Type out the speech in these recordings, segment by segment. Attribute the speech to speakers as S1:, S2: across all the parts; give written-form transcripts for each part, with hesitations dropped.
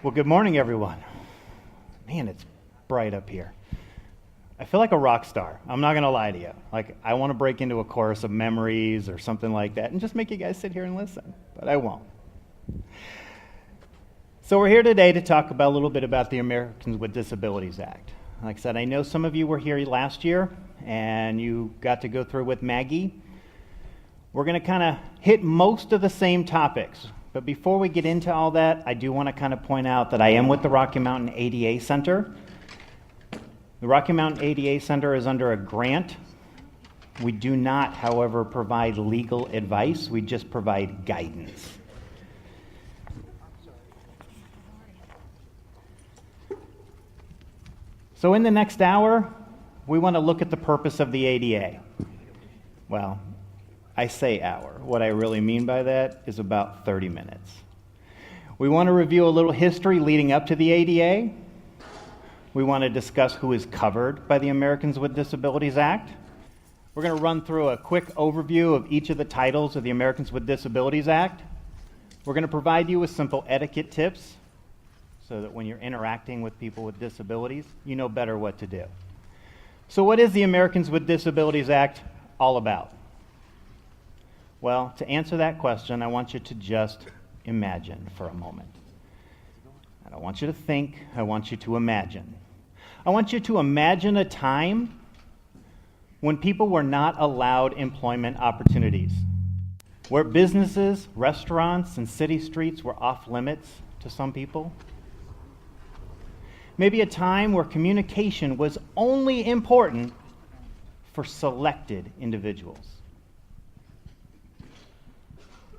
S1: Well, good morning, everyone. Man, it's bright up here. I feel like a rock star. I'm not going to lie to you. Like, I want to break into a chorus of memories or something like that and just make you guys sit here and listen, but I won't. So, we're here today to talk about a little bit about the Americans with Disabilities Act. Like I said, I know some of you were here last year and you got to go through with Maggie. We're going to kind of hit most of the same topics. But before we get into all that, I do want to kind of point out that I am with the Rocky Mountain ADA Center. The Rocky Mountain ADA Center is under a grant. We do not, however, provide legal advice. We just provide guidance. So in the next hour, we want to look at the purpose of the ADA. Well, I say hour. What I really mean by that is about 30 minutes. We want to review a little history leading up to the ADA. We want to discuss who is covered by the Americans with Disabilities Act. We're going to run through a quick overview of each of the titles of the Americans with Disabilities Act. We're going to provide you with simple etiquette tips so that when you're interacting with people with disabilities, you know better what to do. So what is the Americans with Disabilities Act all about? Well, to answer that question, I want you to just imagine for a moment. I don't want you to think, I want you to imagine. I want you to imagine a time when people were not allowed employment opportunities, where businesses, restaurants, and city streets were off limits to some people. Maybe a time where communication was only important for selected individuals.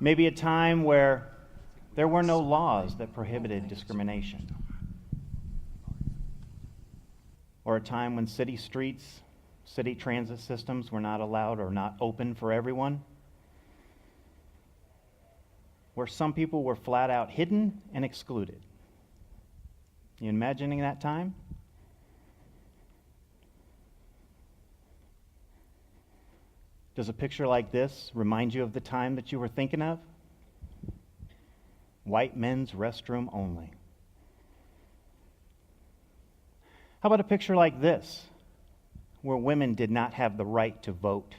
S1: Maybe a time where there were no laws that prohibited discrimination. Or a time when city streets, city transit systems were not allowed or not open for everyone. Where some people were flat out hidden and excluded. You imagining that time? Does a picture like this remind you of the time that you were thinking of? White men's restroom only. How about a picture like this, where women did not have the right to vote?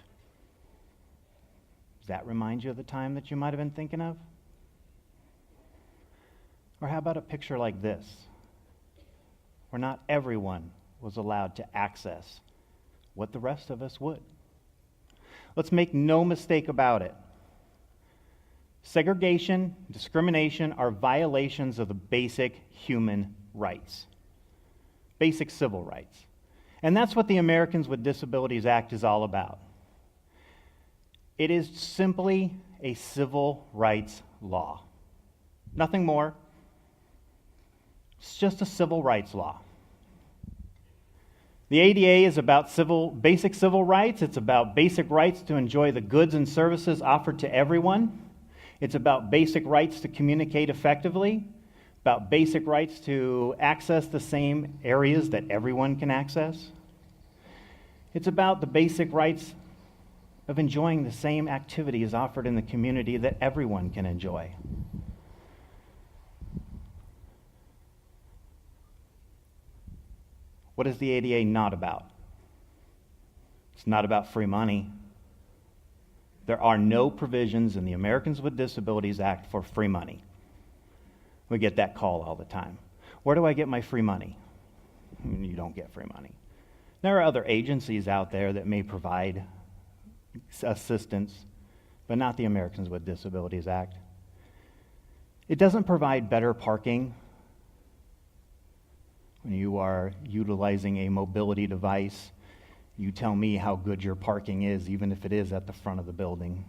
S1: Does that remind you of the time that you might have been thinking of? Or how about a picture like this, where not everyone was allowed to access what the rest of us would? Let's make no mistake about it. Segregation, discrimination are violations of the basic human rights, basic civil rights. And that's what the Americans with Disabilities Act is all about. It is simply a civil rights law. Nothing more. It's just a civil rights law. The ADA is about basic civil rights. It's about basic rights to enjoy the goods and services offered to everyone. It's about basic rights to communicate effectively, about basic rights to access the same areas that everyone can access. It's about the basic rights of enjoying the same activities offered in the community that everyone can enjoy. What is the ADA not about? It's not about free money. There are no provisions in the Americans with Disabilities Act for free money. We get that call all the time. Where do I get my free money? You don't get free money. There are other agencies out there that may provide assistance, but not the Americans with Disabilities Act. It doesn't provide better parking when you are utilizing a mobility device. You tell me how good your parking is, even if it is at the front of the building.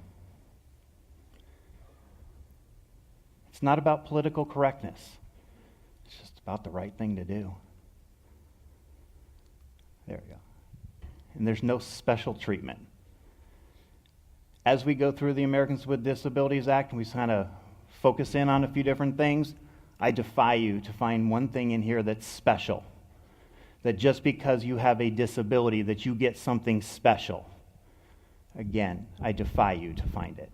S1: It's not about political correctness. It's just about the right thing to do. There we go. And there's no special treatment. As we go through the Americans with Disabilities Act and we kind of focus in on a few different things, I defy you to find one thing in here that's special. That just because you have a disability that you get something special. Again, I defy you to find it.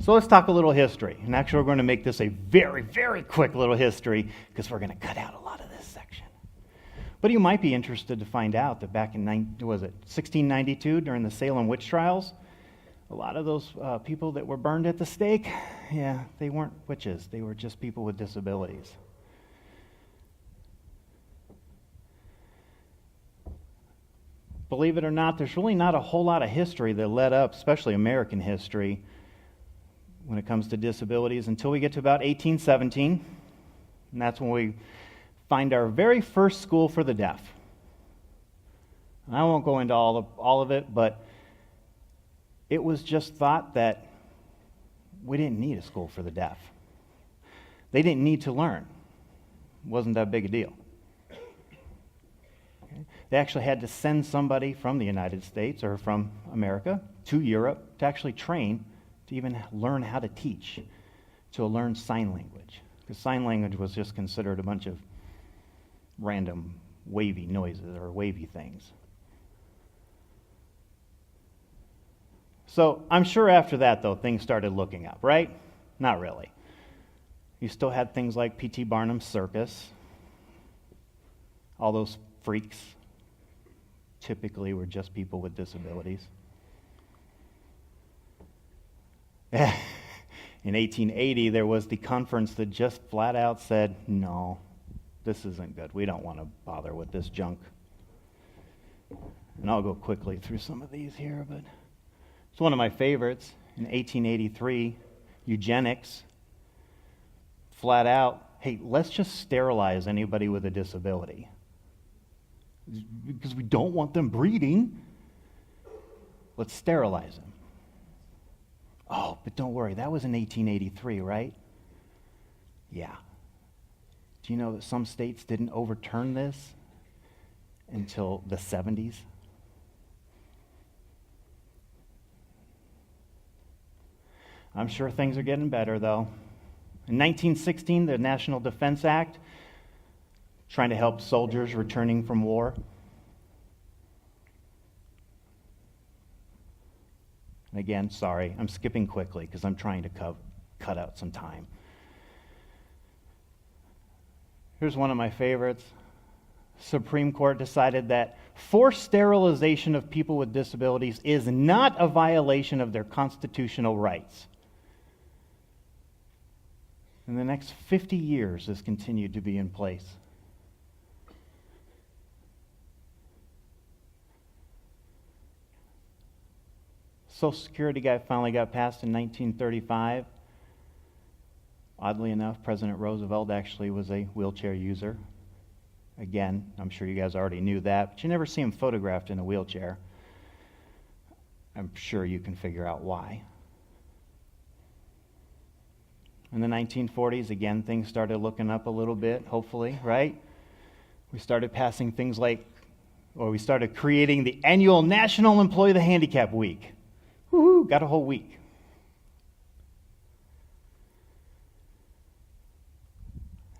S1: So let's talk a little history. And actually, we're going to make this a very, very quick little history because we're going to cut out a lot of this section. But you might be interested to find out that back in 1692, during the Salem witch trials, a lot of those people that were burned at the stake, yeah, they weren't witches. They were just people with disabilities. Believe it or not, there's really not a whole lot of history that led up, especially American history, when it comes to disabilities until we get to about 1817. And that's when we find our very first school for the deaf. And I won't go into all of it, but it was just thought that we didn't need a school for the deaf. They didn't need to learn. It wasn't that big a deal. Okay? They actually had to send somebody from the United States or from America to Europe to actually train to even learn how to teach, to learn sign language. Because sign language was just considered a bunch of random wavy noises or wavy things. So I'm sure after that, though, things started looking up, right? Not really. You still had things like P.T. Barnum's circus. All those freaks typically were just people with disabilities. In 1880, there was the conference that just flat out said, no, this isn't good. We don't want to bother with this junk. And I'll go quickly through some of these here, but it's one of my favorites. In 1883, eugenics, flat out, hey, let's just sterilize anybody with a disability. Because we don't want them breeding. Let's sterilize them. Oh, but don't worry, that was in 1883, right? Yeah. Do you know that some states didn't overturn this until the 70s? I'm sure things are getting better, though. In 1916, the National Defense Act, trying to help soldiers returning from war. And again, sorry, I'm skipping quickly because I'm trying to cut out some time. Here's one of my favorites. Supreme Court decided that forced sterilization of people with disabilities is not a violation of their constitutional rights. In the next 50 years, this continued to be in place. Social Security finally got passed in 1935. Oddly enough, President Roosevelt actually was a wheelchair user. Again, I'm sure you guys already knew that, but you never see him photographed in a wheelchair. I'm sure you can figure out why. In the 1940s, again, things started looking up a little bit, hopefully, right? We started passing things like, or we started creating the annual National Employee of the Handicap Week. Woohoo, got a whole week.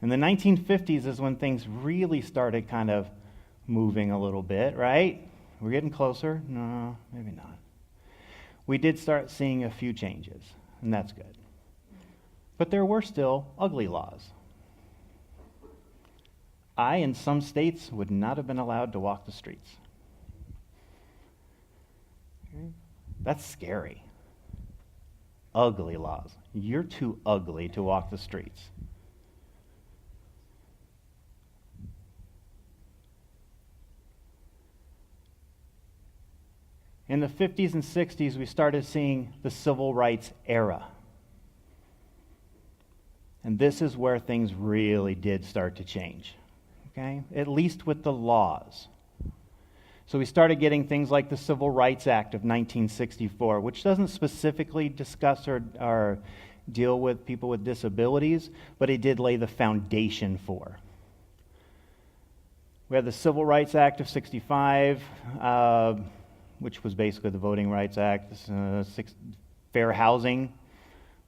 S1: In the 1950s is when things really started kind of moving a little bit, right? We're getting closer. No, maybe not. We did start seeing a few changes, and that's good. But there were still ugly laws. In some states, would not have been allowed to walk the streets. Okay? That's scary. Ugly laws. You're too ugly to walk the streets. In the 50s and 60s, we started seeing the civil rights era. And this is where things really did start to change, okay? At least with the laws. So we started getting things like the Civil Rights Act of 1964, which doesn't specifically discuss or deal with people with disabilities, but it did lay the foundation for. We had the Civil Rights Act of 65, which was basically the Voting Rights Act, fair housing,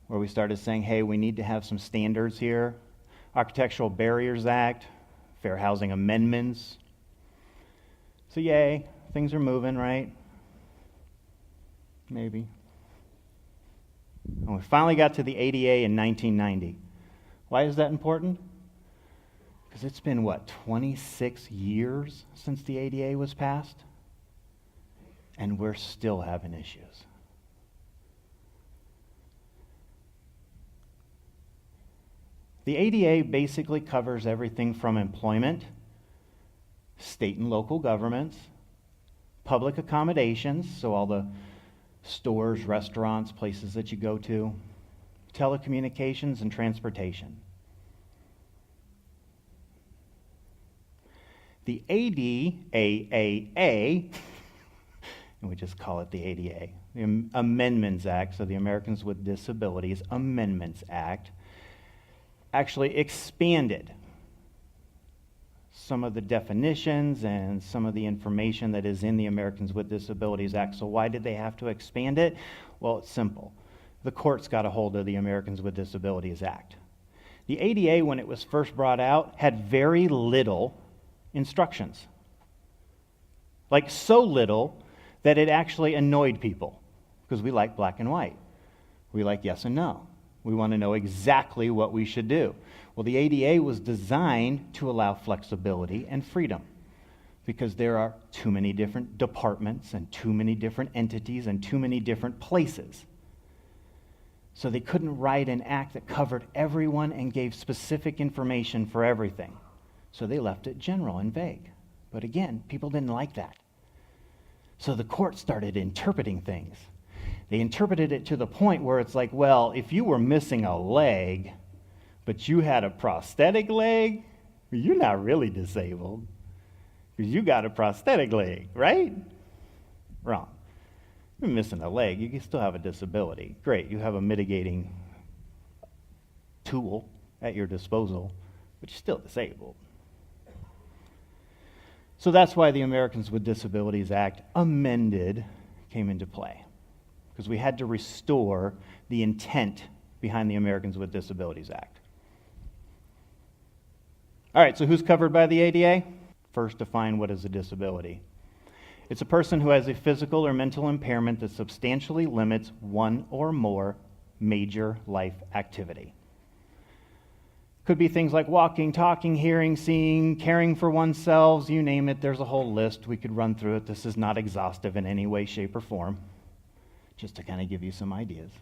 S1: where we started saying, hey, we need to have some standards here. Architectural Barriers Act, fair housing amendments. So yay, things are moving, right? Maybe. And we finally got to the ADA in 1990. Why is that important? Because it's been, 26 years since the ADA was passed? And we're still having issues. The ADA basically covers everything from employment, state and local governments, public accommodations, so all the stores, restaurants, places that you go to, telecommunications, and transportation. The ADAA, and we just call it the ADA, the Amendments Act, so the Americans with Disabilities Amendments Act, actually expanded some of the definitions and some of the information that is in the Americans with Disabilities Act. So why did they have to expand it? Well, it's simple. The courts got a hold of the Americans with Disabilities Act. The ADA, when it was first brought out, had very little instructions. Like so little that it actually annoyed people, because we like black and white. We like yes and no. We want to know exactly what we should do. Well, the ADA was designed to allow flexibility and freedom, because there are too many different departments and too many different entities and too many different places. So they couldn't write an act that covered everyone and gave specific information for everything. So they left it general and vague. But again, people didn't like that. So the court started interpreting things. They interpreted it to the point where it's like, well, if you were missing a leg, but you had a prosthetic leg, you're not really disabled, because you got a prosthetic leg, right? Wrong. You're missing a leg, you can still have a disability. Great, you have a mitigating tool at your disposal, but you're still disabled. So that's why the Americans with Disabilities Act amended came into play, because we had to restore the intent behind the Americans with Disabilities Act. All right, so who's covered by the ADA? First, define what is a disability. It's a person who has a physical or mental impairment that substantially limits one or more major life activity. Could be things like walking, talking, hearing, seeing, caring for oneself, you name it. There's a whole list. We could run through it. This is not exhaustive in any way, shape, or form, just to kind of give you some ideas.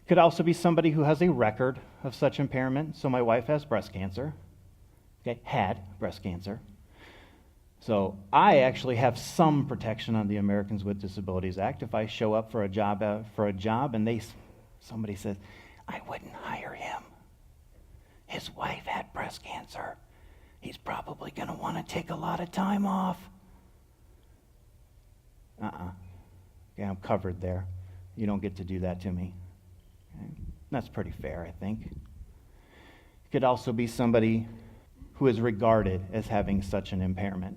S1: Could also be somebody who has a record of such impairment. So my wife has breast cancer, had breast cancer. So I actually have some protection on the Americans with Disabilities Act. If I show up for a job and somebody says, I wouldn't hire him. His wife had breast cancer. He's probably going to want to take a lot of time off. Yeah, I'm covered there. You don't get to do that to me. Okay? That's pretty fair, I think. It could also be somebody who is regarded as having such an impairment.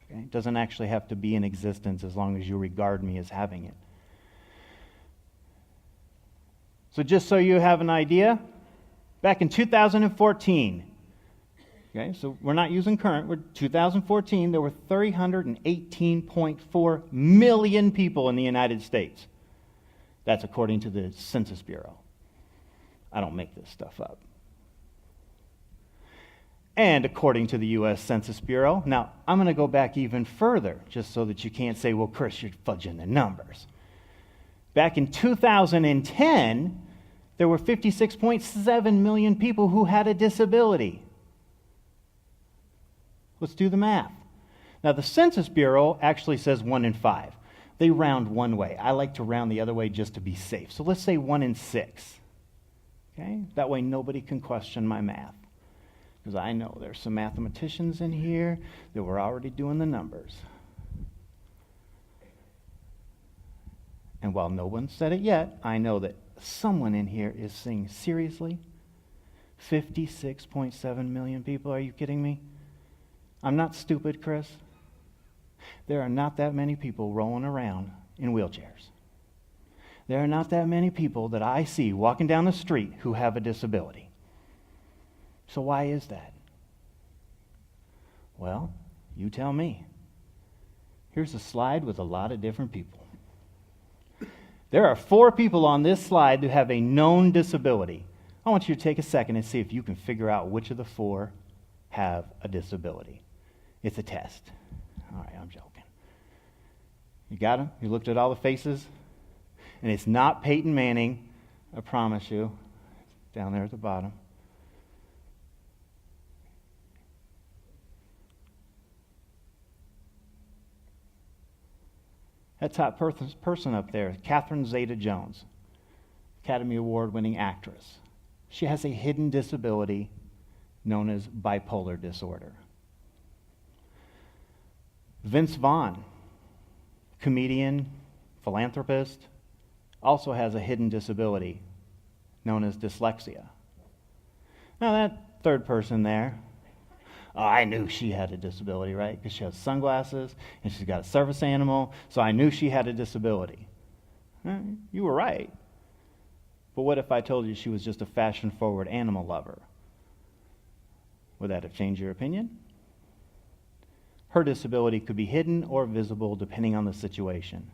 S1: Okay? It doesn't actually have to be in existence as long as you regard me as having it. So just so you have an idea, back in 2014, okay, so we're not using current, we're 2014, there were 318.4 million people in the United States. That's according to the Census Bureau. I don't make this stuff up. And according to the U.S. Census Bureau, now I'm going to go back even further, just so that you can't say, well, Chris, you're fudging the numbers. Back in 2010, there were 56.7 million people who had a disability. Let's do the math. Now, the Census Bureau actually says 1 in 5. They round one way. I like to round the other way just to be safe. So let's say 1 in 6. Okay? That way nobody can question my math. Because I know there's some mathematicians in here that were already doing the numbers. And while no one said it yet, I know that someone in here is saying, seriously? 56.7 million people? Are you kidding me? I'm not stupid, Chris. There are not that many people rolling around in wheelchairs. There are not that many people that I see walking down the street who have a disability. So why is that? Well, you tell me. Here's a slide with a lot of different people. There are 4 people on this slide who have a known disability. I want you to take a second and see if you can figure out which of the 4 have a disability. It's a test. All right, I'm joking. You got them? You looked at all the faces? And it's not Peyton Manning, I promise you. It's down there at the bottom. That top person up there, Catherine Zeta-Jones, Academy Award-winning actress. She has a hidden disability known as bipolar disorder. Vince Vaughn, comedian, philanthropist, also has a hidden disability known as dyslexia. Now that third person there, I knew she had a disability, right? Because she has sunglasses and she's got a service animal, so I knew she had a disability. You were right. But what if I told you she was just a fashion-forward animal lover? Would that have changed your opinion? Her disability could be hidden or visible depending on the situation.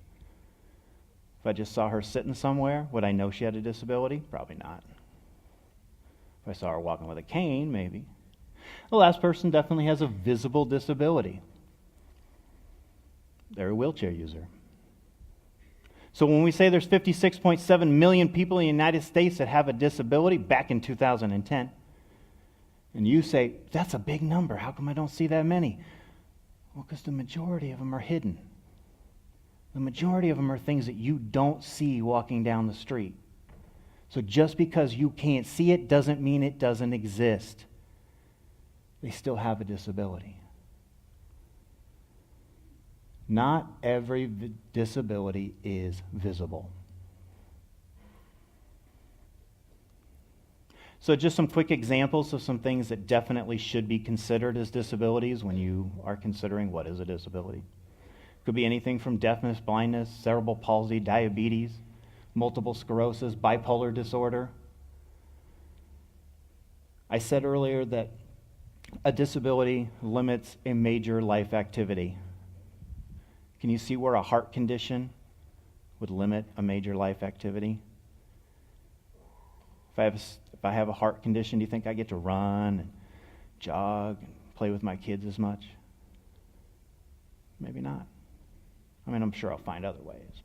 S1: If I just saw her sitting somewhere, would I know she had a disability? Probably not. If I saw her walking with a cane, maybe. The last person definitely has a visible disability. They're a wheelchair user. So when we say there's 56.7 million people in the United States that have a disability back in 2010, and you say, that's a big number, how come I don't see that many? Well, because the majority of them are hidden. The majority of them are things that you don't see walking down the street. So just because you can't see it doesn't mean it doesn't exist. They still have a disability. Not every disability is visible. So just some quick examples of some things that definitely should be considered as disabilities when you are considering what is a disability. Could be anything from deafness, blindness, cerebral palsy, diabetes, multiple sclerosis, bipolar disorder. I said earlier that a disability limits a major life activity. Can you see where a heart condition would limit a major life activity? If I have a heart condition, do you think I get to run and jog and play with my kids as much? Maybe not. I mean, I'm sure I'll find other ways.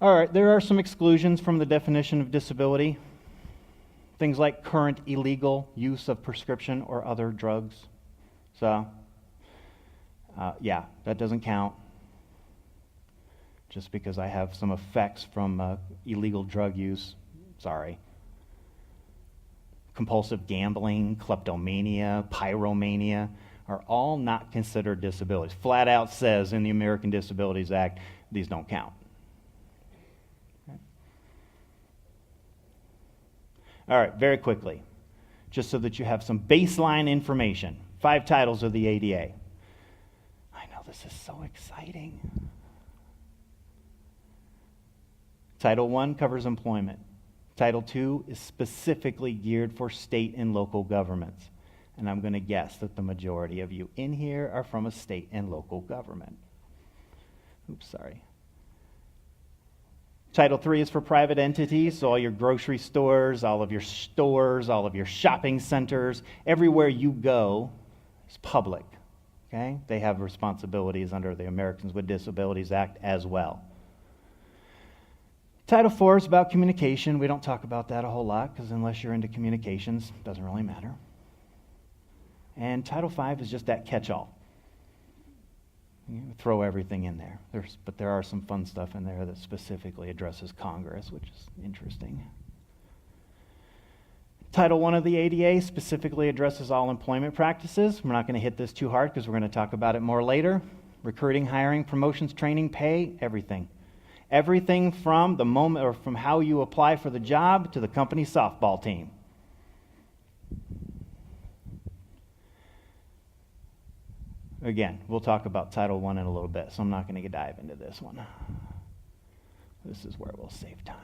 S1: All right, there are some exclusions from the definition of disability. Things like current illegal use of prescription or other drugs. So, yeah, that doesn't count. Just because I have some effects from illegal drug use, sorry. Compulsive gambling, kleptomania, pyromania are all not considered disabilities. Flat out says in the American Disabilities Act, these don't count. Okay. All right, very quickly, just so that you have some baseline information. 5 titles of the ADA. I know this is so exciting. Title I covers employment. Title II is specifically geared for state and local governments. And I'm going to guess that the majority of you in here are from a state and local government. Oops, sorry. Title III is for private entities, so all your grocery stores, all of your shopping centers, everywhere you go is public. Okay? They have responsibilities under the Americans with Disabilities Act as well. Title IV is about communication. We don't talk about that a whole lot because unless you're into communications, it doesn't really matter. And Title V is just that catch-all. You throw everything in there. But there are some fun stuff in there that specifically addresses Congress, which is interesting. Title I of the ADA specifically addresses all employment practices. We're not going to hit this too hard because we're going to talk about it more later. Recruiting, hiring, promotions, training, pay, everything. Everything from the moment or from how you apply for the job to the company softball team. Again, we'll talk about Title I in a little bit, so I'm not going to dive into this one. This is where we'll save time.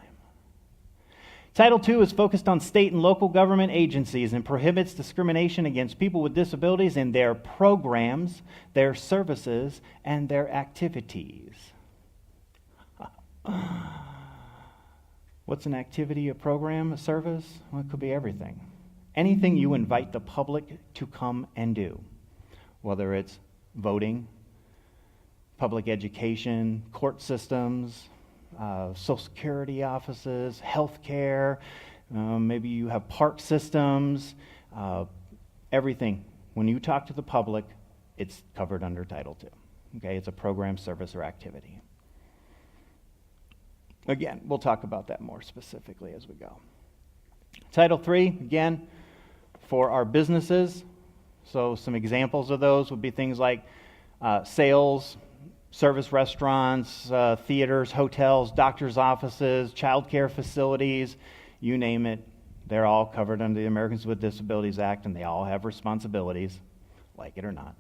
S1: Title II is focused on state and local government agencies and prohibits discrimination against people with disabilities in their programs, their services, and their activities. What's an activity, a program, a service? Well, it could be everything. Anything you invite the public to come and do, whether it's voting, public education, court systems, Social Security offices, healthcare, maybe you have park systems, everything. When you talk to the public, it's covered under Title II. Okay, it's a program, service, or activity. Again, we'll talk about that more specifically as we go. Title III, again, for our businesses. So some examples of those would be things like sales, service restaurants, theaters, hotels, doctor's offices, child care facilities, you name it. They're all covered under the Americans with Disabilities Act, and they all have responsibilities, like it or not.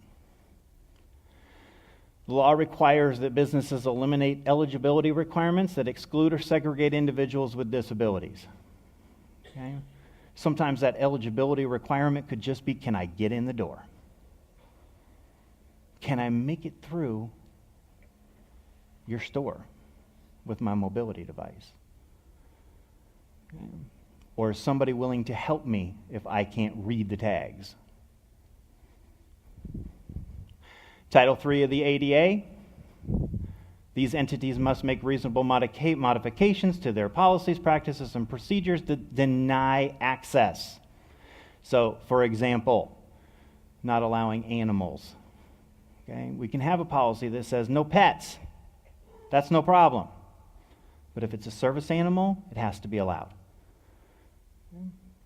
S1: The law requires that businesses eliminate eligibility requirements that exclude or segregate individuals with disabilities. Okay? Sometimes that eligibility requirement could just be, can I get in the door? Can I make it through your store with my mobility device? Okay. Or is somebody willing to help me if I can't read the tags? Title III of the ADA, these entities must make reasonable modifications to their policies, practices, and procedures that deny access. So, for example, not allowing animals. Okay? We can have a policy that says no pets. That's no problem. But if it's a service animal, it has to be allowed.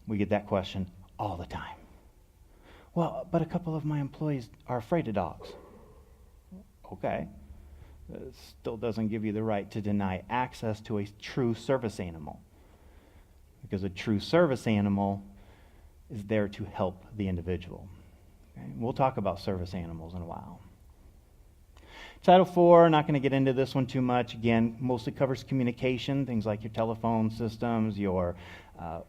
S1: We get that question all the time. Well, but a couple of my employees are afraid of dogs. Okay. It still doesn't give you the right to deny access to a true service animal. Because a true service animal is there to help the individual. Okay? We'll talk about service animals in a while. Title IV, not going to get into this one too much. Again, mostly covers communication, things like your telephone systems, your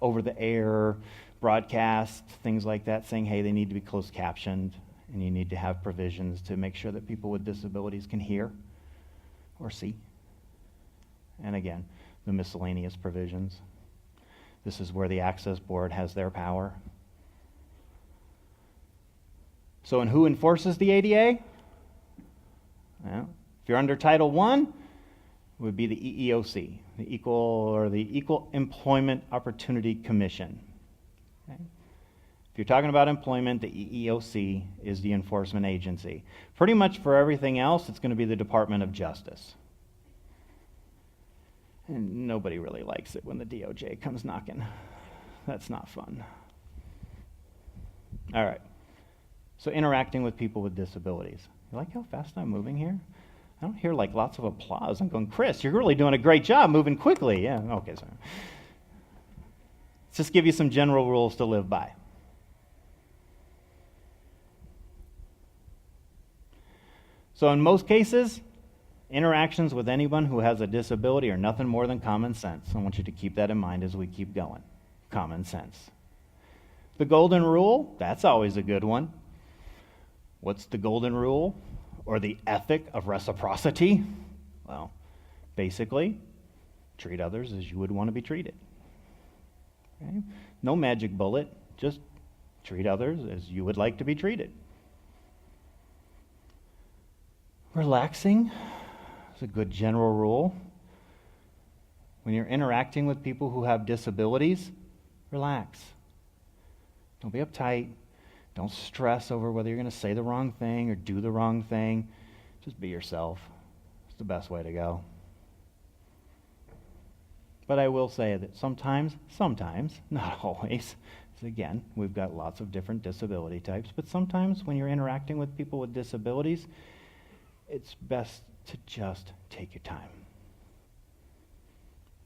S1: over-the-air broadcast, things like that, saying, hey, they need to be closed captioned, and you need to have provisions to make sure that people with disabilities can hear or see. And again, the miscellaneous provisions. This is where the Access Board has their power. So, and who enforces the ADA? Well, if you're under Title I, it would be the EEOC, the Equal Employment Opportunity Commission. Okay? If you're talking about employment, the EEOC is the enforcement agency. Pretty much for everything else, it's going to be the Department of Justice. And nobody really likes it when the DOJ comes knocking. That's not fun. All right. So interacting with people with disabilities. You like how fast I'm moving here? I don't hear like lots of applause. I'm going, Chris, you're really doing a great job moving quickly. Yeah, okay, sorry. Let's just give you some general rules to live by. So in most cases, interactions with anyone who has a disability are nothing more than common sense. I want you to keep that in mind as we keep going. Common sense. The golden rule, that's always a good one. What's the golden rule or the ethic of reciprocity? Well, basically, treat others as you would want to be treated. Okay? No magic bullet, just treat others as you would like to be treated. Relaxing is a good general rule. When you're interacting with people who have disabilities, relax. Don't be uptight. Don't stress over whether you're going to say the wrong thing or do the wrong thing. Just be yourself. It's the best way to go. But I will say that sometimes, not always, again, we've got lots of different disability types, but sometimes when you're interacting with people with disabilities, it's best to just take your time.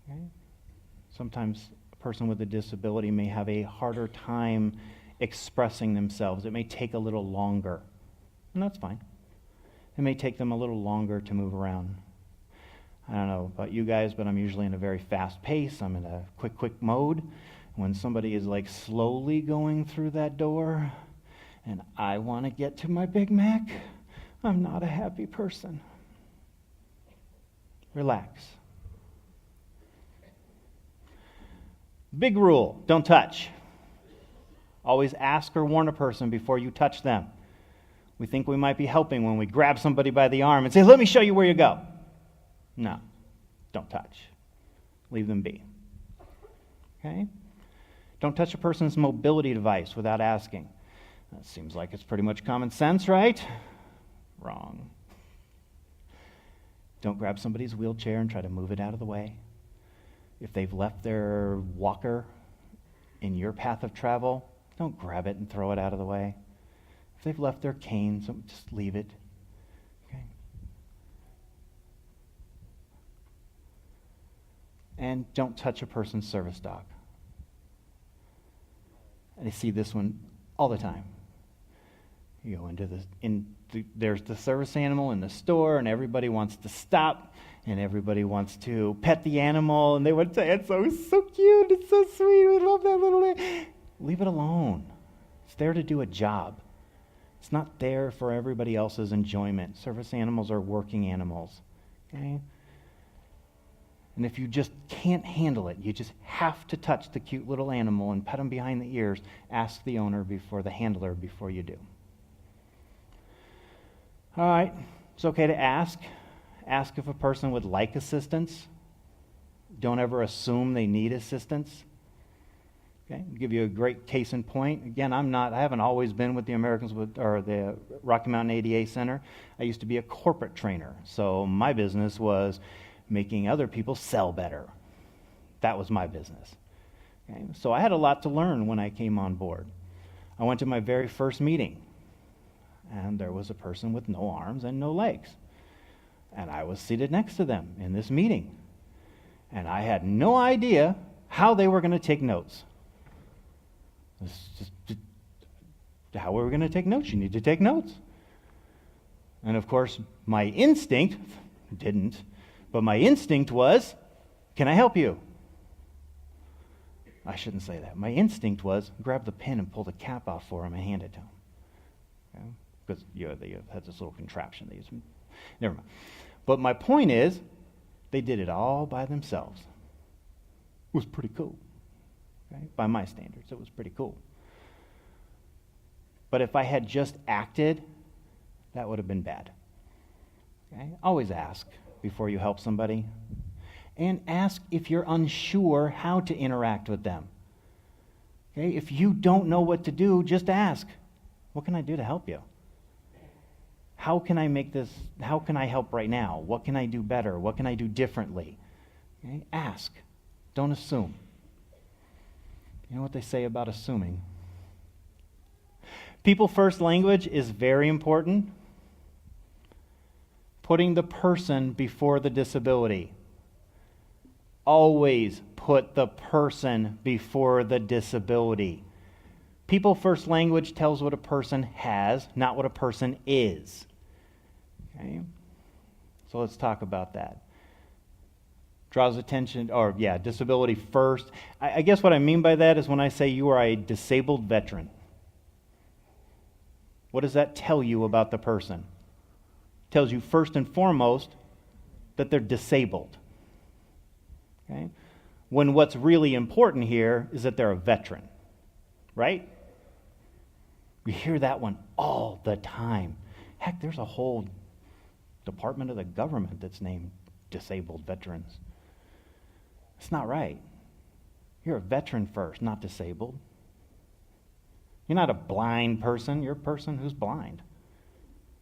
S1: Okay? Sometimes a person with a disability may have a harder time expressing themselves. It may take a little longer, and that's fine. It may take them a little longer to move around. I don't know about you guys, but I'm usually in a very fast pace. I'm in a quick mode. When somebody is like slowly going through that door and I want to get to my Big Mac, I'm not a happy person. Relax. Big rule, don't touch. Always ask or warn a person before you touch them. We think we might be helping when we grab somebody by the arm and say, let me show you where you go. No, don't touch. Leave them be. Okay? Don't touch a person's mobility device without asking. That seems like it's pretty much common sense, right? Wrong. Don't grab somebody's wheelchair and try to move it out of the way. If they've left their walker in your path of travel, don't grab it and throw it out of the way. If they've left their cane, just leave it. Okay? And don't touch a person's service dog. And I see this one all the time. You go there's the service animal in the store, and everybody wants to stop, and everybody wants to pet the animal, and they would say, it's so cute, it's so sweet, we love that little... Leave it alone. It's there to do a job. It's not there for everybody else's enjoyment. Service animals are working animals. Okay? And if you just can't handle it, you just have to touch the cute little animal and pet them behind the ears, ask the owner the handler before you do. All right, it's okay to ask. Ask if a person would like assistance. Don't ever assume they need assistance. Okay, I'll give you a great case in point. Again, I haven't always been with the the Rocky Mountain ADA Center. I used to be a corporate trainer, so my business was making other people sell better. That was my business. Okay, so I had a lot to learn when I came on board. I went to my very first meeting, and there was a person with no arms and no legs. And I was seated next to them in this meeting. And I had no idea how they were going to take notes. How were we going to take notes? You need to take notes. And of course, my instinct was, can I help you? I shouldn't say that. My instinct was, grab the pen and pull the cap off for him and hand it to him. Okay? Because they had this little contraption they used. Never mind. But my point is, they did it all by themselves. It was pretty cool. Okay? By my standards, it was pretty cool. But if I had just acted, that would have been bad. Okay? Always ask before you help somebody. And ask if you're unsure how to interact with them. Okay? If you don't know what to do, just ask. What can I do to help you? How can I help right now? What can I do better? What can I do differently? Okay? Ask. Don't assume. You know what they say about assuming? People first language is very important. Putting the person before the disability. Always put the person before the disability. People first language tells what a person has, not what a person is. Okay? So let's talk about that. Draws attention, disability first. I guess what I mean by that is when I say you are a disabled veteran. What does that tell you about the person? It tells you first and foremost that they're disabled. Okay? When what's really important here is that they're a veteran. Right? We hear that one all the time. Heck, there's a whole department of the government that's named disabled veterans. It's not right. You're a veteran first, not disabled. You're not a blind person. You're a person who's blind.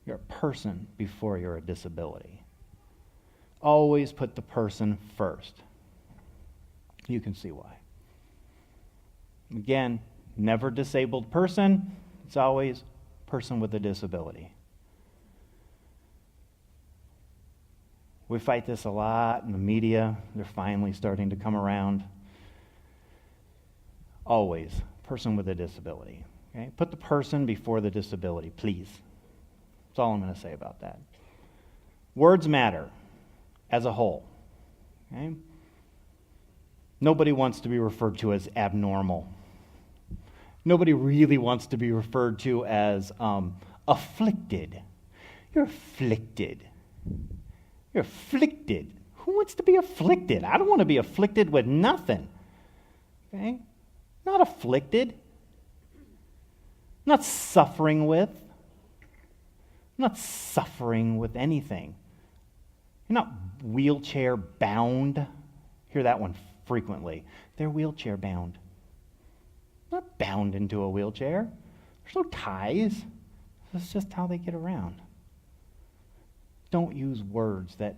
S1: You're a person before you're a disability. Always put the person first. You can see why. Again, never disabled person. It's always person with a disability. We fight this a lot in the media. They're finally starting to come around. Always person with a disability. Okay? Put the person before the disability, please. That's all I'm going to say about that. Words matter as a whole. Okay? Nobody wants to be referred to as abnormal. Nobody really wants to be referred to as afflicted. You're afflicted. You're afflicted. Who wants to be afflicted? I don't want to be afflicted with nothing. Okay? Not afflicted. Not suffering with. Not suffering with anything. You're not wheelchair bound. Hear that one frequently. They're wheelchair bound. Not bound into a wheelchair. There's no ties. That's just how they get around. Don't use words that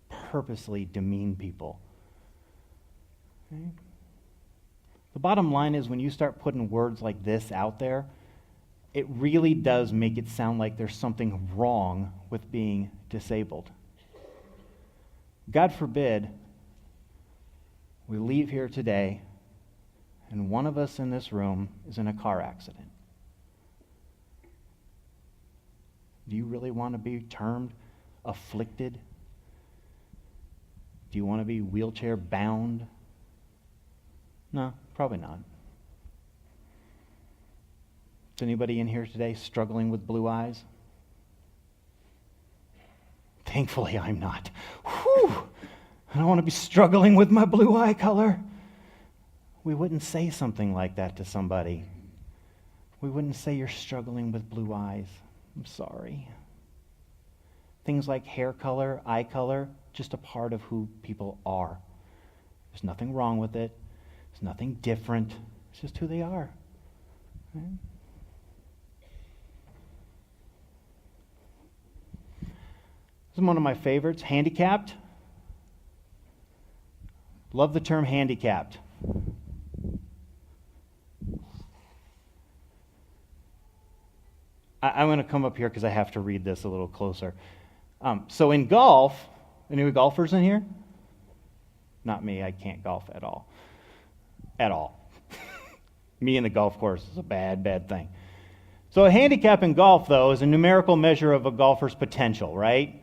S1: purposely demean people. Okay? The bottom line is when you start putting words like this out there, it really does make it sound like there's something wrong with being disabled. God forbid we leave here today and one of us in this room is in a car accident. Do you really want to be termed afflicted? Do you want to be wheelchair bound? No, probably not. Is anybody in here today struggling with blue eyes? Thankfully, I'm not. Whew! I don't want to be struggling with my blue eye color. We wouldn't say something like that to somebody. We wouldn't say you're struggling with blue eyes. I'm sorry. Things like hair color, eye color, just a part of who people are. There's nothing wrong with it. There's nothing different. It's just who they are. Right? This is one of my favorites, handicapped. Love the term handicapped. I'm going to come up here because I have to read this a little closer. So in golf, any golfers in here? Not me, I can't golf at all. At all. Me in the golf course is a bad thing. So a handicap in golf, though, is a numerical measure of a golfer's potential, right?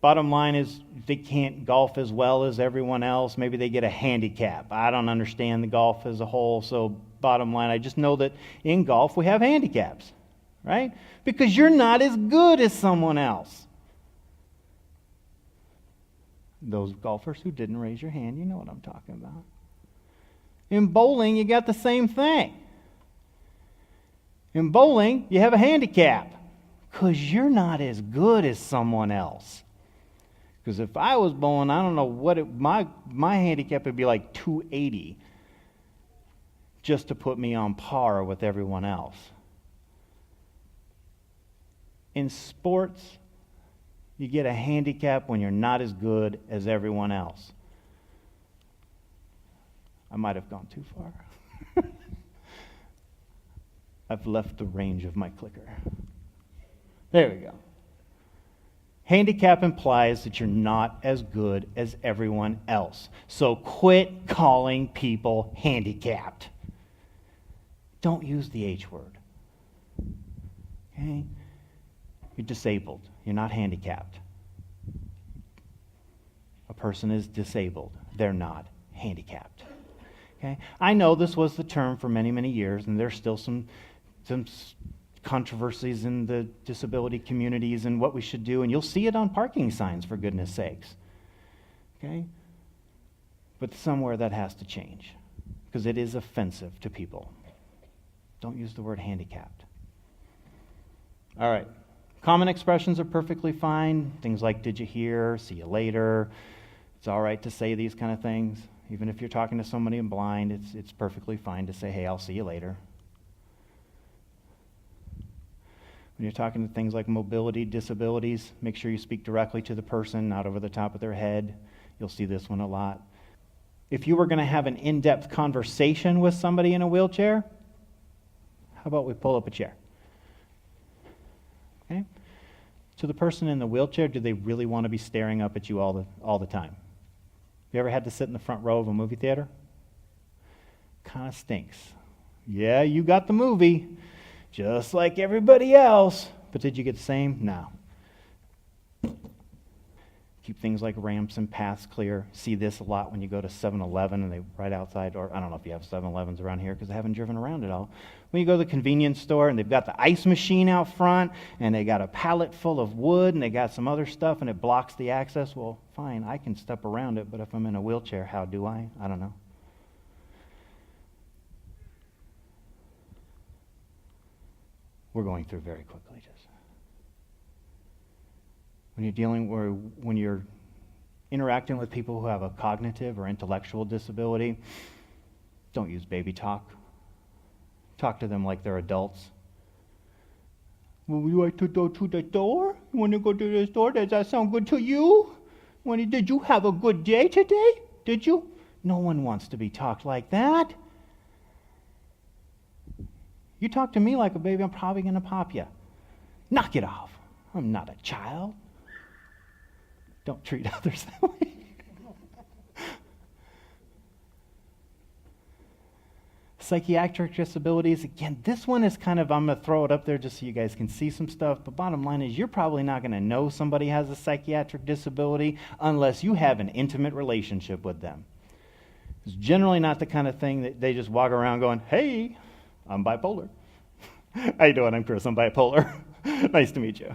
S1: Bottom line is they can't golf as well as everyone else. Maybe they get a handicap. I don't understand the golf as a whole, so bottom line, I just know that in golf we have handicaps, right? Because you're not as good as someone else. Those golfers who didn't raise your hand, you know what I'm talking about. In bowling, you got the same thing. In bowling, you have a handicap because you're not as good as someone else. Because if I was bowling, I don't know what my handicap would be like 280 just to put me on par with everyone else. In sports, you get a handicap when you're not as good as everyone else. I might have gone too far. I've left the range of my clicker. There we go. Handicap implies that you're not as good as everyone else. So quit calling people handicapped. Don't use the H word. Okay? You're disabled. You're not handicapped. A person is disabled. They're not handicapped. Okay? I know this was the term for many, many years, and there's still some controversies in the disability communities and what we should do, and you'll see it on parking signs, for goodness sakes. Okay? But somewhere that has to change, because it is offensive to people. Don't use the word handicapped. All right. Common expressions are perfectly fine. Things like, did you hear? See you later. It's all right to say these kind of things. Even if you're talking to somebody blind, it's perfectly fine to say, hey, I'll see you later. When you're talking to things like mobility, disabilities, make sure you speak directly to the person, not over the top of their head. You'll see this one a lot. If you were going to have an in-depth conversation with somebody in a wheelchair, how about we pull up a chair? Okay? To the person in the wheelchair, do they really want to be staring up at you all the time? You ever had to sit in the front row of a movie theater? Kind of stinks. Yeah, you got the movie, just like everybody else. But did you get the same? No. Keep things like ramps and paths clear. See this a lot when you go to 7-Eleven and they right outside, or I don't know if you have 7-Elevens around here because I haven't driven around at all. When you go to the convenience store and they've got the ice machine out front and they got a pallet full of wood and they got some other stuff and it blocks the access, well, fine, I can step around it, but if I'm in a wheelchair, how do I? I don't know. we're going through very quickly. Just when you're interacting with people who have a cognitive or intellectual disability, don't use baby talk. Talk to them like they're adults. Would you like to go to the store? You want to go to the store? Does that sound good to you? Did you have a good day today? Did you? No one wants to be talked like that. You talk to me like a baby, I'm probably going to pop you. Knock it off. I'm not a child. Don't treat others that way. Psychiatric disabilities, again, this one is I'm going to throw it up there just so you guys can see some stuff, but bottom line is you're probably not going to know somebody has a psychiatric disability unless you have an intimate relationship with them. It's generally not the kind of thing that they just walk around going, hey, I'm bipolar. How you doing? I'm Chris. I'm bipolar. Nice to meet you.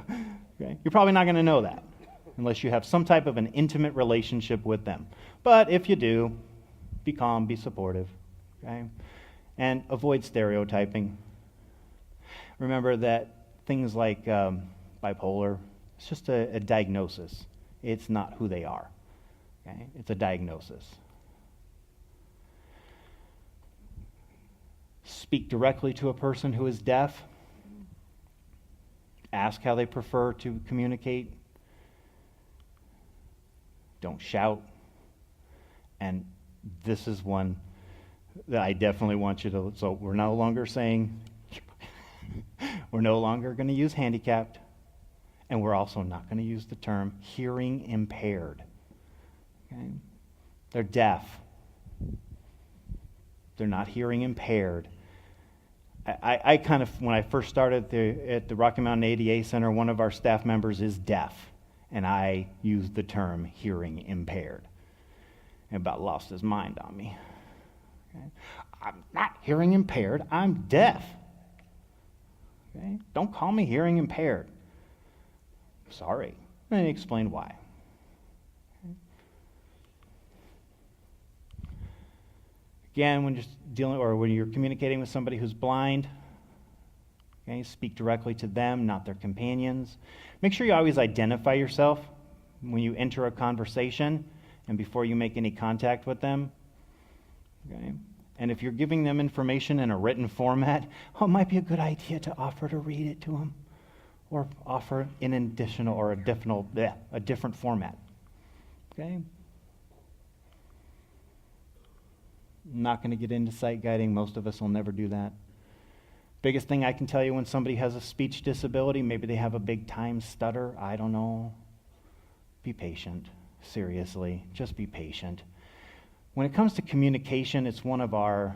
S1: Okay? You're probably not going to know that unless you have some type of an intimate relationship with them. But if you do, be calm, be supportive. Okay? And avoid stereotyping. Remember that things like bipolar, it's just a diagnosis. It's not who they are. Okay? It's a diagnosis. Speak directly to a person who is deaf. Ask how they prefer to communicate. Don't shout. And this is one that I definitely want you to, so we're no longer saying, we're no longer going to use handicapped, and we're also not going to use the term hearing impaired. Okay? They're deaf. They're not hearing impaired. I when I first started at the Rocky Mountain ADA Center, one of our staff members is deaf, and I used the term hearing impaired. He about lost his mind on me. Okay? I'm not hearing impaired, I'm deaf. Okay? Don't call me hearing impaired. Sorry. And he explained why. Okay? Again, when you're communicating with somebody who's blind, okay, speak directly to them, not their companions. Make sure you always identify yourself when you enter a conversation and before you make any contact with them. Okay? And if you're giving them information in a written format, it might be a good idea to offer to read it to them or offer an additional or a different format. Okay? I'm not going to get into sight guiding. Most of us will never do that. Biggest thing I can tell you when somebody has a speech disability, maybe they have a big time stutter, I don't know. Be patient. Seriously, just be patient. When it comes to communication, it's one of our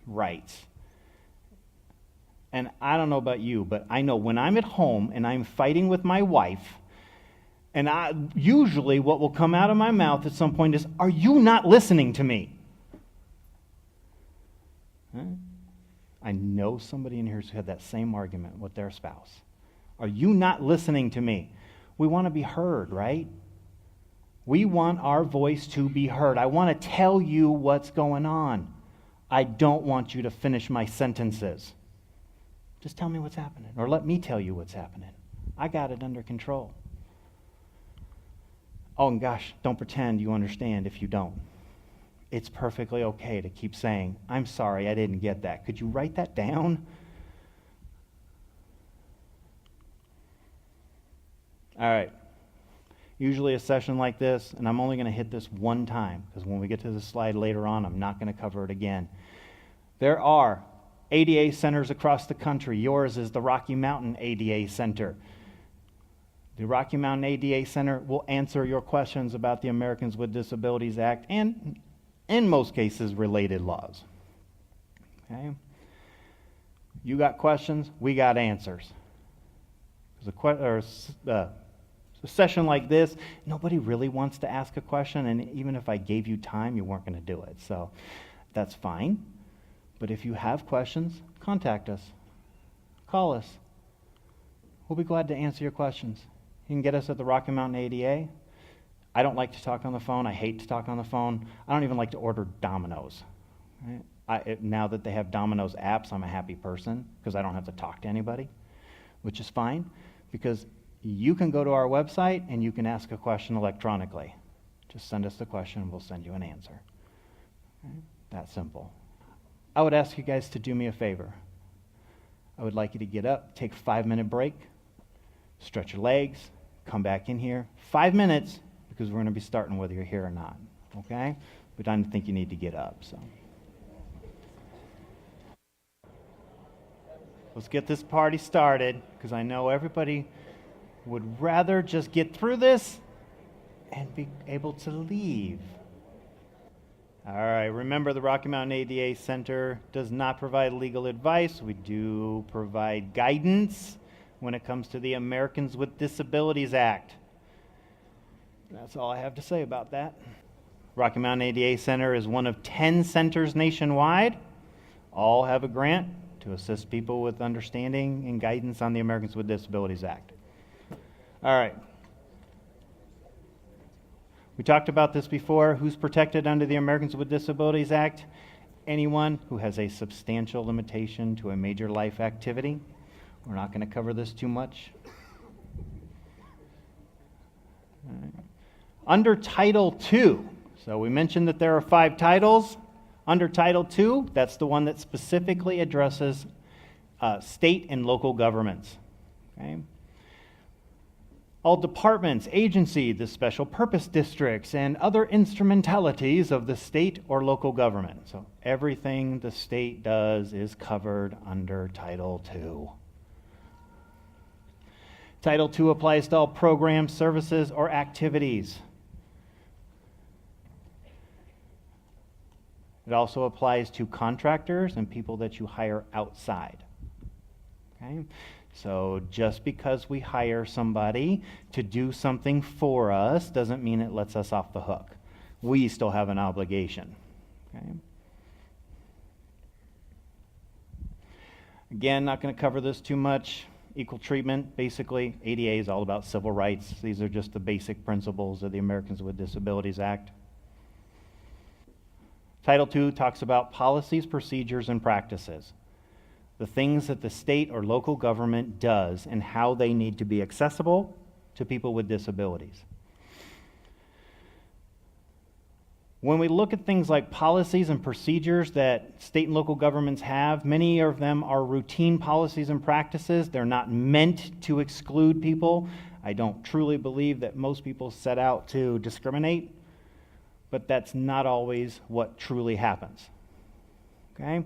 S1: rights. And I don't know about you, but I know when I'm at home and I'm fighting with my wife, and usually what will come out of my mouth at some point is, are you not listening to me? Huh? I know somebody in here who's had that same argument with their spouse. Are you not listening to me? We want to be heard, right? We want our voice to be heard. I want to tell you what's going on. I don't want you to finish my sentences. Just tell me what's happening, or let me tell you what's happening. I got it under control. Oh, and gosh, don't pretend you understand if you don't. It's perfectly okay to keep saying, I'm sorry, I didn't get that. Could you write that down? All right. Usually a session like this, and I'm only going to hit this one time, because when we get to the slide later on, I'm not going to cover it again. There are ADA centers across the country. Yours is the Rocky Mountain ADA Center. The Rocky Mountain ADA Center will answer your questions about the Americans with Disabilities Act and, in most cases, related laws. Okay? You got questions, we got answers. A session like this, nobody really wants to ask a question, and even if I gave you time, you weren't going to do it. So that's fine. But if you have questions, contact us. Call us. We'll be glad to answer your questions. You can get us at the Rocky Mountain ADA. I don't like to talk on the phone. I hate to talk on the phone. I don't even like to order Domino's. Right? Now that they have Domino's apps, I'm a happy person because I don't have to talk to anybody. which is fine, because you can go to our website and you can ask a question electronically. Just send us the question and we'll send you an answer. Okay? That simple. I would ask you guys to do me a favor. I would like you to get up, take a 5-minute break, stretch your legs, come back in here. 5 minutes, because we're going to be starting whether you're here or not. Okay? But I don't think you need to get up. So let's get this party started, because I know everybody would rather just get through this and be able to leave. All right, remember the Rocky Mountain ADA Center does not provide legal advice. We do provide guidance when it comes to the Americans with Disabilities Act. That's all I have to say about that. Rocky Mountain ADA Center is one of 10 centers nationwide. All have a grant to assist people with understanding and guidance on the Americans with Disabilities Act. All right. We talked about this before. Who's protected under the Americans with Disabilities Act? Anyone who has a substantial limitation to a major life activity. We're not going to cover this too much. Right. Under Title II, so we mentioned that there are 5 titles. Under Title II, that's the one that specifically addresses state and local governments. Okay? All departments, agencies, the special purpose districts, and other instrumentalities of the state or local government. So everything the state does is covered under Title II. Title II applies to all programs, services, or activities. It also applies to contractors and people that you hire outside. Okay? So just because we hire somebody to do something for us doesn't mean it lets us off the hook. We still have an obligation. Okay? Again, not going to cover this too much. Equal treatment, basically, ADA is all about civil rights. These are just the basic principles of the Americans with Disabilities Act. Title II talks about policies, procedures, and practices. The things that the state or local government does and how they need to be accessible to people with disabilities. When we look at things like policies and procedures that state and local governments have, many of them are routine policies and practices. They're not meant to exclude people. I don't truly believe that most people set out to discriminate, but that's not always what truly happens. Okay?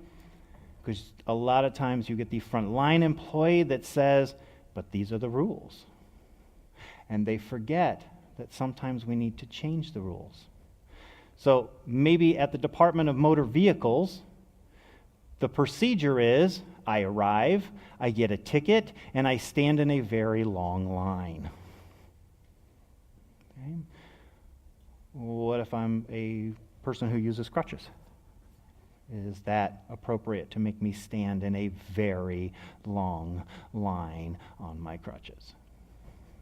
S1: Because a lot of times you get the frontline employee that says, but these are the rules. And they forget that sometimes we need to change the rules. So maybe at the Department of Motor Vehicles, the procedure is I arrive, I get a ticket, and I stand in a very long line. Okay? What if I'm a person who uses crutches? Is that appropriate to make me stand in a very long line on my crutches?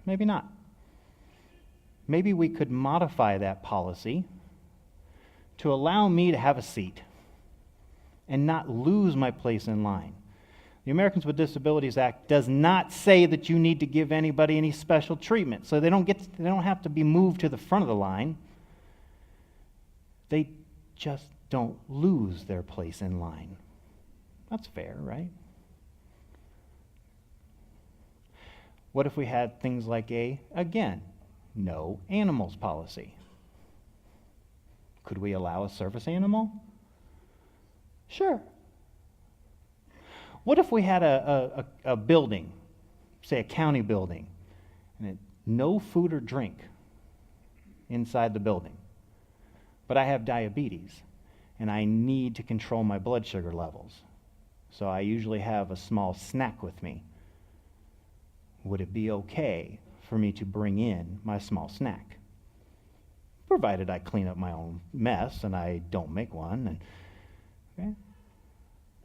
S1: Maybe not. Maybe we could modify that policy to allow me to have a seat and not lose my place in line. The Americans with Disabilities Act does not say that you need to give anybody any special treatment, so they don't have to be moved to the front of the line. They just don't lose their place in line. That's fair, right? What if we had things like again, no animals policy? Could we allow a service animal? Sure. What if we had a building, say a county building, and no food or drink inside the building, but I have diabetes, and I need to control my blood sugar levels. So I usually have a small snack with me. Would it be okay for me to bring in my small snack? Provided I clean up my own mess and I don't make one. Okay?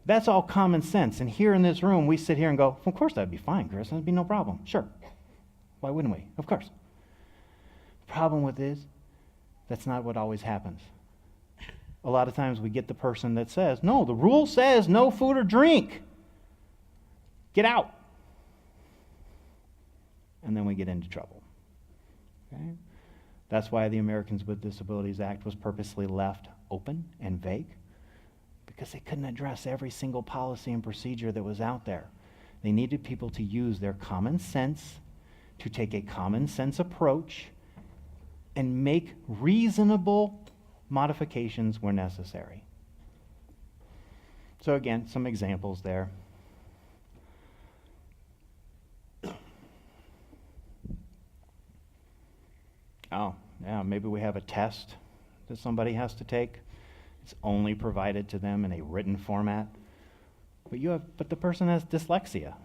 S1: That's all common sense. And here in this room, we sit here and go, of course that'd be fine, Chris. That'd be no problem. Sure. Why wouldn't we? Of course. The problem with it is, that's not what always happens. A lot of times we get the person that says, no, the rule says no food or drink. Get out. and then we get into trouble. Okay? That's why the Americans with Disabilities Act was purposely left open and vague, because they couldn't address every single policy and procedure that was out there. They needed people to use their common sense, to take a common sense approach, and make reasonable modifications where necessary. So again, some examples there. Oh, yeah, maybe we have a test that somebody has to take. It's only provided to them in a written format. But the person has dyslexia.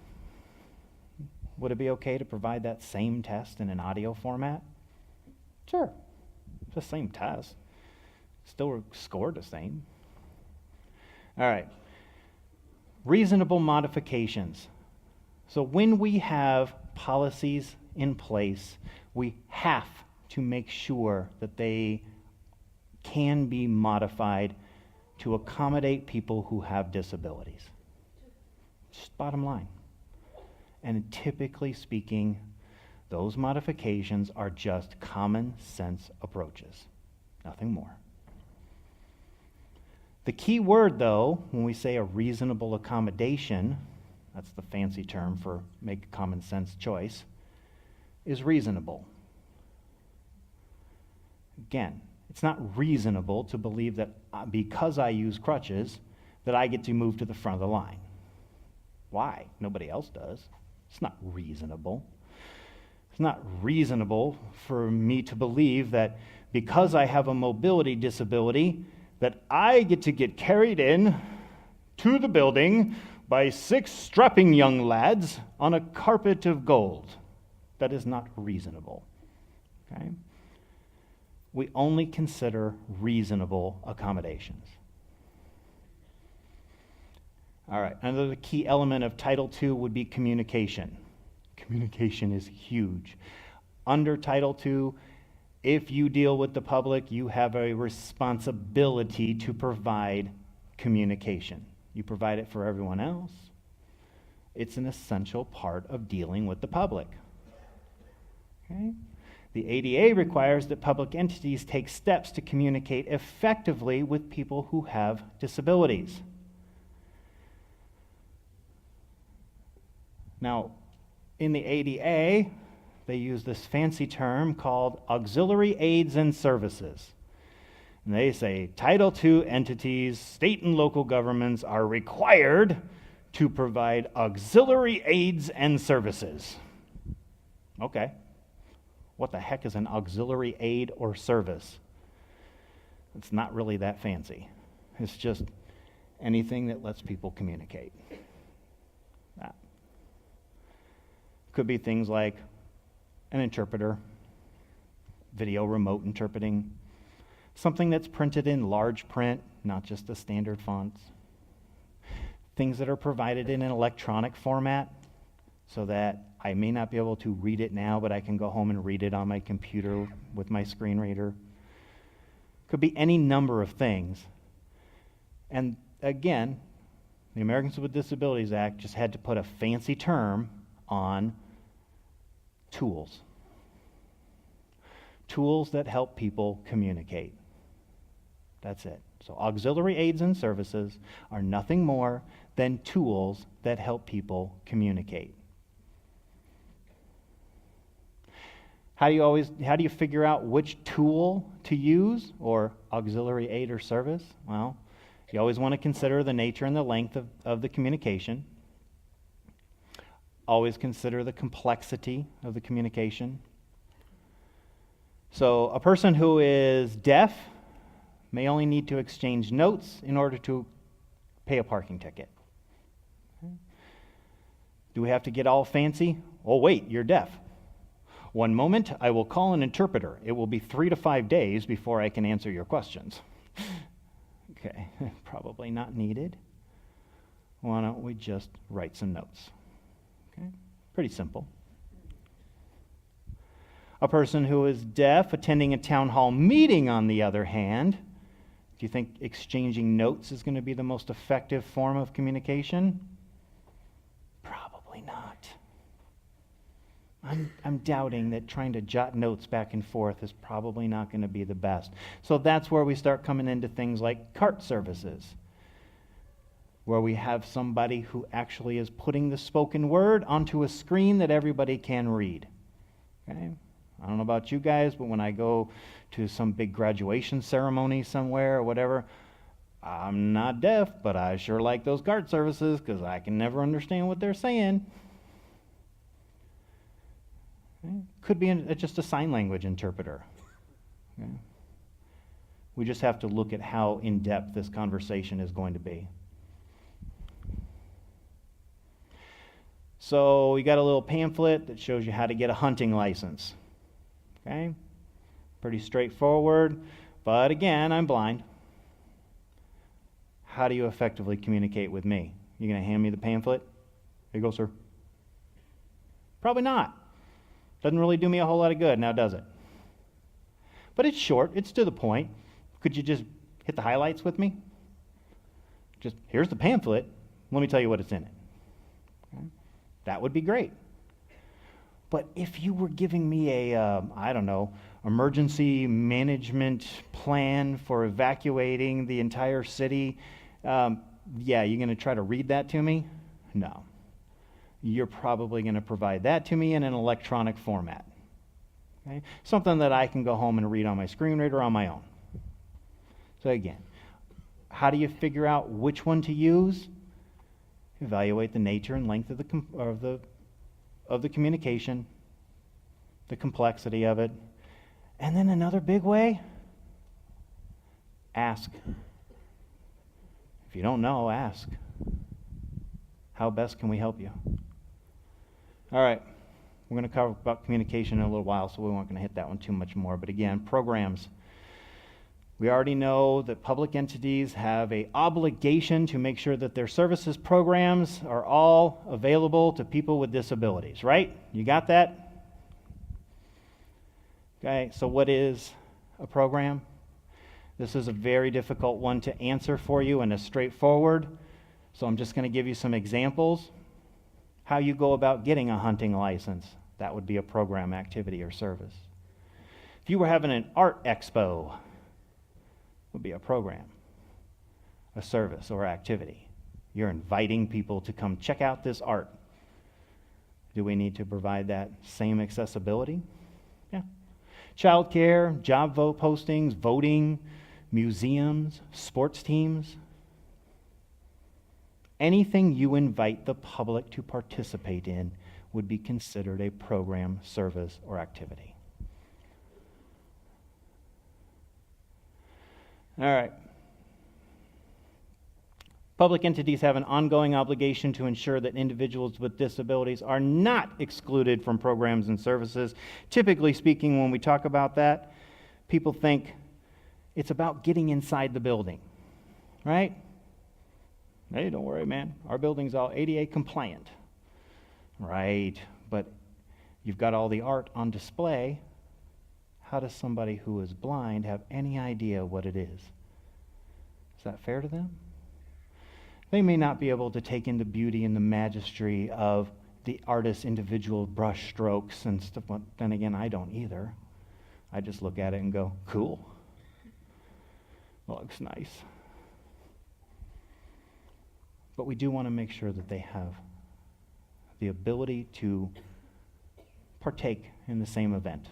S1: Would it be okay to provide that same test in an audio format? Sure. It's the same test. Still scored the same. All right. Reasonable modifications. So when we have policies in place, we have to make sure that they can be modified to accommodate people who have disabilities. Just bottom line. And typically speaking, those modifications are just common sense approaches, nothing more. The key word, though, when we say a reasonable accommodation, that's the fancy term for make a common sense choice, is reasonable. Again, it's not reasonable to believe that because I use crutches, that I get to move to the front of the line. Why? Nobody else does. It's not reasonable. It's not reasonable for me to believe that because I have a mobility disability, that I get to get carried in to the building by 6 strapping young lads on a carpet of gold. That is not reasonable. Okay? We only consider reasonable accommodations. All right, another key element of Title II would be communication. Communication is huge. Under Title II, if you deal with the public, you have a responsibility to provide communication. You provide it for everyone else. It's an essential part of dealing with the public. Okay? The ADA requires that public entities take steps to communicate effectively with people who have disabilities. Now, in the ADA, they use this fancy term called auxiliary aids and services. And they say Title II entities, state and local governments are required to provide auxiliary aids and services. Okay. What the heck is an auxiliary aid or service? It's not really that fancy. It's just anything that lets people communicate. That. Could be things like an interpreter, video remote interpreting, something that's printed in large print, not just the standard fonts, things that are provided in an electronic format so that I may not be able to read it now, but I can go home and read it on my computer with my screen reader. Could be any number of things. And again, the Americans with Disabilities Act just had to put a fancy term on tools. Tools that help people communicate. That's it. So auxiliary aids and services are nothing more than tools that help people communicate. How do you figure out which tool to use, or auxiliary aid or service? Well, you always want to consider the nature and the length of the communication. Always consider the complexity of the communication. So a person who is deaf may only need to exchange notes in order to pay a parking ticket. Okay. Do we have to get all fancy? Oh, wait, you're deaf. One moment, I will call an interpreter. It will be 3 to 5 days before I can answer your questions. Okay, probably not needed. Why don't we just write some notes? Okay, pretty simple. A person who is deaf attending a town hall meeting, on the other hand, do you think exchanging notes is going to be the most effective form of communication? Probably not. I'm doubting that trying to jot notes back and forth is probably not going to be the best. So that's where we start coming into things like cart services, where we have somebody who actually is putting the spoken word onto a screen that everybody can read. Okay? I don't know about you guys, but when I go to some big graduation ceremony somewhere or whatever, I'm not deaf, but I sure like those cart services because I can never understand what they're saying. Okay? Could be just a sign language interpreter. Okay? We just have to look at how in-depth this conversation is going to be. So we got a little pamphlet that shows you how to get a hunting license. Okay? Pretty straightforward, but again, I'm blind. How do you effectively communicate with me? You going to hand me the pamphlet? Here you go, sir. Probably not. Doesn't really do me a whole lot of good, now does it? But it's short, it's to the point. Could you just hit the highlights with me? Just, here's the pamphlet, let me tell you what it's in it. Okay? That would be great. But if you were giving me a, emergency management plan for evacuating the entire city, you're going to try to read that to me? No. You're probably going to provide that to me in an electronic format. Okay? Something that I can go home and read on my screen reader on my own. So again, how do you figure out which one to use? Evaluate the nature and length of the communication, the complexity of it. And then another big way, ask. If you don't know, ask. How best can we help you? All right, we're going to cover about communication in a little while, so we weren't going to hit that one too much more. But again, programs. We already know that public entities have an obligation to make sure that their services programs are all available to people with disabilities, right? You got that? Okay, so what is a program? This is a very difficult one to answer for you and is straightforward. So I'm just going to give you some examples. How you go about getting a hunting license, that would be a program, activity, or service. If you were having an art expo, would be a program, a service, or activity. You're inviting people to come check out this art. Do we need to provide that same accessibility? Yeah. Childcare, job vote postings, voting, museums, sports teams. Anything you invite the public to participate in would be considered a program, service, or activity. All right. Public entities have an ongoing obligation to ensure that individuals with disabilities are not excluded from programs and services. Typically speaking, when we talk about that, people think it's about getting inside the building, right? Hey, don't worry, man. Our building's all ADA compliant. Right, but you've got all the art on display. How does somebody who is blind have any idea what it is? Is that fair to them? They may not be able to take in the beauty and the majesty of the artist's individual brush strokes and stuff. But then again, I don't either. I just look at it and go, cool. Looks nice. But we do want to make sure that they have the ability to partake in the same event.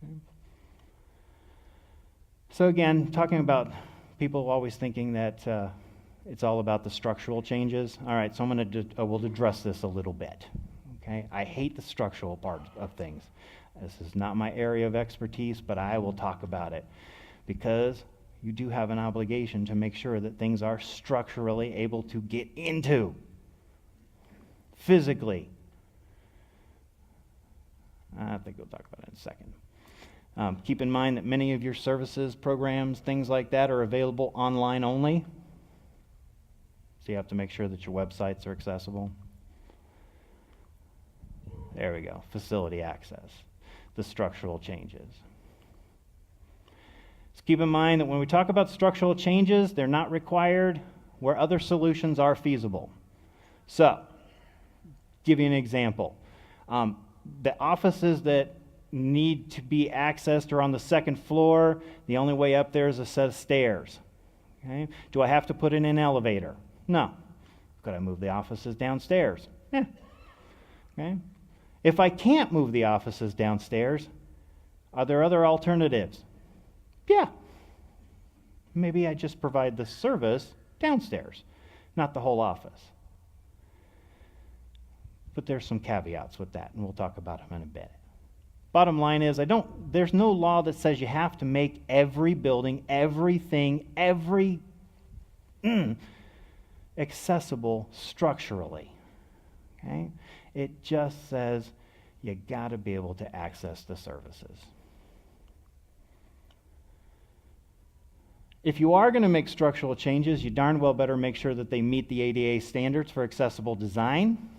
S1: Okay. So again, talking about people always thinking that it's all about the structural changes. All right, so we'll address this a little bit. Okay, I hate the structural part of things. This is not my area of expertise, but I will talk about it because you do have an obligation to make sure that things are structurally able to get into physically. I think we'll talk about it in a second. Keep in mind that many of your services, programs, things like that are available online only. So you have to make sure that your websites are accessible. There we go. Facility access. The structural changes. So keep in mind that when we talk about structural changes, they're not required where other solutions are feasible. So, give you an example. The offices that need to be accessed are on the second floor. The only way up there is a set of stairs. Okay? Do I have to put in an elevator? No. Could I move the offices downstairs? Yeah. Okay? If I can't move the offices downstairs, are there other alternatives? Yeah. Maybe I just provide the service downstairs, not the whole office. But there's some caveats with that, and we'll talk about them in a bit. Bottom line is, there's no law that says you have to make every building, everything, accessible structurally. Okay? It just says you got to be able to access the services. If you are going to make structural changes, you darn well better make sure that they meet the ADA standards for accessible design,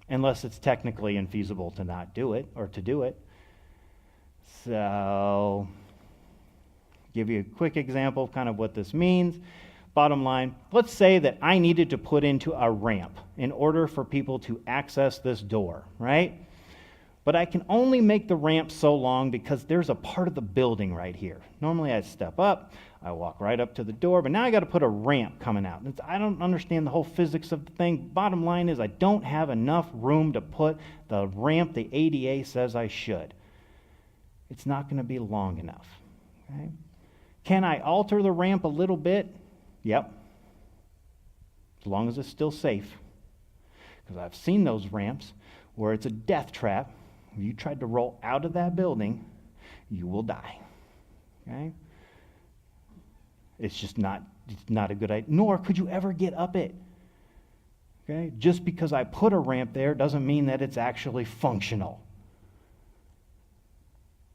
S1: unless it's technically infeasible to not do it or to do it. So, give you a quick example of kind of what this means. Bottom line, let's say that I needed to put into a ramp in order for people to access this door, right? But I can only make the ramp so long because there's a part of the building right here. Normally I'd step up, I walk right up to the door, but now I got to put a ramp coming out. I don't understand the whole physics of the thing. Bottom line is I don't have enough room to put the ramp the ADA says I should. It's not going to be long enough. Okay? Can I alter the ramp a little bit? Yep. As long as it's still safe. Because I've seen those ramps where it's a death trap. If you tried to roll out of that building, you will die. Okay? It's just not a good idea. Nor could you ever get up it. Okay? Just because I put a ramp there doesn't mean that it's actually functional.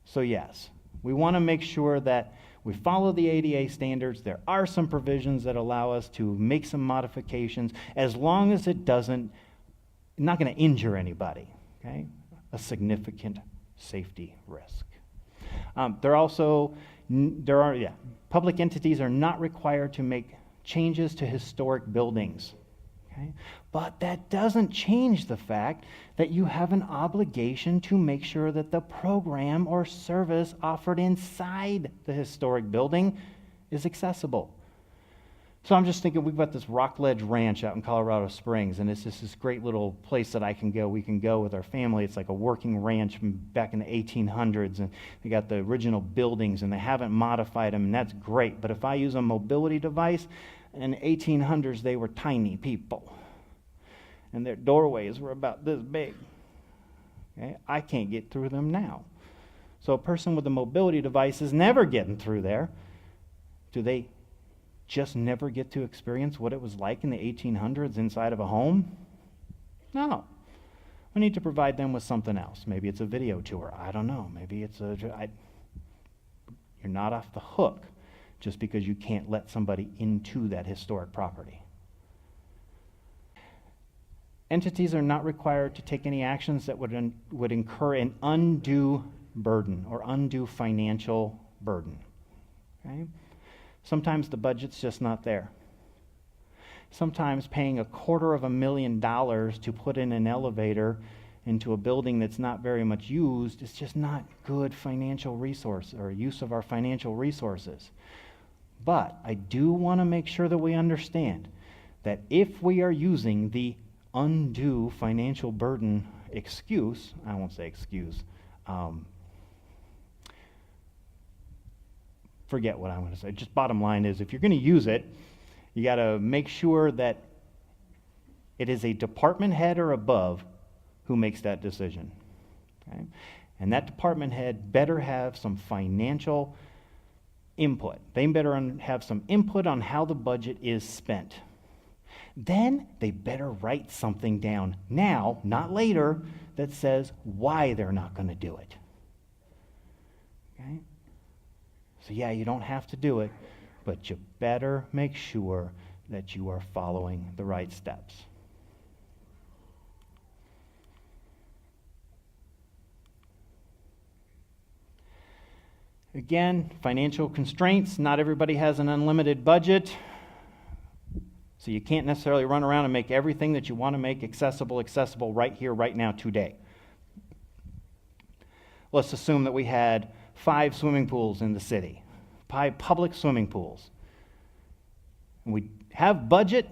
S1: So yes, we want to make sure that we follow the ADA standards. There are some provisions that allow us to make some modifications as long as it not going to injure anybody, okay? A significant safety risk. Public entities are not required to make changes to historic buildings. Okay? But that doesn't change the fact that you have an obligation to make sure that the program or service offered inside the historic building is accessible. So I'm just thinking, we've got this Rockledge Ranch out in Colorado Springs, and it's just this great little place that we can go with our family. It's like a working ranch from back in the 1800s, and they got the original buildings, and they haven't modified them, and that's great. But if I use a mobility device, in the 1800s, they were tiny people, and their doorways were about this big. Okay? I can't get through them now. So a person with a mobility device is never getting through there. Do they just never get to experience what it was like in the 1800s inside of a home? No. We need to provide them with something else. Maybe it's a video tour. I don't know. Maybe it's you're not off the hook just because you can't let somebody into that historic property. Entities are not required to take any actions that would incur an undue burden or undue financial burden. Okay? Sometimes the budget's just not there. Sometimes paying $250,000 to put in an elevator into a building that's not very much used is just not good financial resource or use of our financial resources. But I do want to make sure that we understand that if we are using the undue financial burden excuse, I won't say excuse, forget what I want to say. Just bottom line is, if you're going to use it, you got to make sure that it is a department head or above who makes that decision. Okay? And that department head better have some financial input. They better have some input on how the budget is spent. Then they better write something down now, not later, that says why they're not going to do it. Okay? So yeah, you don't have to do it, but you better make sure that you are following the right steps. Again, financial constraints. Not everybody has an unlimited budget. So you can't necessarily run around and make everything that you want to make accessible right here, right now, today. let's assume that we had 5 swimming pools in the city, 5 public swimming pools. And we have budget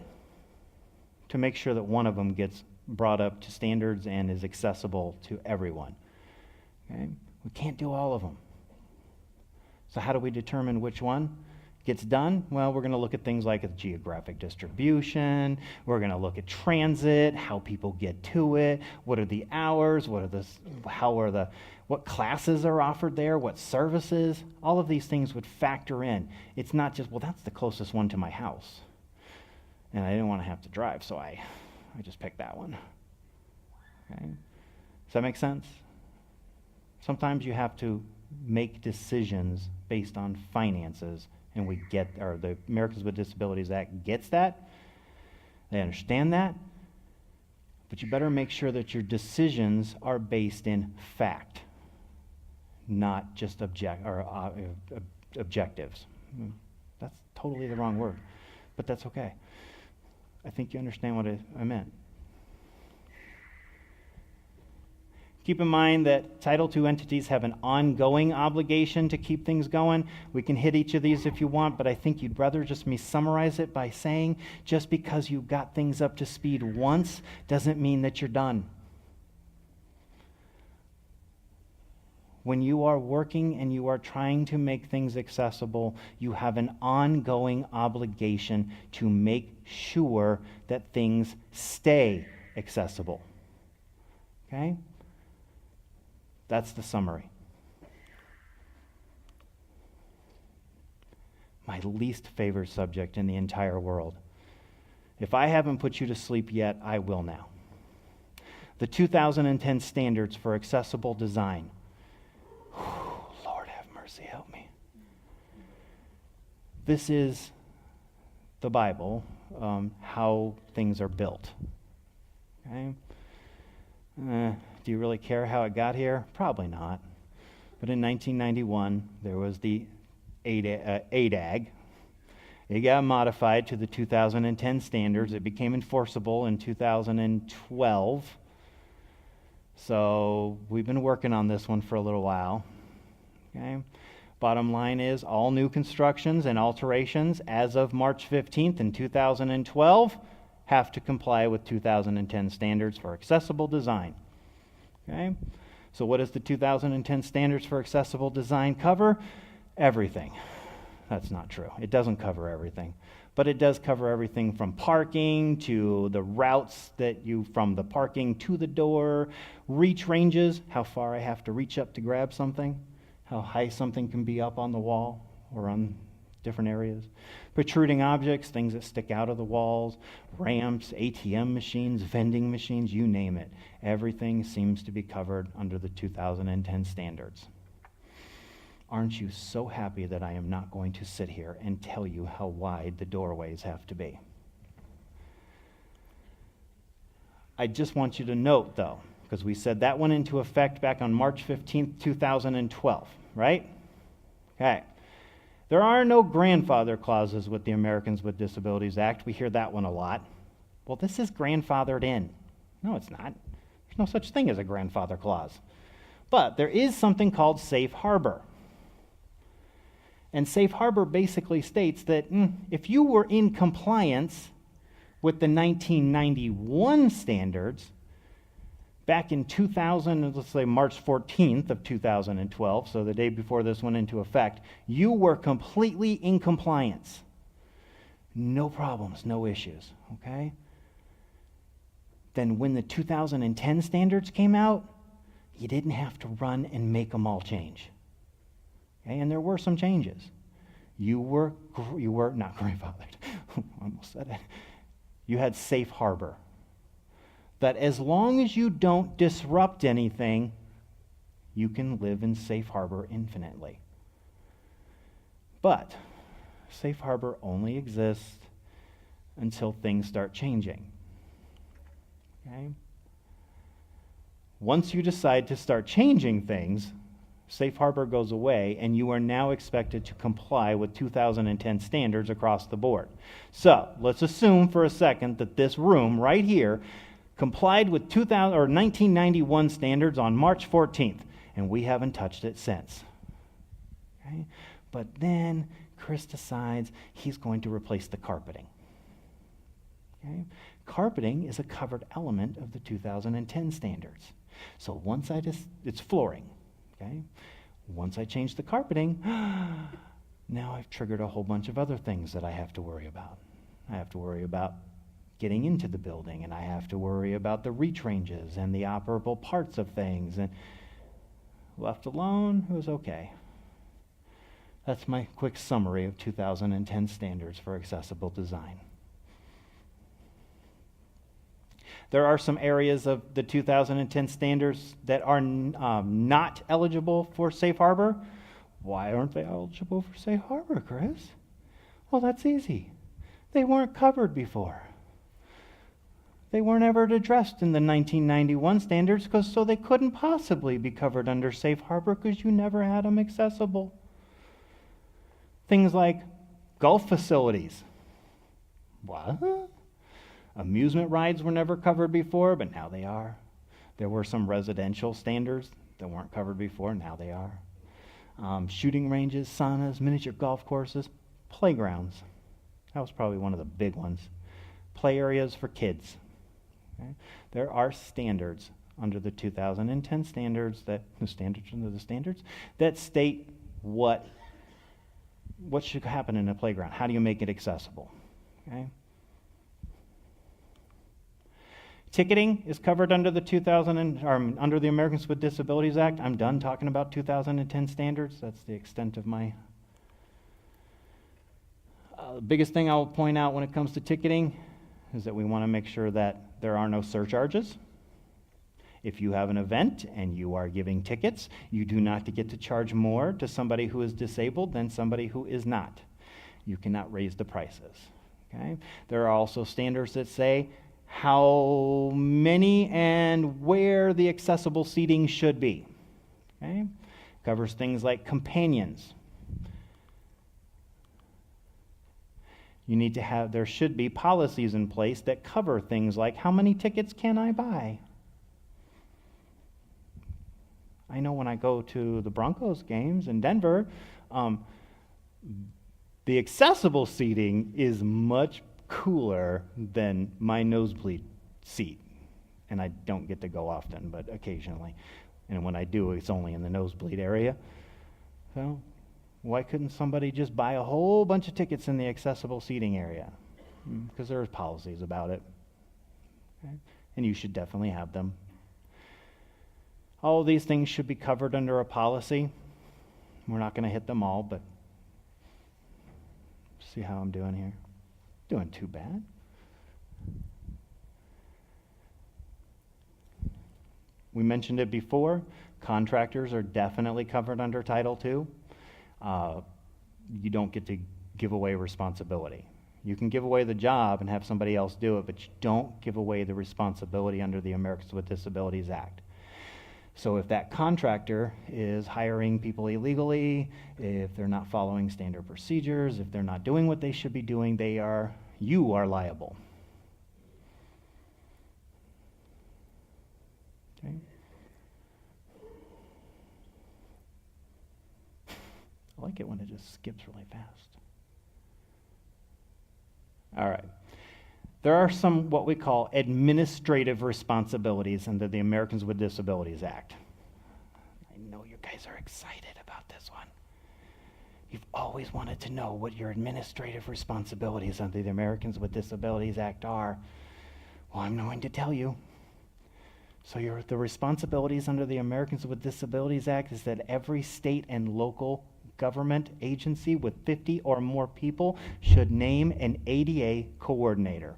S1: to make sure that one of them gets brought up to standards and is accessible to everyone. Okay? We can't do all of them. So how do we determine which one gets done? Well, we're going to look at things like geographic distribution. We're going to look at transit, how people get to it, what are the hours, what classes are offered there, what services. All of these things would factor in. It's not just, well, that's the closest one to my house. And I didn't want to have to drive, so I just picked that one. Okay? Does that make sense? Sometimes you have to make decisions based on finances, and the Americans with Disabilities Act gets that. They understand that. But you better make sure that your decisions are based in fact, not just objectives. That's totally the wrong word, but that's okay. I think you understand what I meant. Keep in mind that Title II entities have an ongoing obligation to keep things going. We can hit each of these if you want, but I think you'd rather just me summarize it by saying just because you got things up to speed once doesn't mean that you're done. When you are working and you are trying to make things accessible, you have an ongoing obligation to make sure that things stay accessible. Okay? That's the summary. My least favorite subject in the entire world. If I haven't put you to sleep yet, I will now. The 2010 standards for accessible design. Lord have mercy, help me. This is the Bible, how things are built. Okay? Do you really care how it got here? Probably not. But in 1991, there was the ADAG. It got modified to the 2010 standards. It became enforceable in 2012. So we've been working on this one for a little while. Okay. Bottom line is all new constructions and alterations as of March 15th in 2012 have to comply with 2010 standards for accessible design. Okay? So what does the 2010 standards for accessible design cover? Everything. That's not true. It doesn't cover everything. But it does cover everything from parking to the routes from the parking to the door, reach ranges, how far I have to reach up to grab something, how high something can be up on the wall or on different areas, protruding objects, things that stick out of the walls, ramps, ATM machines, vending machines, you name it. Everything seems to be covered under the 2010 standards. Aren't you so happy that I am not going to sit here and tell you how wide the doorways have to be? I just want you to note, though, because we said that went into effect back on March 15th, 2012, right? Okay. There are no grandfather clauses with the Americans with Disabilities Act. We hear that one a lot. Well, this is grandfathered in. No, it's not. There's no such thing as a grandfather clause. But there is something called safe harbor. And safe harbor basically states that if you were in compliance with the 1991 standards, back in 2000, let's say March 14th of 2012, so the day before this went into effect, you were completely in compliance. No problems, no issues, okay? Then when the 2010 standards came out, you didn't have to run and make them all change. Okay? And there were some changes. You were not grandfathered. I almost said it. You had safe harbor. That as long as you don't disrupt anything, you can live in safe harbor infinitely. But safe harbor only exists until things start changing. Okay? Once you decide to start changing things, safe harbor goes away, and you are now expected to comply with 2010 standards across the board. So let's assume for a second that this room right here complied with 1991 standards on March 14th, and we haven't touched it since. Okay? But then Chris decides he's going to replace the carpeting. Okay? Carpeting is a covered element of the 2010 standards. So once it's flooring. Okay? Once I change the carpeting, now I've triggered a whole bunch of other things that I have to worry about. I have to worry about getting into the building, and I have to worry about the reach ranges and the operable parts of things. And left alone, it was okay. That's my quick summary of 2010 standards for accessible design. There are some areas of the 2010 standards that are not eligible for safe harbor. Why aren't they eligible for safe harbor, Chris? Well, that's easy. They weren't covered before. They weren't ever addressed in the 1991 standards, so they couldn't possibly be covered under safe harbor because you never had them accessible. Things like golf facilities. What? Amusement rides were never covered before, but now they are. There were some residential standards that weren't covered before, now they are. Shooting ranges, saunas, miniature golf courses, playgrounds. That was probably one of the big ones. Play areas for kids. Okay? There are standards under the 2010 standards that state what should happen in a playground. How do you make it accessible? Okay? Ticketing is covered under the under the Americans with Disabilities Act. I'm done talking about 2010 standards. That's the extent of my. The biggest thing I'll point out when it comes to ticketing is that we want to make sure that there are no surcharges. If you have an event and you are giving tickets, you do not get to charge more to somebody who is disabled than somebody who is not. You cannot raise the prices. Okay? There are also standards that say how many and where the accessible seating should be. Okay? Covers things like companions. There should be policies in place that cover things like how many tickets can I buy? I know when I go to the Broncos games in Denver, the accessible seating is much cooler than my nosebleed seat. And I don't get to go often, but occasionally. And when I do, it's only in the nosebleed area. So why couldn't somebody just buy a whole bunch of tickets in the accessible seating area? Because there's policies about it. Okay? And you should definitely have them. All of these things should be covered under a policy. We're not going to hit them all, but see how I'm doing here. Doing too bad. We mentioned it before. Contractors are definitely covered under Title II. You don't get to give away responsibility. You can give away the job and have somebody else do it, but you don't give away the responsibility under the Americans with Disabilities Act. So if that contractor is hiring people illegally, if they're not following standard procedures, if they're not doing what they should be doing, you are liable. Okay? I like it when it just skips really fast. All right. There are some what we call administrative responsibilities under the Americans with Disabilities Act. I know you guys are excited about this one. You've always wanted to know what your administrative responsibilities under the Americans with Disabilities Act are. Well, I'm going to tell you. So the responsibilities under the Americans with Disabilities Act is that every state and local government agency with 50 or more people should name an ADA coordinator.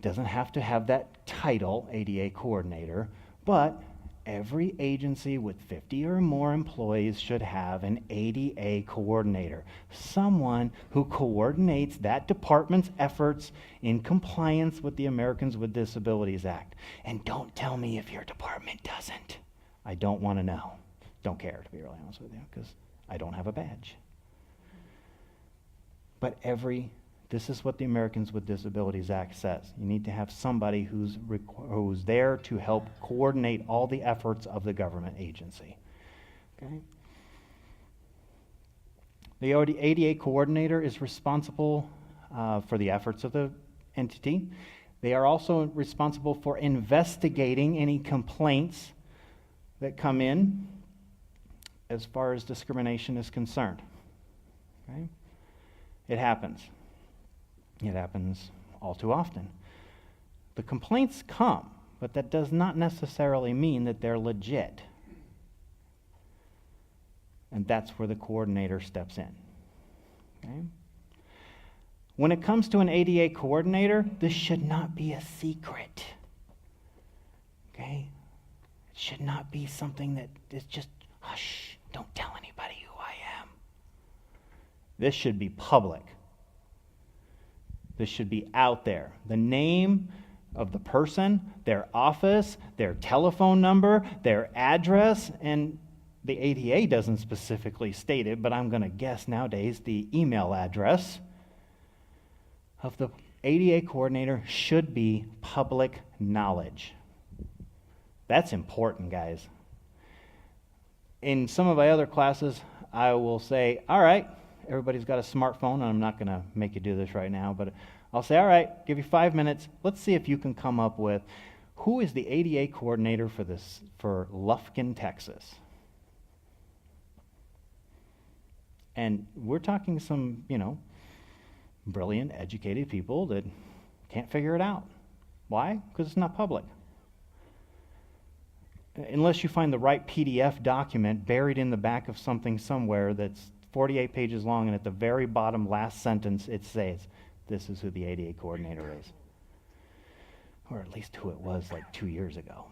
S1: Doesn't have to have that title, ADA coordinator, but every agency with 50 or more employees should have an ADA coordinator, someone who coordinates that department's efforts in compliance with the Americans with Disabilities Act. And don't tell me if your department doesn't. I don't want to know. Don't care, to be really honest with you, because I don't have a badge. But every This is what the Americans with Disabilities Act says. You need to have somebody who's there to help coordinate all the efforts of the government agency. Okay? The ADA coordinator is responsible for the efforts of the entity. They are also responsible for investigating any complaints that come in as far as discrimination is concerned. Okay? It happens. It happens all too often. The complaints come, but that does not necessarily mean that they're legit. And that's where the coordinator steps in. Okay? When it comes to an ADA coordinator, this should not be a secret. Okay? It should not be something that is just, hush, don't tell anybody who I am. This should be public. This should be out there. The name of the person, their office, their telephone number, their address, and the ADA doesn't specifically state it, but I'm going to guess nowadays the email address of the ADA coordinator should be public knowledge. That's important, guys. In some of my other classes, I will say, all right, everybody's got a smartphone, and I'm not going to make you do this right now, but I'll say, all right, give you 5 minutes. Let's see if you can come up with who is the ADA coordinator for Lufkin, Texas. And we're talking some, brilliant, educated people that can't figure it out. Why? Because it's not public. Unless you find the right PDF document buried in the back of something somewhere that's 48 pages long, and at the very bottom, last sentence, it says, this is who the ADA coordinator is. Or at least who it was like 2 years ago.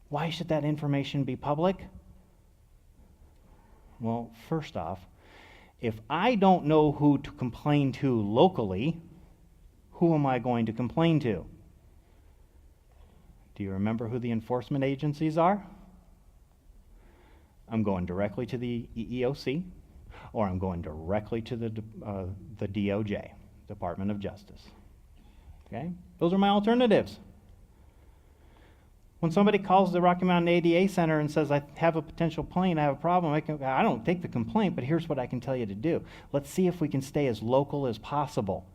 S1: Why should that information be public? Well, first off, if I don't know who to complain to locally, who am I going to complain to? Do you remember who the enforcement agencies are? I'm going directly to the EEOC, or I'm going directly to the DOJ, Department of Justice. Okay? Those are my alternatives. When somebody calls the Rocky Mountain ADA Center and says, I have a potential complaint, I have a problem, I don't take the complaint, but here's what I can tell you to do. Let's see if we can stay as local as possible.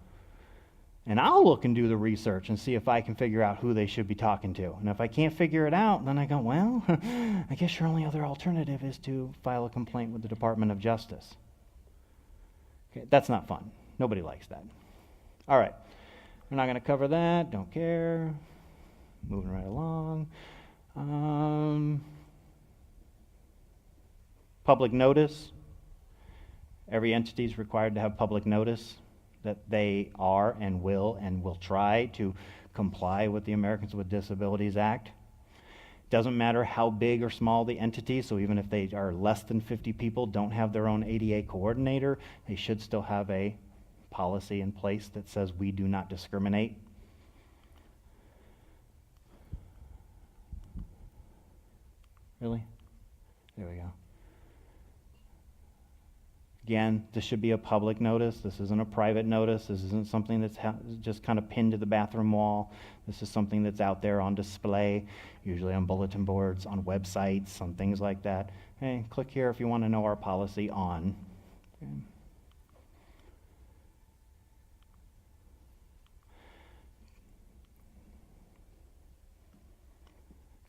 S1: And I'll look and do the research and see if I can figure out who they should be talking to. And if I can't figure it out, then I go, well, I guess your only other alternative is to file a complaint with the Department of Justice. Okay, that's not fun. Nobody likes that. All right, we're not going to cover that. Don't care. Moving right along. Public notice. Every entity is required to have public notice that they are and will try to comply with the Americans with Disabilities Act. Doesn't matter how big or small the entity, so even if they are less than 50 people, don't have their own ADA coordinator, they should still have a policy in place that says we do not discriminate. Really? There we go. Again, this should be a public notice. This isn't a private notice. This isn't something that's just kind of pinned to the bathroom wall. This is something that's out there on display, usually on bulletin boards, on websites, on things like that. Hey, click here if you want to know our policy on. Okay.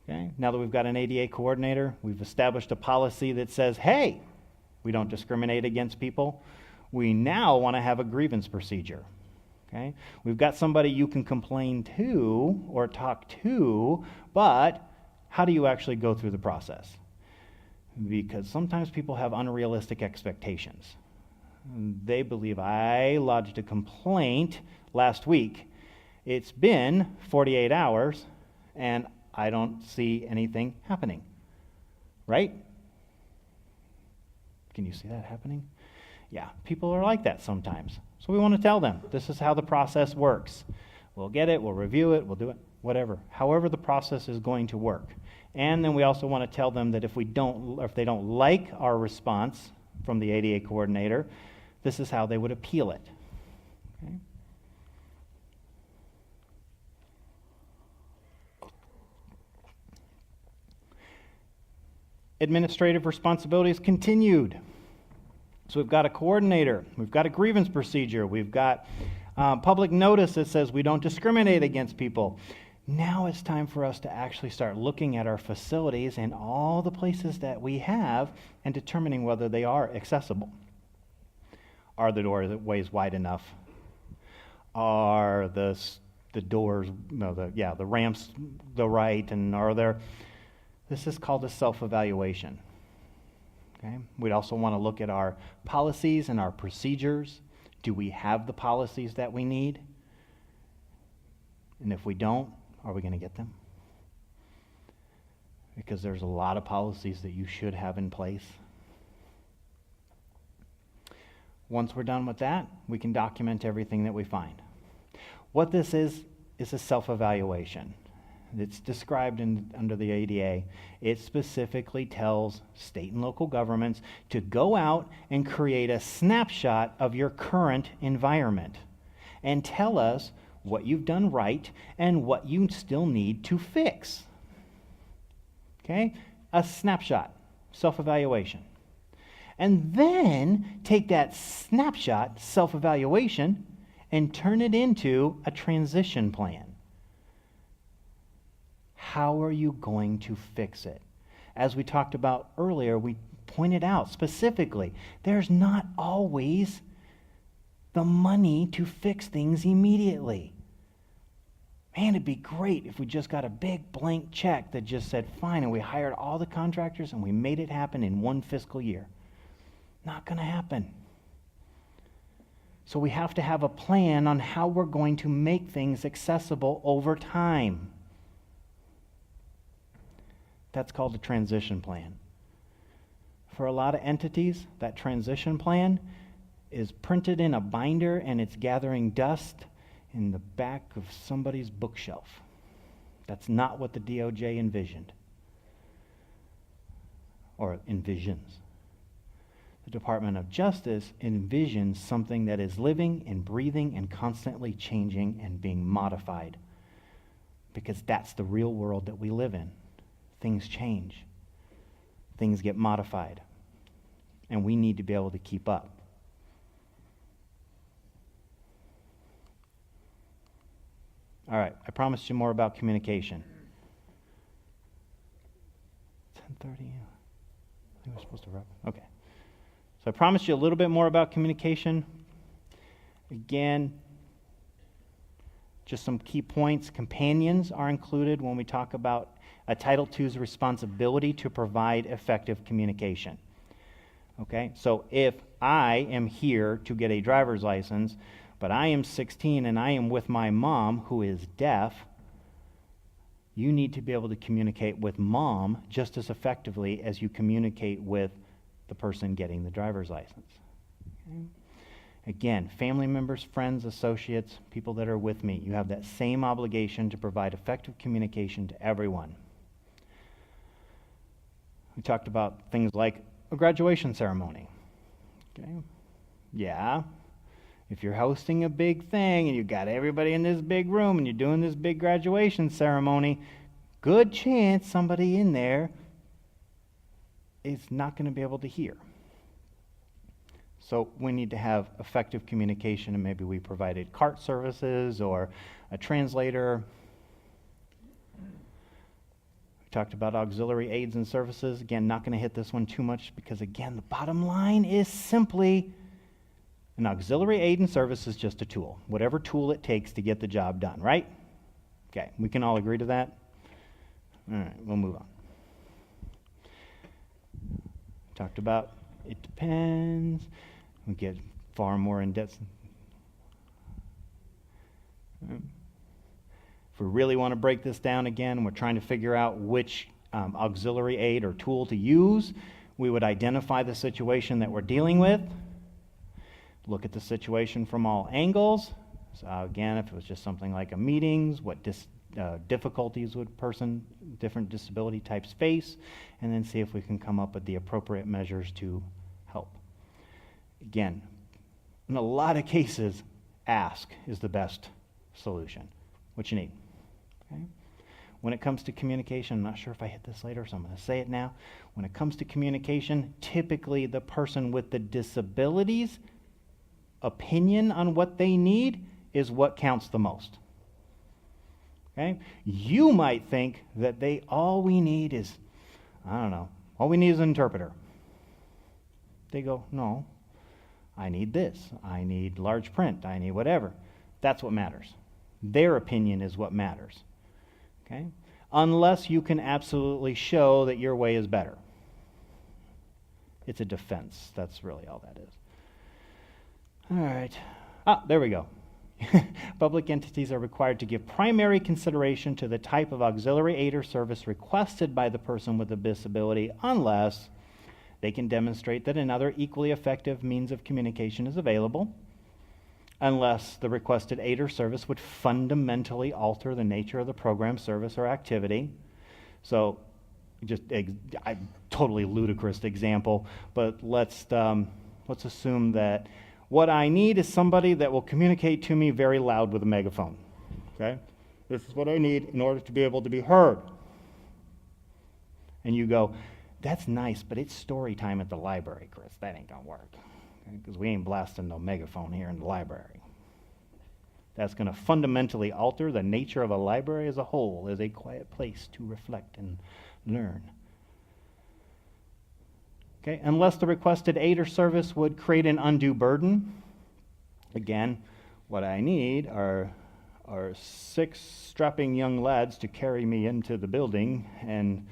S1: Okay. Now that we've got an ADA coordinator, we've established a policy that says, hey, we don't discriminate against people. We now want to have a grievance procedure. Okay? We've got somebody you can complain to or talk to, but how do you actually go through the process? Because sometimes people have unrealistic expectations. They believe, I lodged a complaint last week. It's been 48 hours, and I don't see anything happening. Right? Can you see that happening? Yeah, people are like that sometimes. So we want to tell them, this is how the process works. We'll get it, we'll review it, we'll do it, whatever. However the process is going to work. And then we also want to tell them that if they don't like our response from the ADA coordinator, this is how they would appeal it. Okay? Administrative responsibilities continued. So we've got a coordinator, we've got a grievance procedure, we've got public notice that says we don't discriminate against people. Now it's time for us to actually start looking at our facilities and all the places that we have and determining whether they are accessible. Are the doorways wide enough? Are the doors, the ramps the right, and are there? This is called a self-evaluation. Okay? We'd also want to look at our policies and our procedures. Do we have the policies that we need? And if we don't, are we going to get them? Because there's a lot of policies that you should have in place. Once we're done with that, we can document everything that we find. What this is a self-evaluation. It's described under the ADA. It specifically tells state and local governments to go out and create a snapshot of your current environment and tell us what you've done right and what you still need to fix. Okay? A snapshot, self-evaluation. And then take that snapshot, self-evaluation, and turn it into a transition plan. How are you going to fix it? As we talked about earlier, we pointed out specifically, there's not always the money to fix things immediately. Man, it'd be great if we just got a big blank check that just said, fine, and we hired all the contractors and we made it happen in one fiscal year. Not going to happen. So we have to have a plan on how we're going to make things accessible over time. That's called a transition plan. For a lot of entities, that transition plan is printed in a binder and it's gathering dust in the back of somebody's bookshelf. That's not what the DOJ envisioned or envisions. The Department of Justice envisions something that is living and breathing and constantly changing and being modified, because that's the real world that we live in. Things change. Things get modified. And we need to be able to keep up. All right, I promised you more about communication. 10:30. I think we're supposed to wrap. Okay. So I promised you a little bit more about communication. Again, just some key points. Companions are included when we talk about a Title II's responsibility to provide effective communication. Okay, so if I am here to get a driver's license, but I am 16 and I am with my mom who is deaf, you need to be able to communicate with mom just as effectively as you communicate with the person getting the driver's license. Okay? Again, family members, friends, associates, people that are with me, you have that same obligation to provide effective communication to everyone. We talked about things like a graduation ceremony. Okay? Yeah. If you're hosting a big thing and you've got everybody in this big room and you're doing this big graduation ceremony, good chance somebody in there is not going to be able to hear. So we need to have effective communication, and maybe we provided CART services or a translator. We talked about auxiliary aids and services. Again, not going to hit this one too much because, again, the bottom line is simply an auxiliary aid and service is just a tool, whatever tool it takes to get the job done, right? Okay, we can all agree to that? All right, we'll move on. Talked about it depends. We get far more in depth. If we really want to break this down again, we're trying to figure out which auxiliary aid or tool to use. We would identify the situation that we're dealing with, look at the situation from all angles. So again, if it was just something like a meetings, what difficulties would different disability types face, and then see if we can come up with the appropriate measures to help. Again, in a lot of cases, ask is the best solution. What you need. Okay? When it comes to communication, I'm not sure if I hit this later, so I'm going to say it now. When it comes to communication, typically the person with the disability's opinion on what they need is what counts the most. Okay? You might think that all we need is, I don't know, all we need is an interpreter. They go, no, I need this. I need large print. I need whatever. That's what matters. Their opinion is what matters. Okay? Unless you can absolutely show that your way is better. It's a defense. That's really all that is. All right. There we go. Public entities are required to give primary consideration to the type of auxiliary aid or service requested by the person with a disability unless they can demonstrate that another equally effective means of communication is available, unless the requested aid or service would fundamentally alter the nature of the program, service, or activity. So, just a totally ludicrous example, but let's assume that what I need is somebody that will communicate to me very loud with a megaphone. Okay? This is what I need in order to be able to be heard. And you go, that's nice, but it's story time at the library, Chris. That ain't gonna work. Because we ain't blasting no megaphone here in the library. That's gonna fundamentally alter the nature of a library as a whole, as a quiet place to reflect and learn. Okay, unless the requested aid or service would create an undue burden. Again, what I need are 6 strapping young lads to carry me into the building and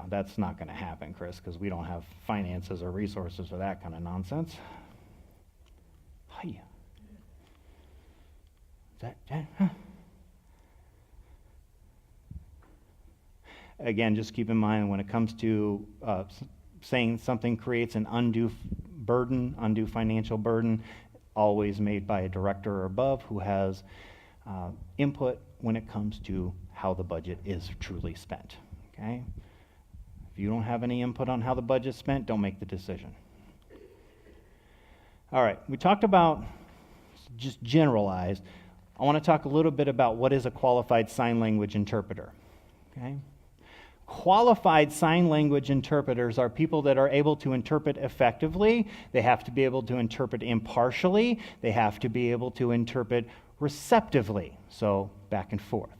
S1: that's not going to happen, Chris, because we don't have finances or resources for that kind of nonsense. Hi. Again, just keep in mind when it comes to saying something creates an undue financial burden, always made by a director or above who has input when it comes to how the budget is truly spent. Okay? If you don't have any input on how the budget's spent, don't make the decision. All right, we talked about just generalized. I want to talk a little bit about what is a qualified sign language interpreter. Okay? Qualified sign language interpreters are people that are able to interpret effectively. They have to be able to interpret impartially. They have to be able to interpret receptively, so back and forth.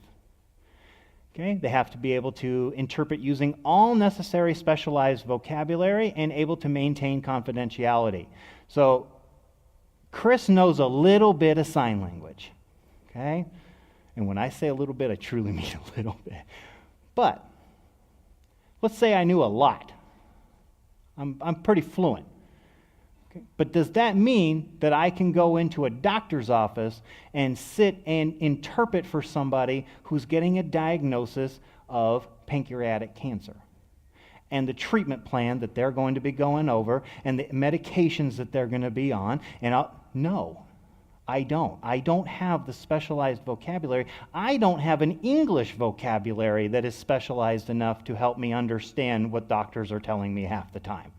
S1: Okay? They have to be able to interpret using all necessary specialized vocabulary and able to maintain confidentiality. So Chris knows a little bit of sign language. Okay? And when I say a little bit, I truly mean a little bit. But let's say I knew a lot. I'm pretty fluent. Okay? But does that mean that I can go into a doctor's office and sit and interpret for somebody who's getting a diagnosis of pancreatic cancer? And the treatment plan that they're going to be going over and the medications that they're going to be on? No. I don't. I don't have the specialized vocabulary. I don't have an English vocabulary that is specialized enough to help me understand what doctors are telling me half the time.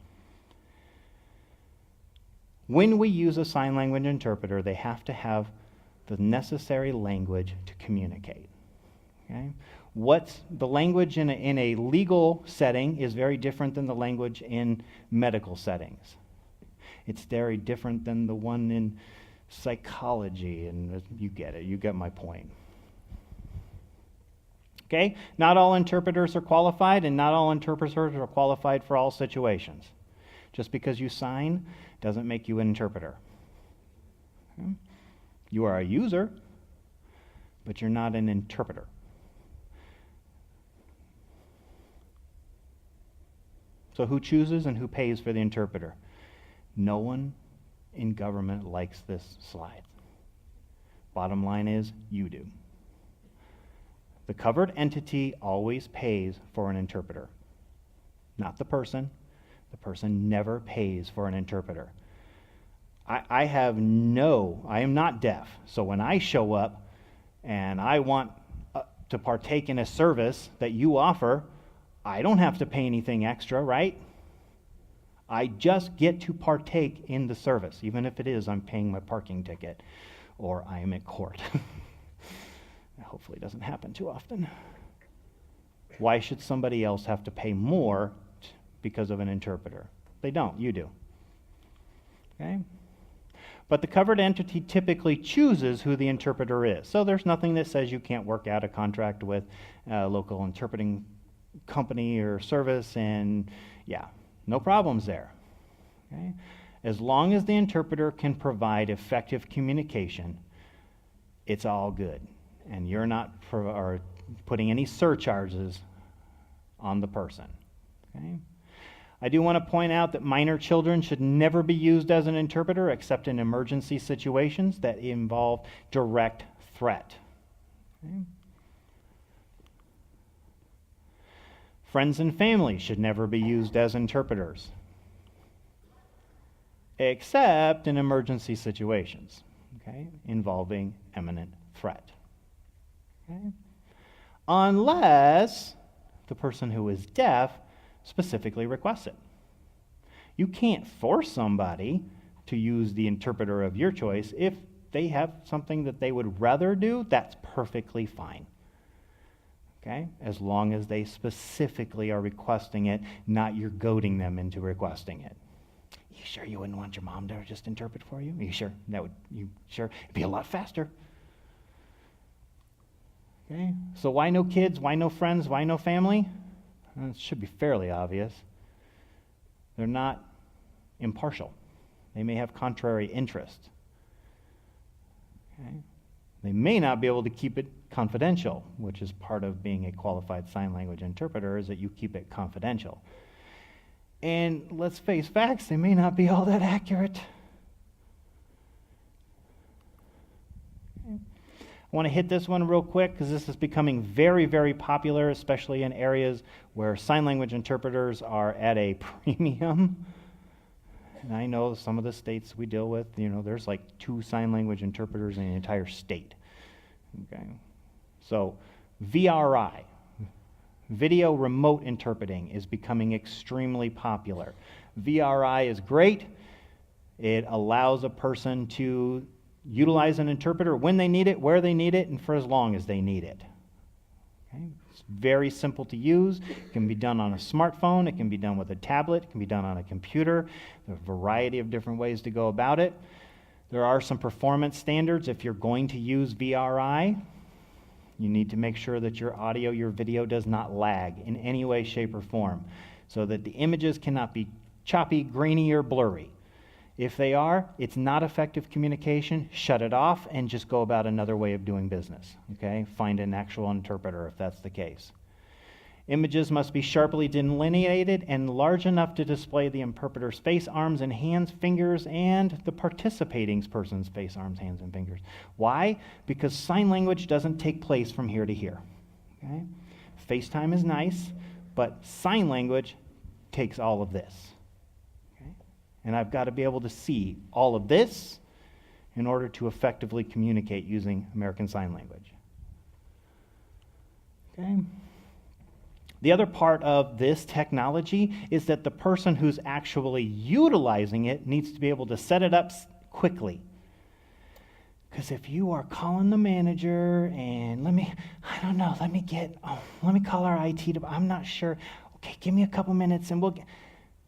S1: When we use a sign language interpreter, they have to have the necessary language to communicate. Okay? What's the language in a legal setting is very different than the language in medical settings. It's very different than the one in psychology, and you get it. You get my point. Okay? Not all interpreters are qualified, and not all interpreters are qualified for all situations. Just because you sign doesn't make you an interpreter. Okay? You are a user, but you're not an interpreter. So who chooses and who pays for the interpreter? No one in government likes this slide. Bottom line is, you do. The covered entity always pays for an interpreter. Not the person. The person never pays for an interpreter. I am not deaf, so when I show up and I want to partake in a service that you offer, I don't have to pay anything extra, right? I just get to partake in the service, even if it is I'm paying my parking ticket or I am in court. Hopefully it doesn't happen too often. Why should somebody else have to pay more because of an interpreter? They don't, you do. Okay? But the covered entity typically chooses who the interpreter is. So there's nothing that says you can't work out a contract with a local interpreting company or service, and yeah, no problems there. Okay? As long as the interpreter can provide effective communication, it's all good. And you're not putting any surcharges on the person. Okay? I do want to point out that minor children should never be used as an interpreter except in emergency situations that involve direct threat. Okay? Friends and family should never be used as interpreters except in emergency situations, okay, involving imminent threat. Okay? Unless the person who is deaf specifically requests it. You can't force somebody to use the interpreter of your choice. If they have something that they would rather do, that's perfectly fine. Okay? As long as they specifically are requesting it, not you're goading them into requesting it. You sure you wouldn't want your mom to just interpret for you? Are you sure? You sure? It'd be a lot faster. Okay? So why no kids? Why no friends? Why no family? Well, it should be fairly obvious. They're not impartial. They may have contrary interests. Okay? They may not be able to keep it confidential, which is part of being a qualified sign language interpreter, is that you keep it confidential. And let's face facts, they may not be all that accurate. Okay. I want to hit this one real quick because this is becoming very, very popular, especially in areas where sign language interpreters are at a premium. And I know some of the states we deal with, there's like 2 sign language interpreters in the entire state. Okay, so VRI, video remote interpreting, is becoming extremely popular. VRI is great. It allows a person to utilize an interpreter when they need it, where they need it, and for as long as they need it. Okay? It's very simple to use. It can be done on a smartphone. It can be done with a tablet. It can be done on a computer. There are a variety of different ways to go about it. There are some performance standards. If you're going to use VRI, you need to make sure that your audio, your video does not lag in any way, shape, or form, so that the images cannot be choppy, grainy, or blurry. If they are, it's not effective communication. Shut it off and just go about another way of doing business. Okay? Find an actual interpreter if that's the case. Images must be sharply delineated and large enough to display the interpreter's face, arms, and hands, fingers, and the participating person's face, arms, hands, and fingers. Why? Because sign language doesn't take place from here to here. Okay? FaceTime is nice, but sign language takes all of this. And I've got to be able to see all of this in order to effectively communicate using American Sign Language. Okay. The other part of this technology is that the person who's actually utilizing it needs to be able to set it up quickly. Because if you are calling the manager and let me call our IT department, I'm not sure. Okay, give me a couple minutes and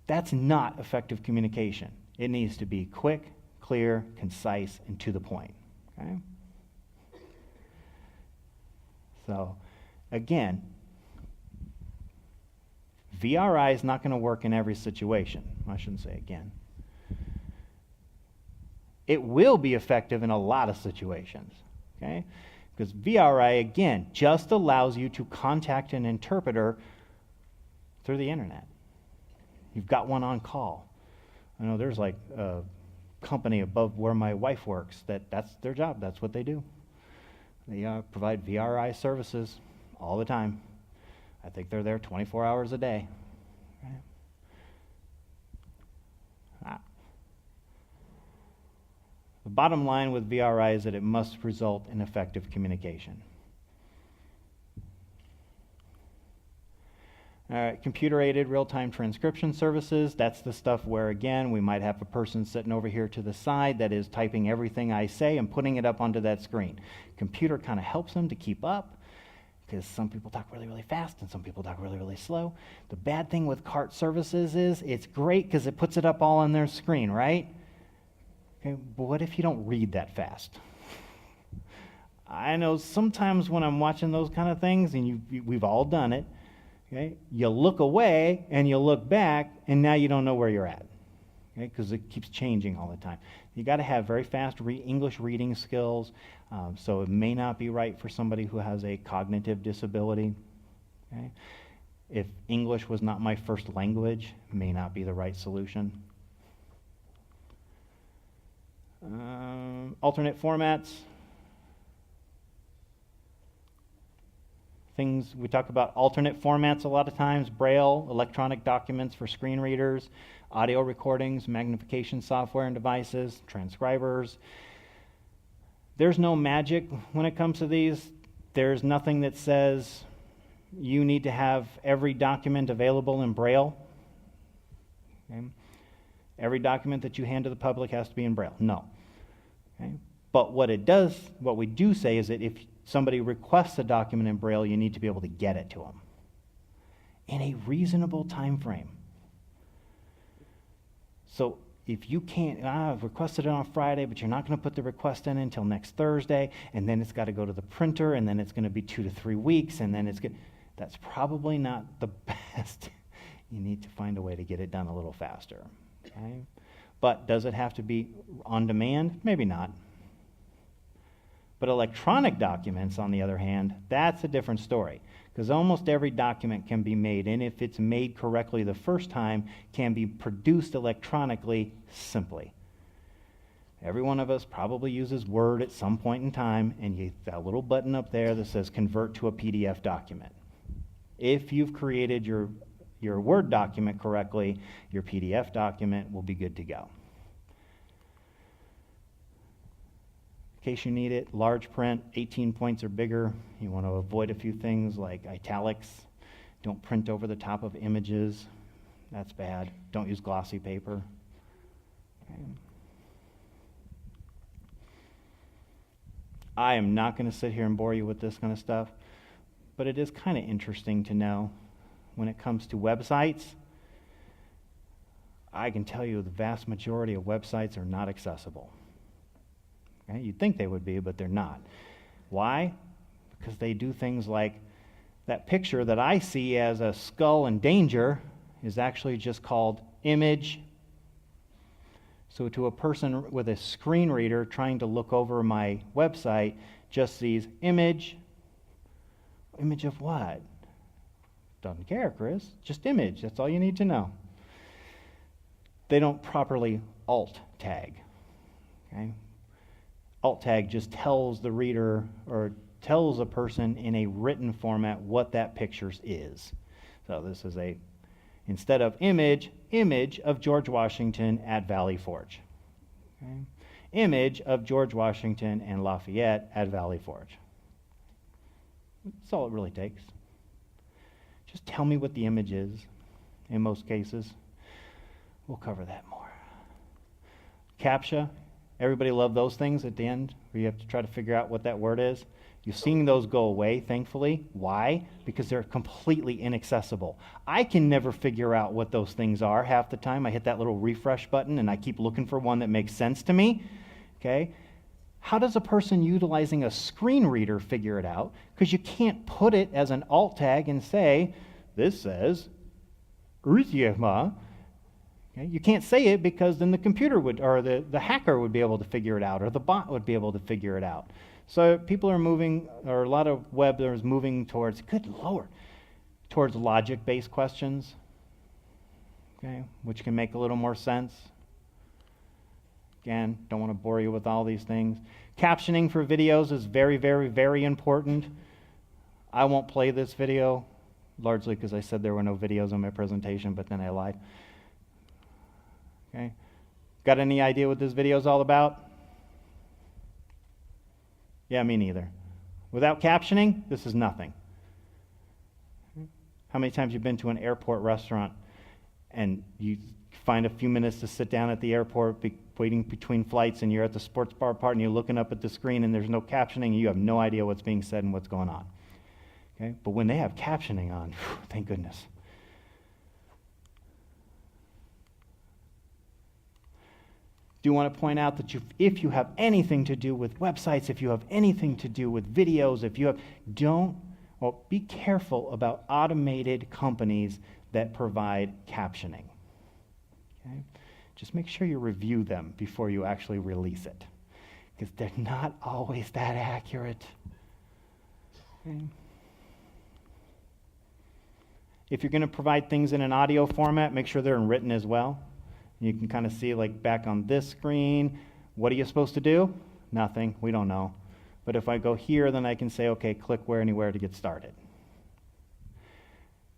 S1: that's not effective communication. It needs to be quick, clear, concise, and to the point. Okay? So, again, VRI is not going to work in every situation. I shouldn't say again. It will be effective in a lot of situations. Okay? Because VRI, again, just allows you to contact an interpreter through the internet. You've got one on call. I know there's like a company above where my wife works that's their job. That's what they do. They provide VRI services all the time. I think they're there 24 hours a day. Right? The bottom line with VRI is that it must result in effective communication. All right, computer-aided real-time transcription services. That's the stuff where, again, we might have a person sitting over here to the side that is typing everything I say and putting it up onto that screen. Computer kind of helps them to keep up because some people talk really, really fast and some people talk really, really slow. The bad thing with CART services is it's great because it puts it up all on their screen, right? Okay, but what if you don't read that fast? I know sometimes when I'm watching those kind of things, and we've all done it, okay, you look away and you look back, and now you don't know where you're at, okay, because it keeps changing all the time. You got to have very fast English reading skills, so it may not be right for somebody who has a cognitive disability. Okay? If English was not my first language, it may not be the right solution. Alternate formats. Things, we talk about alternate formats a lot of times: Braille, electronic documents for screen readers, audio recordings, magnification software and devices, transcribers. There's no magic when it comes to these. There's nothing that says you need to have every document available in Braille. Okay? Every document that you hand to the public has to be in Braille. No. Okay? But what we do say is that if somebody requests a document in Braille, you need to be able to get it to them in a reasonable time frame. So if you can't, I've requested it on Friday, but you're not going to put the request in until next Thursday, and then it's got to go to the printer, and then it's going to be 2 to 3 weeks, and then that's probably not the best. You need to find a way to get it done a little faster. Okay? But does it have to be on demand? Maybe not. But electronic documents, on the other hand, that's a different story, because almost every document can be made, and if it's made correctly the first time, can be produced electronically simply. Every one of us probably uses Word at some point in time, and you that little button up there that says convert to a PDF document. If you've created your Word document correctly, your PDF document will be good to go. In case you need it, large print, 18 points or bigger. You want to avoid a few things like italics. Don't print over the top of images. That's bad. Don't use glossy paper. Okay. I am not going to sit here and bore you with this kind of stuff, but it is kind of interesting to know when it comes to websites. I can tell you the vast majority of websites are not accessible. Okay? You'd think they would be, but they're not. Why? Because they do things like that picture that I see as a skull in danger is actually just called image. So to a person with a screen reader trying to look over my website, just sees image. Image of what? Doesn't care, Chris. Just image. That's all you need to know. They don't properly alt tag. Okay? Alt tag just tells the reader or tells a person in a written format what that picture is. So this is instead of image of George Washington at Valley Forge. Okay? Image of George Washington and Lafayette at Valley Forge. That's all it really takes. Just tell me what the image is in most cases. We'll cover that more. CAPTCHA. Everybody loves those things at the end where you have to try to figure out what that word is. You've seen those go away, thankfully. Why? Because they're completely inaccessible. I can never figure out what those things are half the time. I hit that little refresh button and I keep looking for one that makes sense to me. Okay? How does a person utilizing a screen reader figure it out? Because you can't put it as an alt tag and say, this says, Urityama. Okay? You can't say it because then the computer would, or the hacker would be able to figure it out, or the bot would be able to figure it out. So people are moving, or a lot of web is moving towards, good Lord, towards logic-based questions, okay, which can make a little more sense. Again, don't want to bore you with all these things. Captioning for videos is very, very, very important. I won't play this video, largely because I said there were no videos on my presentation, but then I lied. Okay. Got any idea what this video is all about? Yeah, me neither. Without captioning, this is nothing. How many times you've been to an airport restaurant and you find a few minutes to sit down at the airport, waiting between flights, and you're at the sports bar part and you're looking up at the screen and there's no captioning and you have no idea what's being said and what's going on. Okay? But when they have captioning on, thank goodness. Do want to point out that if you have anything to do with websites, if you have anything to do with videos, be careful about automated companies that provide captioning. Okay? Just make sure you review them before you actually release it, because they're not always that accurate. Okay? If you're going to provide things in an audio format, make sure they're in written as well. You can kind of see, like back on this screen, what are you supposed to do? Nothing. We don't know. But if I go here, then I can say, okay, click where anywhere to get started.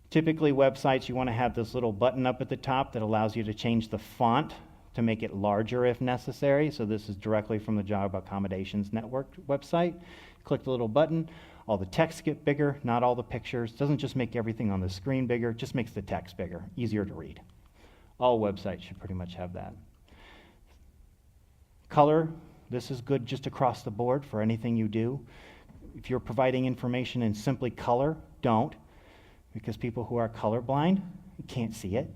S1: Typically, websites, you want to have this little button up at the top that allows you to change the font to make it larger if necessary. So this is directly from the Job Accommodations Network website. Click the little button. All the text get bigger, not all the pictures. Doesn't just make everything on the screen bigger, just makes the text bigger, easier to read. All websites should pretty much have that. Color, this is good just across the board for anything you do. If you're providing information in simply color, don't, because people who are colorblind can't see it.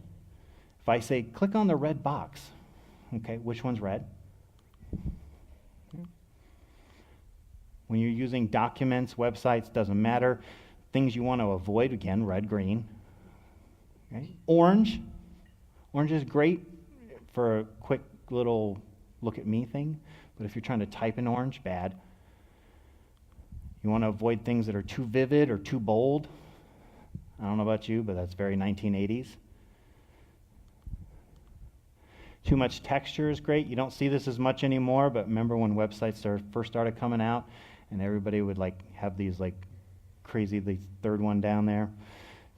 S1: If I say, click on the red box, okay, which one's red? When you're using documents, websites, doesn't matter. Things you want to avoid, again, red, green. Okay. Orange. Orange is great for a quick little look at me thing, but if you're trying to type in orange, bad. You want to avoid things that are too vivid or too bold. I don't know about you, but that's very 1980s. Too much texture is great. You don't see this as much anymore, but remember when websites first started coming out and everybody would have these crazy, the third one down there,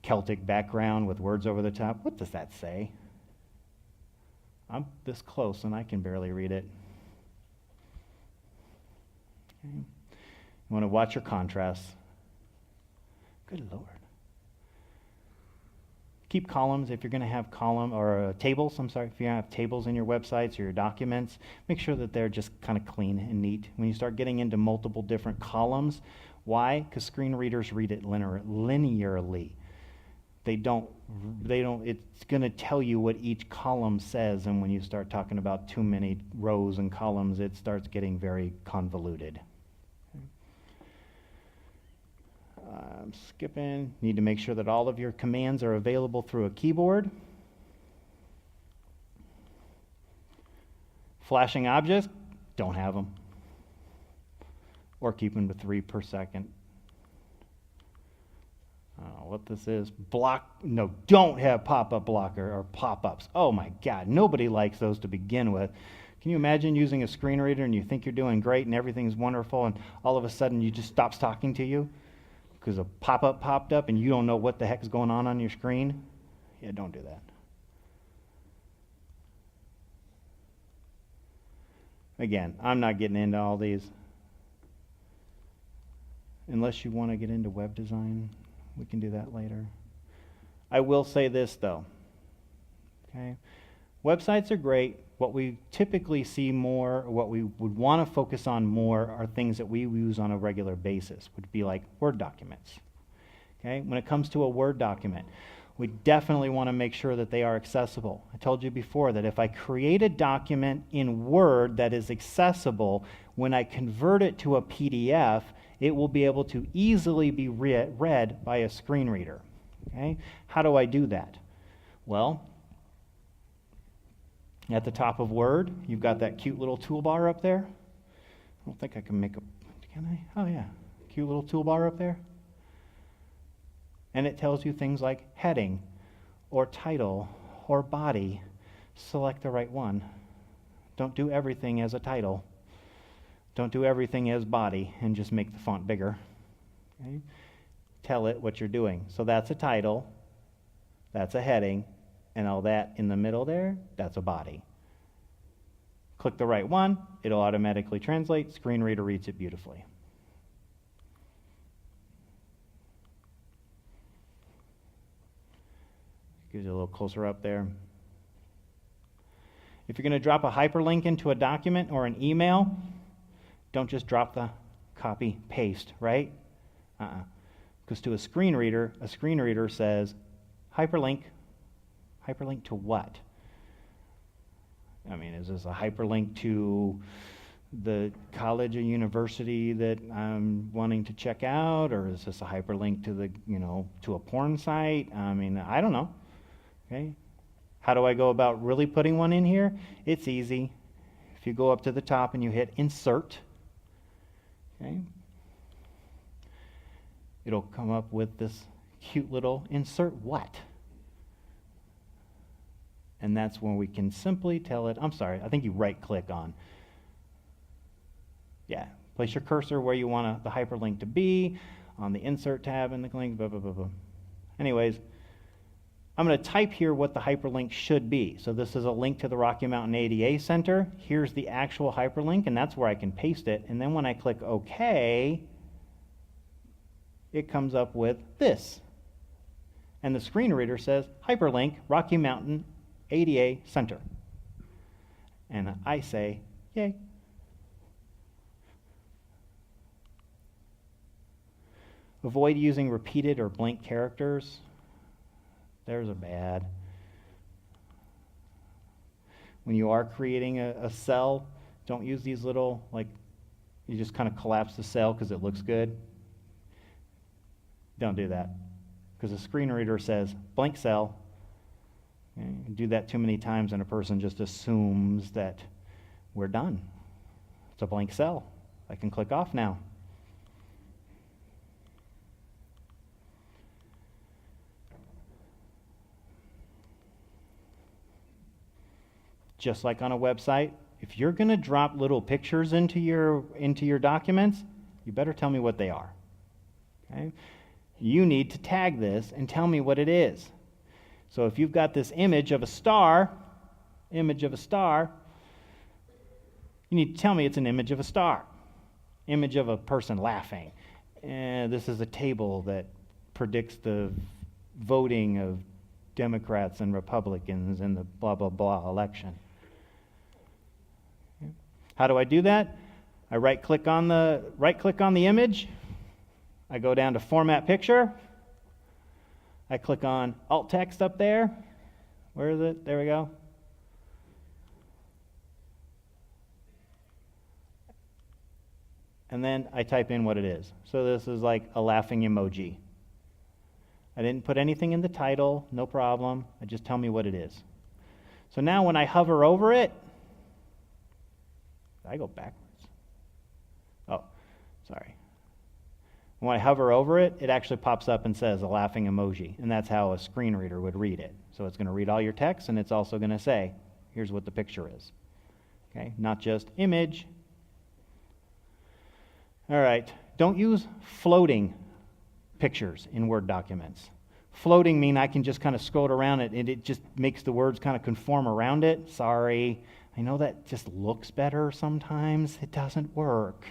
S1: Celtic background with words over the top. What does that say? I'm this close and I can barely read it. Okay. You want to watch your contrasts. Good Lord. Keep columns if you're going to have tables. If you're going to have tables in your websites or your documents, make sure that they're just kind of clean and neat. When you start getting into multiple different columns, why? Because screen readers read it linearly. It's going to tell you what each column says, and when you start talking about too many rows and columns, it starts getting very convoluted. I'm skipping. Need to make sure that all of your commands are available through a keyboard. Flashing objects, don't have them. Or keep them to 3 per second. I don't know what this is. Don't have pop-up blocker or pop-ups. Oh my God, nobody likes those to begin with. Can you imagine using a screen reader and you think you're doing great and everything's wonderful and all of a sudden you just stops talking to you because a pop-up popped up and you don't know what the heck is going on your screen? Yeah, don't do that. Again, I'm not getting into all these. Unless you want to get into web design, we can do that later. I will say this though, okay? Websites are great. What we typically see more, what we would want to focus on more are things that we use on a regular basis, would be like Word documents, okay? When it comes to a Word document, we definitely want to make sure that they are accessible. I told you before that if I create a document in Word that is accessible, when I convert it to a PDF, it will be able to easily be read by a screen reader. Okay? How do I do that? Well, at the top of Word, you've got that cute little toolbar up there. I don't think I can can I? Oh yeah, cute little toolbar up there. And it tells you things like heading, or title, or body. Select the right one. Don't do everything as a title. Don't do everything as body and just make the font bigger. Okay? Tell it what you're doing. So that's a title, that's a heading, and all that in the middle there, that's a body. Click the right one, it'll automatically translate. Screen reader reads it beautifully. Gives you a little closer up there. If you're going to drop a hyperlink into a document or an email, don't just drop the copy, paste, right? Because to a screen reader says, hyperlink. Hyperlink to what? I mean, is this a hyperlink to the college or university that I'm wanting to check out, or is this a hyperlink to the, to a porn site? I mean, I don't know. Okay? How do I go about really putting one in here? It's easy. If you go up to the top and you hit insert, okay, it'll come up with this cute little insert what? And that's when we can simply tell it, I'm sorry, I think you right click on. Yeah, place your cursor where you want the hyperlink to be, on the insert tab in the link, blah, blah, blah, blah. Anyways, I'm going to type here what the hyperlink should be. So this is a link to the Rocky Mountain ADA Center. Here's the actual hyperlink, and that's where I can paste it. And then when I click OK, it comes up with this. And the screen reader says, hyperlink, Rocky Mountain ADA Center. And I say, yay. Avoid using repeated or blank characters. Theirs are bad. When you are creating a cell, don't use these little, you just kind of collapse the cell because it looks good. Don't do that. Because the screen reader says blank cell. You do that too many times and a person just assumes that we're done. It's a blank cell. I can click off now. Just like on a website, if you're going to drop little pictures into your documents, you better tell me what they are. Okay? You need to tag this and tell me what it is. So if you've got this image of a star, you need to tell me it's an image of a star. Image of a person laughing. This is a table that predicts the voting of Democrats and Republicans in the blah, blah, blah election. How do I do that? I right-click on the image. I go down to Format Picture. I click on Alt Text up there. Where is it? There we go. And then I type in what it is. So this is like a laughing emoji. I didn't put anything in the title, no problem. I just tell me what it is. So now when I hover over it, I go backwards. Oh, sorry. When I hover over it, it actually pops up and says a laughing emoji, and that's how a screen reader would read it. So it's going to read all your text, and it's also going to say, here's what the picture is. Okay, not just image. All right, don't use floating pictures in Word documents. Floating mean I can just kind of scroll around it, and it just makes the words kind of conform around it. Sorry. I know that just looks better sometimes. It doesn't work.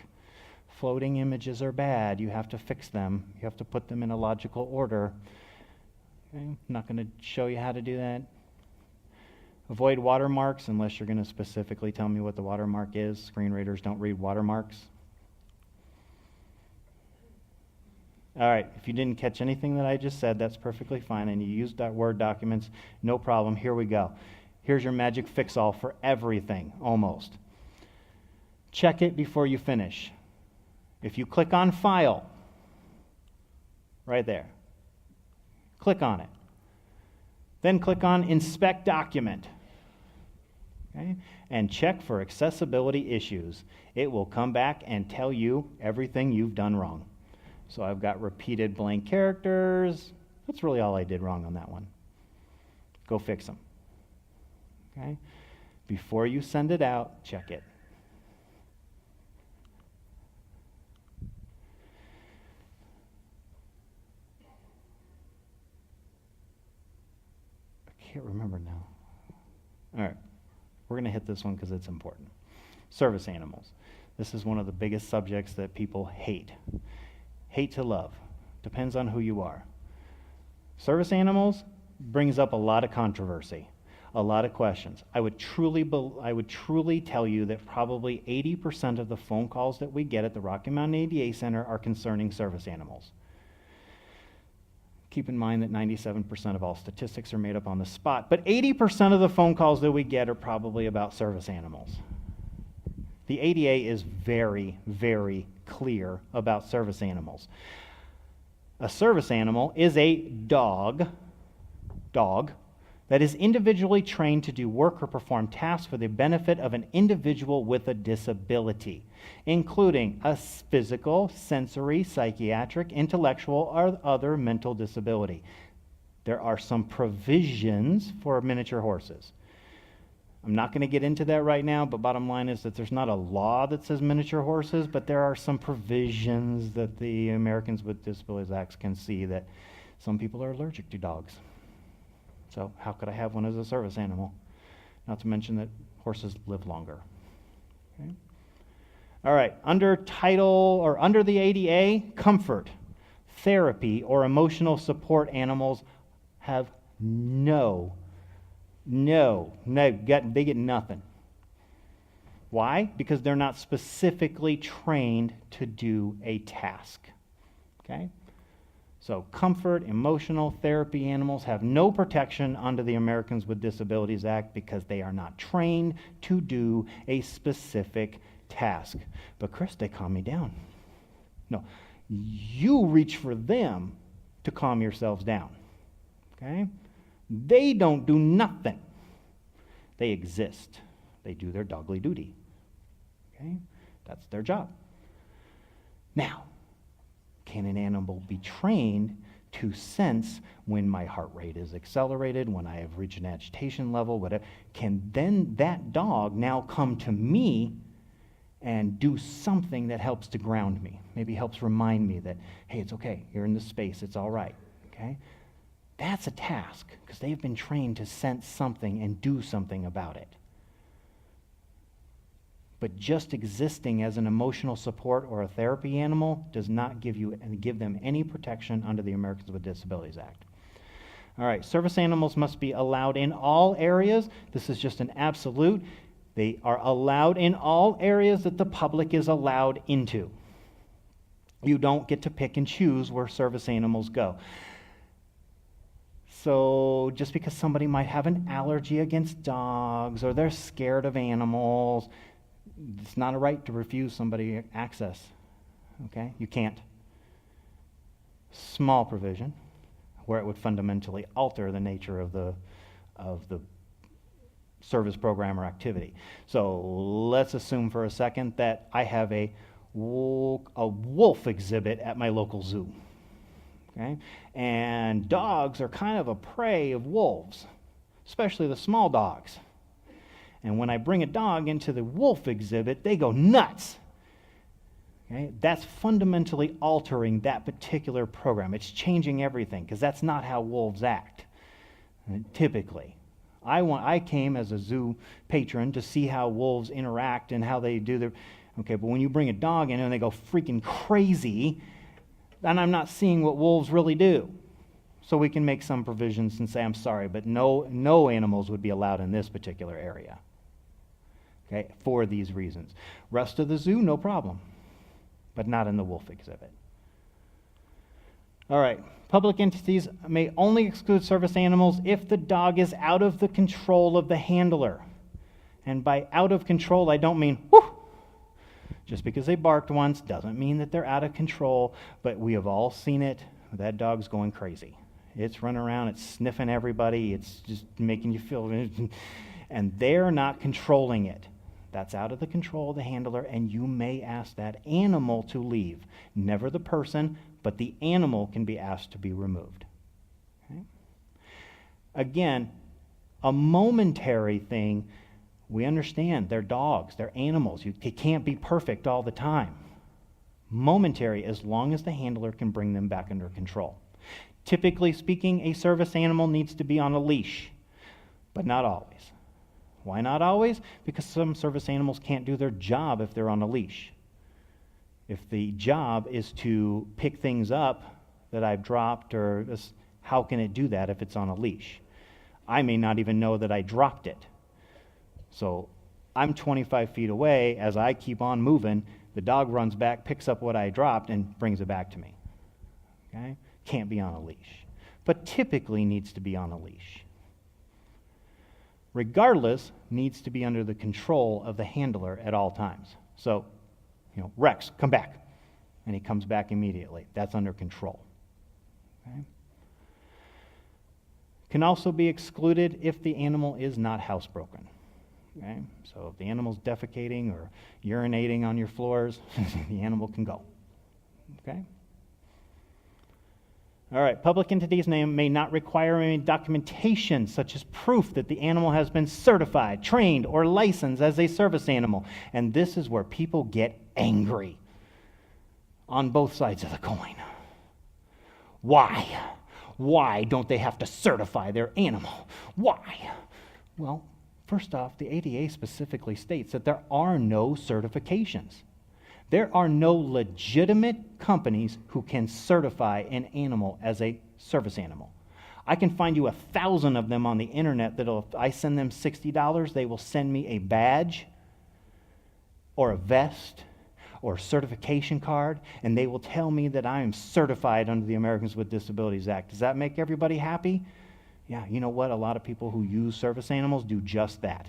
S1: Floating images are bad. You have to fix them. You have to put them in a logical order. Okay? I'm not going to show you how to do that. Avoid watermarks unless you're going to specifically tell me what the watermark is. Screen readers don't read watermarks. All right, if you didn't catch anything that I just said, that's perfectly fine, and you used Word documents, no problem. Here we go. Here's your magic fix-all for everything, almost. Check it before you finish. If you click on File, right there, click on it. Then click on Inspect Document. Okay? And check for accessibility issues. It will come back and tell you everything you've done wrong. So I've got repeated blank characters. That's really all I did wrong on that one. Go fix them. Okay? Before you send it out, check it. I can't remember now. All right. We're going to hit this one because it's important. Service animals. This is one of the biggest subjects that people hate. Hate to love. Depends on who you are. Service animals, brings up a lot of controversy, a lot of questions. I would truly tell you that probably 80% of the phone calls that we get at the Rocky Mountain ADA Center are concerning service animals. Keep in mind that 97% of all statistics are made up on the spot, but 80% of the phone calls that we get are probably about service animals. The ADA is very, very clear about service animals. A service animal is a dog that is individually trained to do work or perform tasks for the benefit of an individual with a disability, including a physical, sensory, psychiatric, intellectual, or other mental disability. There are some provisions for miniature horses. I'm not going to get into that right now, but bottom line is that there's not a law that says miniature horses, but there are some provisions that the Americans with Disabilities Act can see that some people are allergic to dogs. So how could I have one as a service animal? Not to mention that horses live longer. Okay. All right, under the ADA, comfort, therapy, or emotional support animals have they get nothing. Why? Because they're not specifically trained to do a task. Okay? So comfort, emotional therapy animals have no protection under the Americans with Disabilities Act because they are not trained to do a specific task. But Chris, they calm me down. No, you reach for them to calm yourselves down. Okay? They don't do nothing. They exist. They do their dogly duty. Okay? That's their job. Now, can an animal be trained to sense when my heart rate is accelerated, when I have reached an agitation level, whatever? Can then that dog now come to me and do something that helps to ground me? Maybe helps remind me that, hey, it's okay. You're in this space. It's all right. Okay? That's a task because they've been trained to sense something and do something about it. But just existing as an emotional support or a therapy animal does not give them any protection under the Americans with Disabilities Act. All right, service animals must be allowed in all areas. This is just an absolute. They are allowed in all areas that the public is allowed into. You don't get to pick and choose where service animals go. So just because somebody might have an allergy against dogs or they're scared of animals, it's not a right to refuse somebody access. Okay? You can't. Small provision where it would fundamentally alter the nature of the service program or activity. So let's assume for a second that I have a wolf exhibit at my local zoo. Okay? And dogs are kind of a prey of wolves, especially the small dogs. And when I bring a dog into the wolf exhibit, they go nuts. Okay? That's fundamentally altering that particular program. It's changing everything because that's not how wolves act, typically. I came as a zoo patron to see how wolves interact and how they do their... Okay, but when you bring a dog in and they go freaking crazy, then I'm not seeing what wolves really do. So we can make some provisions and say, I'm sorry, but no animals would be allowed in this particular area. Okay, for these reasons. Rest of the zoo, no problem, but not in the wolf exhibit. All right, public entities may only exclude service animals if the dog is out of the control of the handler. And by out of control, I don't mean, whoo! Just because they barked once doesn't mean that they're out of control, but we have all seen it. That dog's going crazy. It's running around, it's sniffing everybody, it's just making you feel, and they're not controlling it. That's out of the control of the handler, and you may ask that animal to leave. Never the person, but the animal can be asked to be removed. Okay? Again, a momentary thing, we understand they're dogs, they're animals. They can't be perfect all the time. Momentary, as long as the handler can bring them back under control. Typically speaking, a service animal needs to be on a leash, but not always. Why not always? Because some service animals can't do their job if they're on a leash. If the job is to pick things up that I've dropped or How can it do that if it's on a leash? I may not even know that I dropped it. So I'm 25 feet away. As I keep on moving, the dog runs back, picks up what I dropped, and brings it back to me. Okay? Can't be on a leash, but typically needs to be on a leash. Regardless, needs to be under the control of the handler at all times. So, Rex, come back. And he comes back immediately. That's under control. Okay? Can also be excluded if the animal is not housebroken. Okay? So if the animal's defecating or urinating on your floors, the animal can go. Okay? All right, public entities may not require any documentation such as proof that the animal has been certified, trained, or licensed as a service animal. And this is where people get angry on both sides of the coin. Why? Why don't they have to certify their animal? Why? Well, first off, the ADA specifically states that there are no certifications. There are no legitimate companies who can certify an animal as a service animal. I can find you 1,000 of them on the internet that if I send them $60, they will send me a badge or a vest or a certification card, and they will tell me that I am certified under the Americans with Disabilities Act. Does that make everybody happy? Yeah, you know what? A lot of people who use service animals do just that.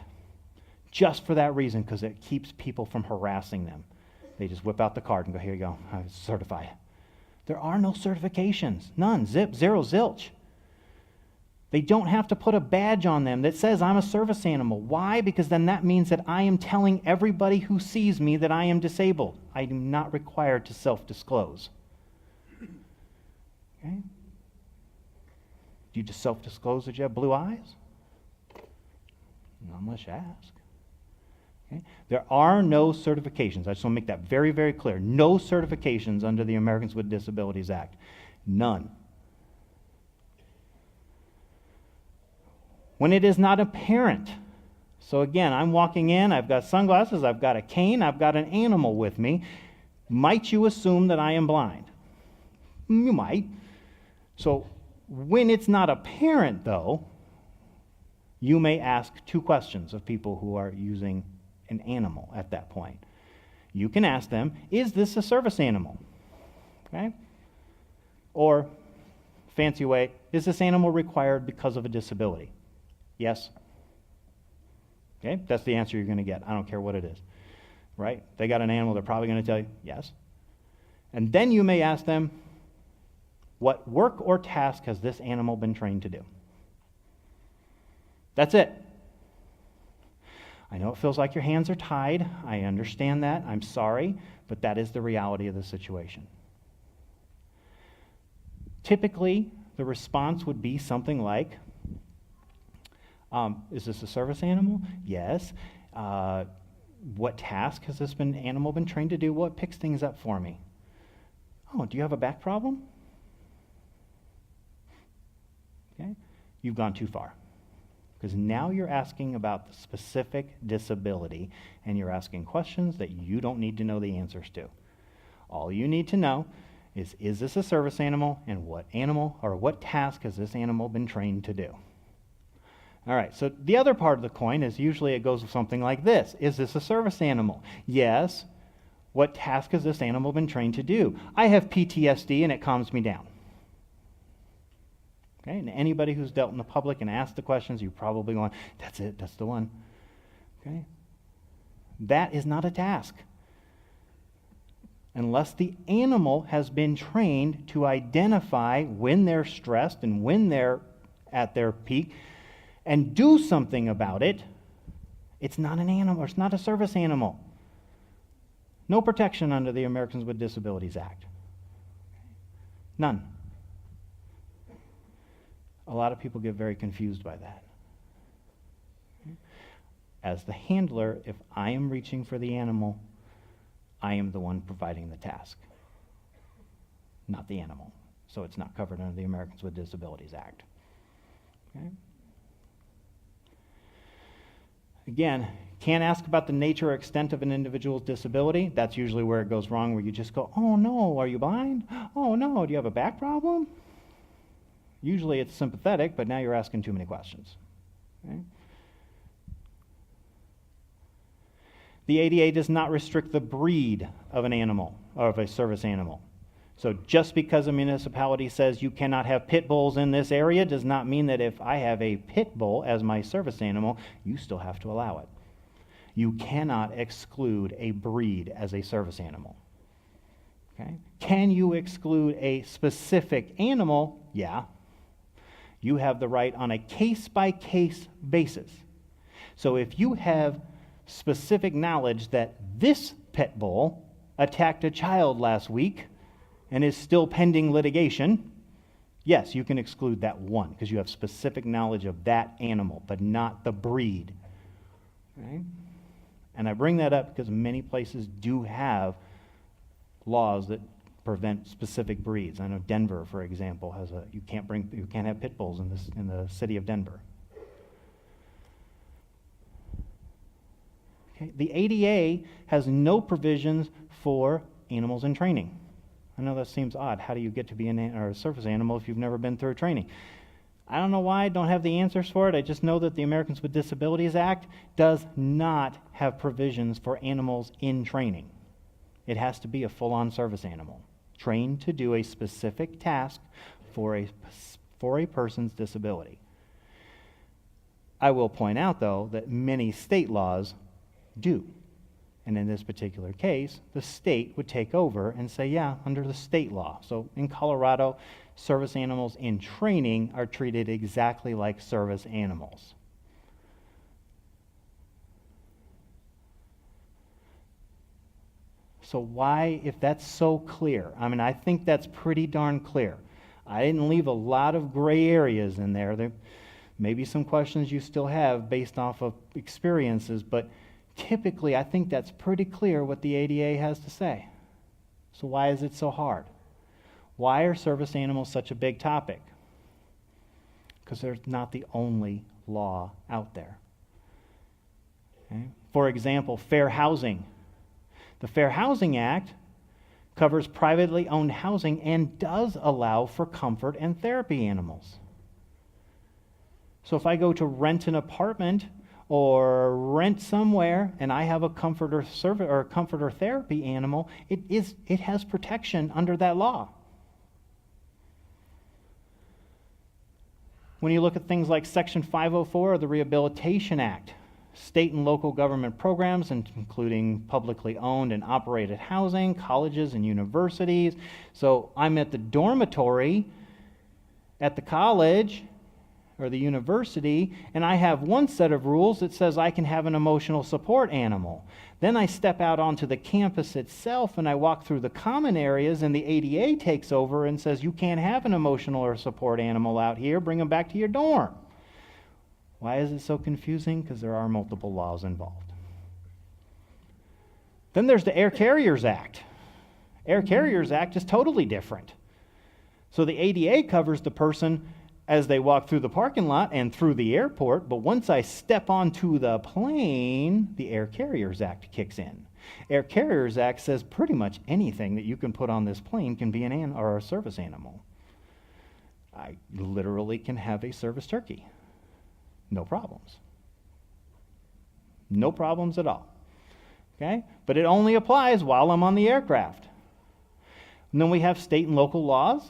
S1: Just for that reason, because it keeps people from harassing them. They just whip out the card and go, here you go, I certify. There are no certifications. None. Zip, zero, zilch. They don't have to put a badge on them that says I'm a service animal. Why? Because then that means that I am telling everybody who sees me that I am disabled. I am not required to self-disclose. Okay? Do you just self-disclose that you have blue eyes? Not unless you ask. Okay? There are no certifications. I just want to make that very, very clear. No certifications under the Americans with Disabilities Act. None. When it is not apparent. So again, I'm walking in, I've got sunglasses, I've got a cane, I've got an animal with me. Might you assume that I am blind? You might. So when it's not apparent, though, you may ask two questions of people who are using an animal at that point. You can ask them, is this a service animal? Okay? Or, fancy way, is this animal required because of a disability? Yes? Okay? That's the answer you're going to get. I don't care what it is. Right? They got an animal, they're probably going to tell you, yes. And then you may ask them, what work or task has this animal been trained to do? That's it. I know it feels like your hands are tied. I understand that. I'm sorry, but that is the reality of the situation. Typically, the response would be something like, is this a service animal? Yes. What task has this animal been trained to do? What picks things up for me? Oh, do you have a back problem? Okay. You've gone too far. Because now you're asking about the specific disability, and you're asking questions that you don't need to know the answers to. All you need to know is this a service animal, and what animal or what task has this animal been trained to do? All right, so the other part of the coin is usually it goes something like this. Is this a service animal? Yes. What task has this animal been trained to do? I have PTSD and it calms me down. Okay, and anybody who's dealt in the public and asked the questions, you're probably going, that's it, that's the one. Okay? That is not a task. Unless the animal has been trained to identify when they're stressed and when they're at their peak and do something about it, it's not an animal, or it's not a service animal. No protection under the Americans with Disabilities Act. None. A lot of people get very confused by that. As the handler, if I am reaching for the animal, I am the one providing the task, not the animal. So it's not covered under the Americans with Disabilities Act. Okay? Again, can't ask about the nature or extent of an individual's disability. That's usually where it goes wrong, where you just go, oh no, are you blind? Oh no, do you have a back problem? Usually it's sympathetic, but now you're asking too many questions. Okay? The ADA does not restrict the breed of an animal, or of a service animal. So just because a municipality says you cannot have pit bulls in this area does not mean that if I have a pit bull as my service animal, you still have to allow it. You cannot exclude a breed as a service animal. Okay? Can you exclude a specific animal? Yeah. You have the right on a case-by-case basis. So if you have specific knowledge that this pit bull attacked a child last week and is still pending litigation, yes, you can exclude that one because you have specific knowledge of that animal, but not the breed. Right? And I bring that up because many places do have laws that prevent specific breeds. I know Denver, for example, has you can't have pit bulls in the city of Denver. Okay. The ADA has no provisions for animals in training. I know that seems odd. How do you get to be a service animal if you've never been through training? I don't know why I don't have the answers for it. I just know that the Americans with Disabilities Act does not have provisions for animals in training. It has to be a full-on service animal, trained to do a specific task for a person's disability. I will point out, though, that many state laws do. And in this particular case, the state would take over and say, yeah, under the state law. So in Colorado, service animals in training are treated exactly like service animals. So why, if that's so clear, I mean, I think that's pretty darn clear. I didn't leave a lot of gray areas in there. There may be some questions you still have based off of experiences, but typically I think that's pretty clear what the ADA has to say. So why is it so hard? Why are service animals such a big topic? Because they're not the only law out there. Okay? For example, fair housing. The Fair Housing Act covers privately owned housing and does allow for comfort and therapy animals. So if I go to rent an apartment or rent somewhere and I have a comfort or therapy animal, it has protection under that law. When you look at things like Section 504 of the Rehabilitation Act, state and local government programs, including publicly owned and operated housing, colleges and universities. So I'm at the dormitory at the college or the university, and I have one set of rules that says I can have an emotional support animal. Then I step out onto the campus itself and I walk through the common areas, and the ADA takes over and says you can't have an emotional or support animal out here, bring them back to your dorm. Why is it so confusing? Because there are multiple laws involved. Then there's the Air Carriers Act. Air Carriers Act is totally different. So the ADA covers the person as they walk through the parking lot and through the airport, but once I step onto the plane, the Air Carriers Act kicks in. Air Carriers Act says pretty much anything that you can put on this plane can be a service animal. I literally can have a service turkey. No problems. No problems at all. Okay? But it only applies while I'm on the aircraft. And then we have state and local laws.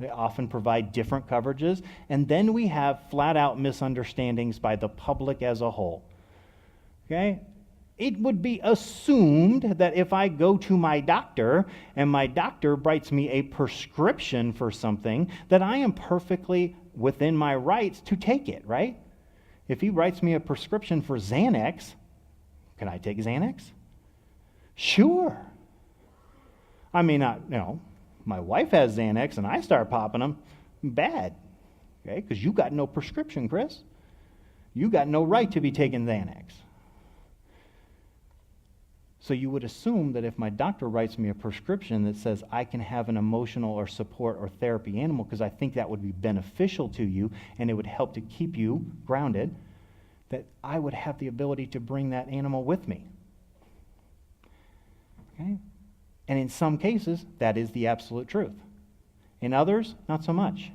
S1: They often provide different coverages. And then we have flat-out misunderstandings by the public as a whole. Okay? It would be assumed that if I go to my doctor and my doctor writes me a prescription for something, that I am perfectly within my rights to take it, right? If he writes me a prescription for Xanax, can I take Xanax? Sure. I mean, my wife has Xanax and I start popping them, bad, okay? Because you got no prescription, Chris. You got no right to be taking Xanax. So you would assume that if my doctor writes me a prescription that says I can have an emotional or support or therapy animal because I think that would be beneficial to you and it would help to keep you grounded, that I would have the ability to bring that animal with me. Okay? And in some cases, that is the absolute truth. In others, not so much.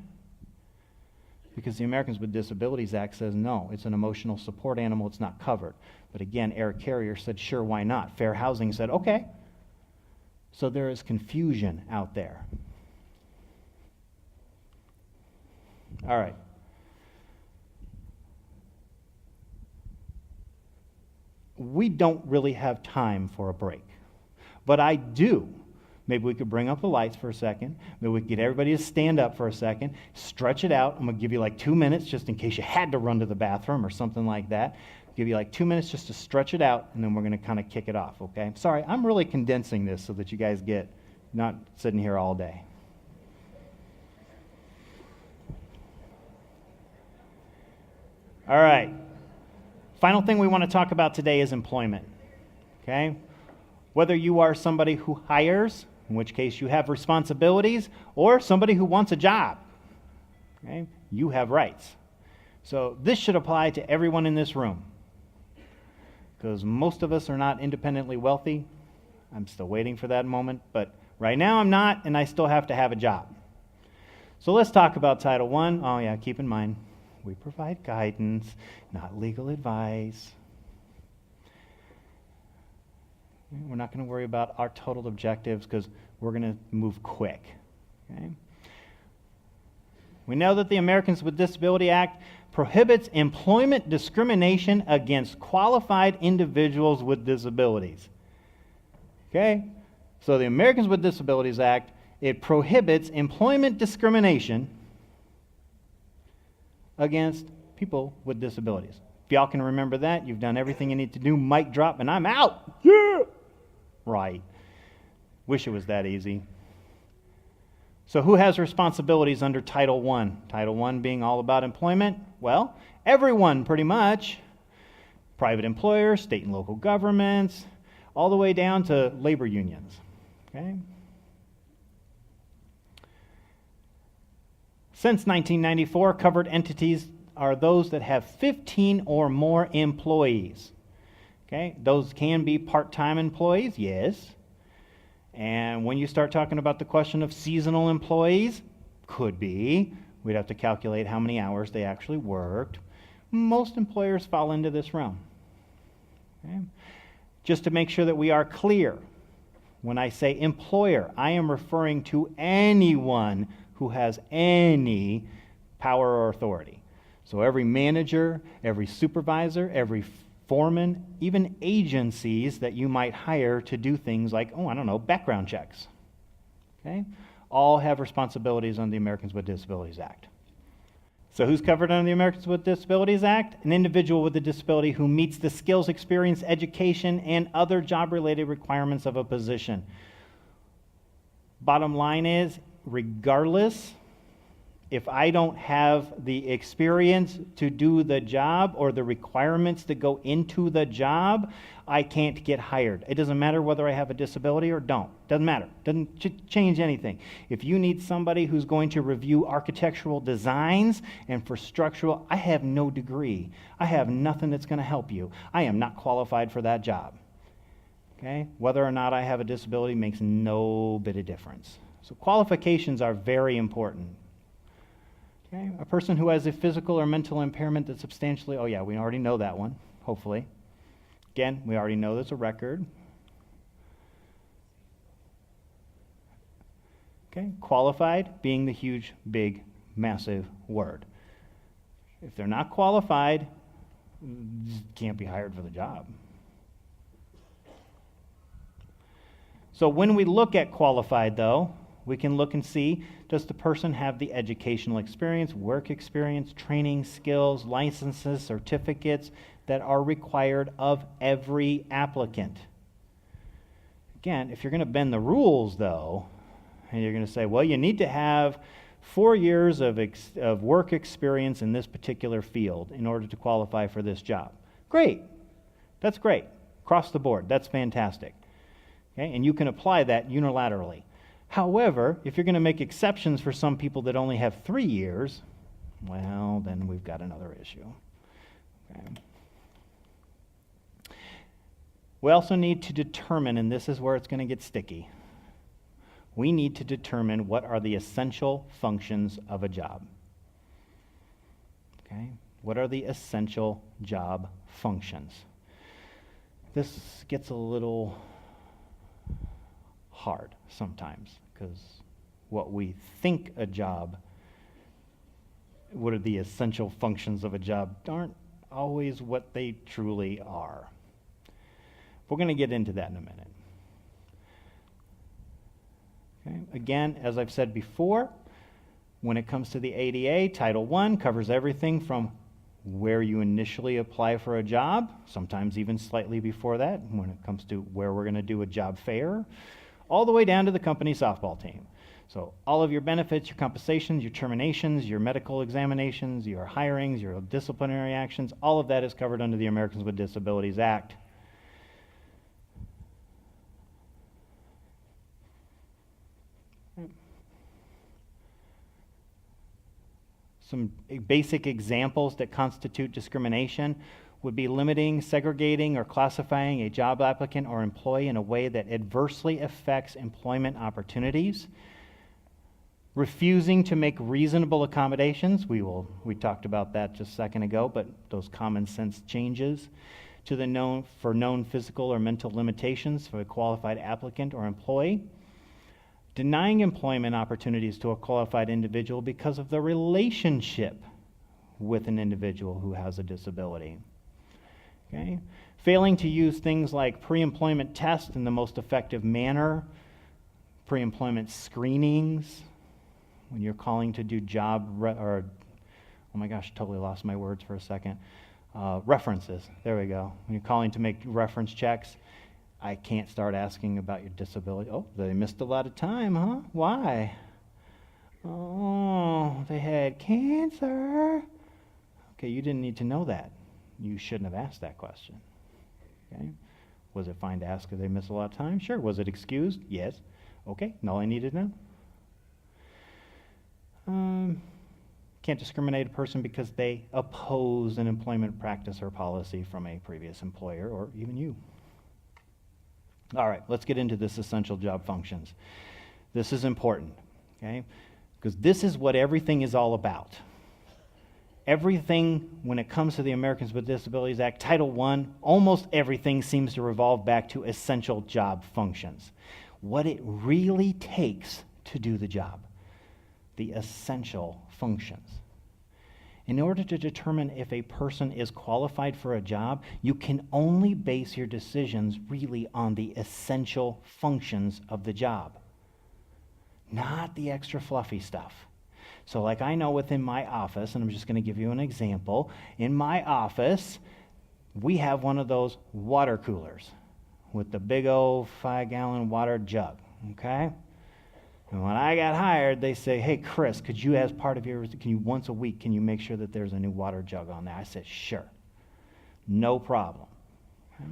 S1: because the Americans with Disabilities Act says no, it's an emotional support animal, it's not covered. But again, Eric Carrier said, sure, why not? Fair Housing said, okay. So there is confusion out there. All right. We don't really have time for a break, but I do. Maybe we could bring up the lights for a second. Maybe we could get everybody to stand up for a second, stretch it out. I'm going to give you like 2 minutes just in case you had to run to the bathroom or something like that. Give you like 2 minutes just to stretch it out, and then we're going to kind of kick it off, okay? Sorry, I'm really condensing this so that you guys get not sitting here all day. All right. Final thing we want to talk about today is employment, okay? Whether you are somebody who hires, in which case you have responsibilities, or somebody who wants a job, okay? You have rights. So this should apply to everyone in this room, because most of us are not independently wealthy. I'm still waiting for that moment, but right now I'm not, and I still have to have a job. So let's talk about Title I. Oh yeah, keep in mind, we provide guidance, not legal advice. We're not going to worry about our total objectives because we're going to move quick. Okay? We know that the Americans with Disabilities Act prohibits employment discrimination against qualified individuals with disabilities. Okay? So the Americans with Disabilities Act, it prohibits employment discrimination against people with disabilities. If y'all can remember that, you've done everything you need to do. Mic drop, and I'm out. Yeah! Right. Wish it was that easy. So who has responsibilities under Title I? Title I being all about employment? Well, everyone pretty much. Private employers, state and local governments, all the way down to labor unions. Okay? Since 1994, covered entities are those that have 15 or more employees. Okay, those can be part-time employees, yes. And when you start talking about the question of seasonal employees, could be. We'd have to calculate how many hours they actually worked. Most employers fall into this realm. Okay? Just to make sure that we are clear, when I say employer, I am referring to anyone who has any power or authority. So every manager, every supervisor, every foreman, even agencies that you might hire to do things like, background checks. Okay? All have responsibilities under the Americans with Disabilities Act. So who's covered under the Americans with Disabilities Act? An individual with a disability who meets the skills, experience, education, and other job-related requirements of a position. Bottom line is, regardless, if I don't have the experience to do the job or the requirements that go into the job, I can't get hired. It doesn't matter whether I have a disability or don't. Doesn't matter. Doesn't change anything. If you need somebody who's going to review architectural designs and for structural, I have no degree. I have nothing that's going to help you. I am not qualified for that job. Okay? Whether or not I have a disability makes no bit of difference. So qualifications are very important. Okay? A person who has a physical or mental impairment that substantially, we already know that one, hopefully. Again, we already know there's a record. Okay? Qualified being the huge, big, massive word. If they're not qualified, can't be hired for the job. So when we look at qualified, though, we can look and see, does the person have the educational experience, work experience, training, skills, licenses, certificates that are required of every applicant? Again, if you're going to bend the rules, though, and you're going to say, well, you need to have 4 years of work experience in this particular field in order to qualify for this job. Great. That's great. Across the board. That's fantastic. Okay? And you can apply that unilaterally. However, if you're going to make exceptions for some people that only have 3 years, well, then we've got another issue. Okay. We also need to determine, and this is where it's going to get sticky, we need to determine what are the essential functions of a job. Okay? What are the essential job functions? This gets a little hard sometimes because what we think a job, what are the essential functions of a job, aren't always what they truly are. We're going to get into that in a minute. Okay? Again, as I've said before, when it comes to the ADA, Title I covers everything from where you initially apply for a job, sometimes even slightly before that, when it comes to where we're going to do a job fair, all the way down to the company softball team. So all of your benefits, your compensations, your terminations, your medical examinations, your hirings, your disciplinary actions, all of that is covered under the Americans with Disabilities Act. Some basic examples that constitute discrimination would be limiting, segregating, or classifying a job applicant or employee in a way that adversely affects employment opportunities, refusing to make reasonable accommodations. We talked about that just a second ago, but those common sense changes to the known physical or mental limitations for a qualified applicant or employee, denying employment opportunities to a qualified individual because of the relationship with an individual who has a disability. Okay? Failing to use things like pre-employment tests in the most effective manner, pre-employment screenings, when you're calling to do oh my gosh, totally lost my words for a second. References, there we go. When you're calling to make reference checks, I can't start asking about your disability. Oh, they missed a lot of time, huh? Why? Oh, they had cancer. Okay, you didn't need to know that. You shouldn't have asked that question. Okay? Was it fine to ask if they missed a lot of time? Sure. Was it excused? Yes. Okay, all I needed to know. Can't discriminate a person because they oppose an employment practice or policy from a previous employer or even you. All right, let's get into this essential job functions. This is important, okay? Because this is what everything is all about. Everything, when it comes to the Americans with Disabilities Act, Title I, almost everything seems to revolve back to essential job functions. What it really takes to do the job. The essential functions. In order to determine if a person is qualified for a job, you can only base your decisions really on the essential functions of the job, not the extra fluffy stuff. So like I know within my office, and I'm just going to give you an example, in my office, we have one of those water coolers with the big old 5-gallon water jug, okay? And when I got hired, they say, hey, Chris, could you, as part of your, once a week, can you make sure that there's a new water jug on there? I said, sure. No problem. Okay?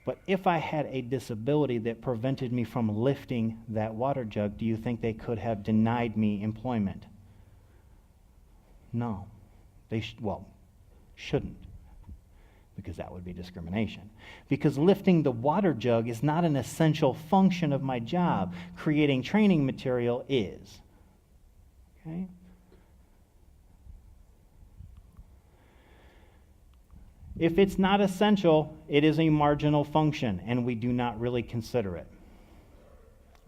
S1: But if I had a disability that prevented me from lifting that water jug, do you think they could have denied me employment? No. They shouldn't. Because that would be discrimination. Because lifting the water jug is not an essential function of my job. Creating training material is. Okay? If it's not essential, it is a marginal function, and we do not really consider it.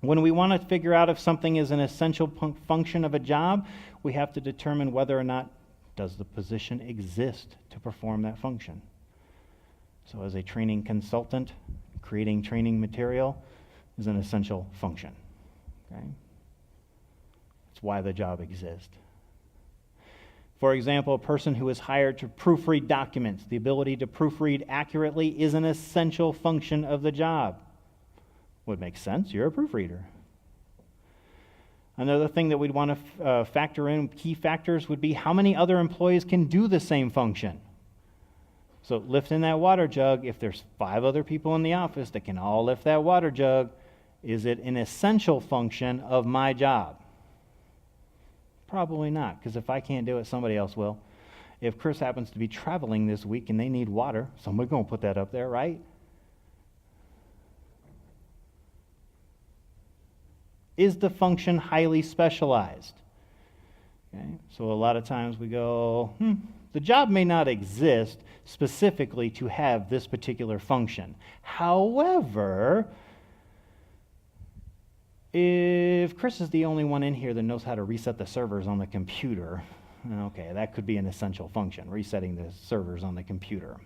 S1: When we want to figure out if something is an essential function of a job, we have to determine whether or not does the position exist to perform that function. So as a training consultant, creating training material is an essential function. Okay? It's why the job exists. For example, a person who is hired to proofread documents, the ability to proofread accurately is an essential function of the job. Would make sense, you're a proofreader. Another thing that we'd want to factor in, key factors, would be how many other employees can do the same function. So lifting that water jug, if there's 5 other people in the office that can all lift that water jug, is it an essential function of my job? Probably not, because if I can't do it, somebody else will. If Chris happens to be traveling this week and they need water, somebody's going to put that up there, right? Is the function highly specialized? Okay? So a lot of times we go, the job may not exist specifically to have this particular function. However, if Chris is the only one in here that knows how to reset the servers on the computer, okay, that could be an essential function, resetting the servers on the computer.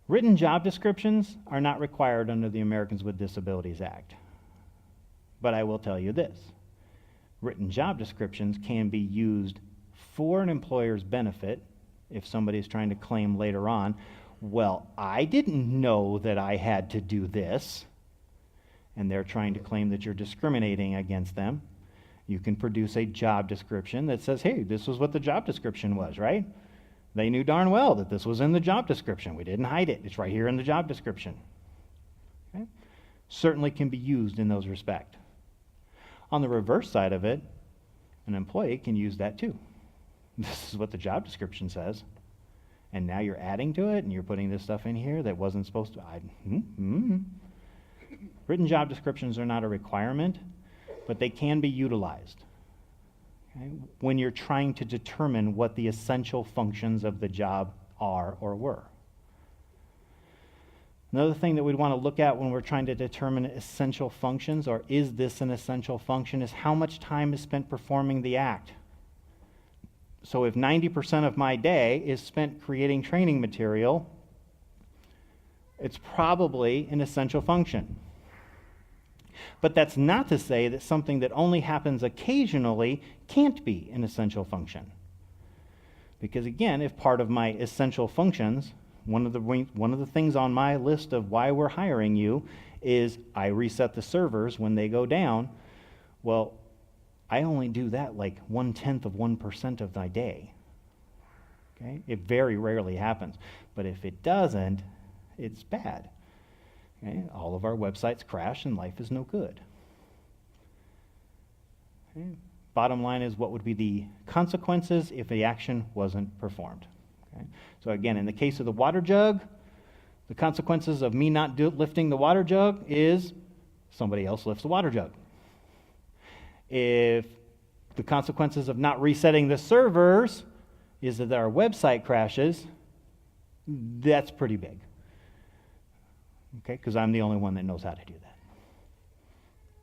S1: Written job descriptions are not required under the Americans with Disabilities Act. But I will tell you this. Written job descriptions can be used for an employer's benefit if somebody's trying to claim later on, well, I didn't know that I had to do this, and they're trying to claim that you're discriminating against them. You can produce a job description that says, hey, this was what the job description was, right? They knew darn well that this was in the job description. We didn't hide it. It's right here in the job description. Okay? Certainly can be used in those respects. On the reverse side of it, an employee can use that too. This is what the job description says. And now you're adding to it and you're putting this stuff in here that wasn't supposed to. Written job descriptions are not a requirement, but they can be utilized. Okay? When you're trying to determine what the essential functions of the job are or were. Another thing that we'd want to look at when we're trying to determine essential functions, or is this an essential function, is how much time is spent performing the act. So if 90% of my day is spent creating training material, it's probably an essential function. But that's not to say that something that only happens occasionally can't be an essential function. Because again, if part of my essential functions, one of the things on my list of why we're hiring you is I reset the servers when they go down, well, I only do that like 0.1% of my day. Okay? It very rarely happens. But if it doesn't, it's bad. Okay? All of our websites crash and life is no good. Okay? Bottom line is, what would be the consequences if the action wasn't performed? Okay? So again, in the case of the water jug, the consequences of me not lifting the water jug is somebody else lifts the water jug. If the consequences of not resetting the servers is that our website crashes, that's pretty big. Okay, because I'm the only one that knows how to do that.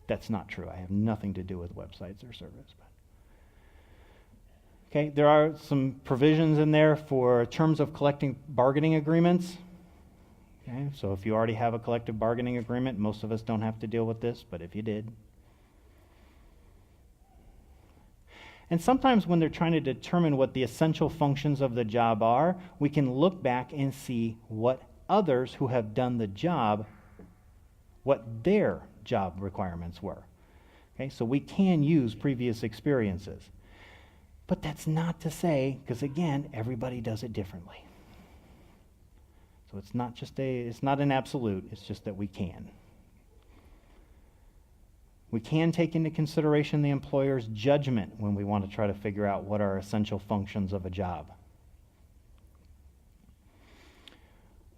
S1: That's not true. I have nothing to do with websites or servers. Okay, there are some provisions in there for terms of collective bargaining agreements. Okay, so if you already have a collective bargaining agreement, most of us don't have to deal with this, but if you did. And sometimes when they're trying to determine what the essential functions of the job are, we can look back and see what others who have done the job, what their job requirements were. Okay, so we can use previous experiences. But that's not to say, because again, everybody does it differently. So it's not an absolute, it's just that we can. We can take into consideration the employer's judgment when we want to try to figure out what are essential functions of a job.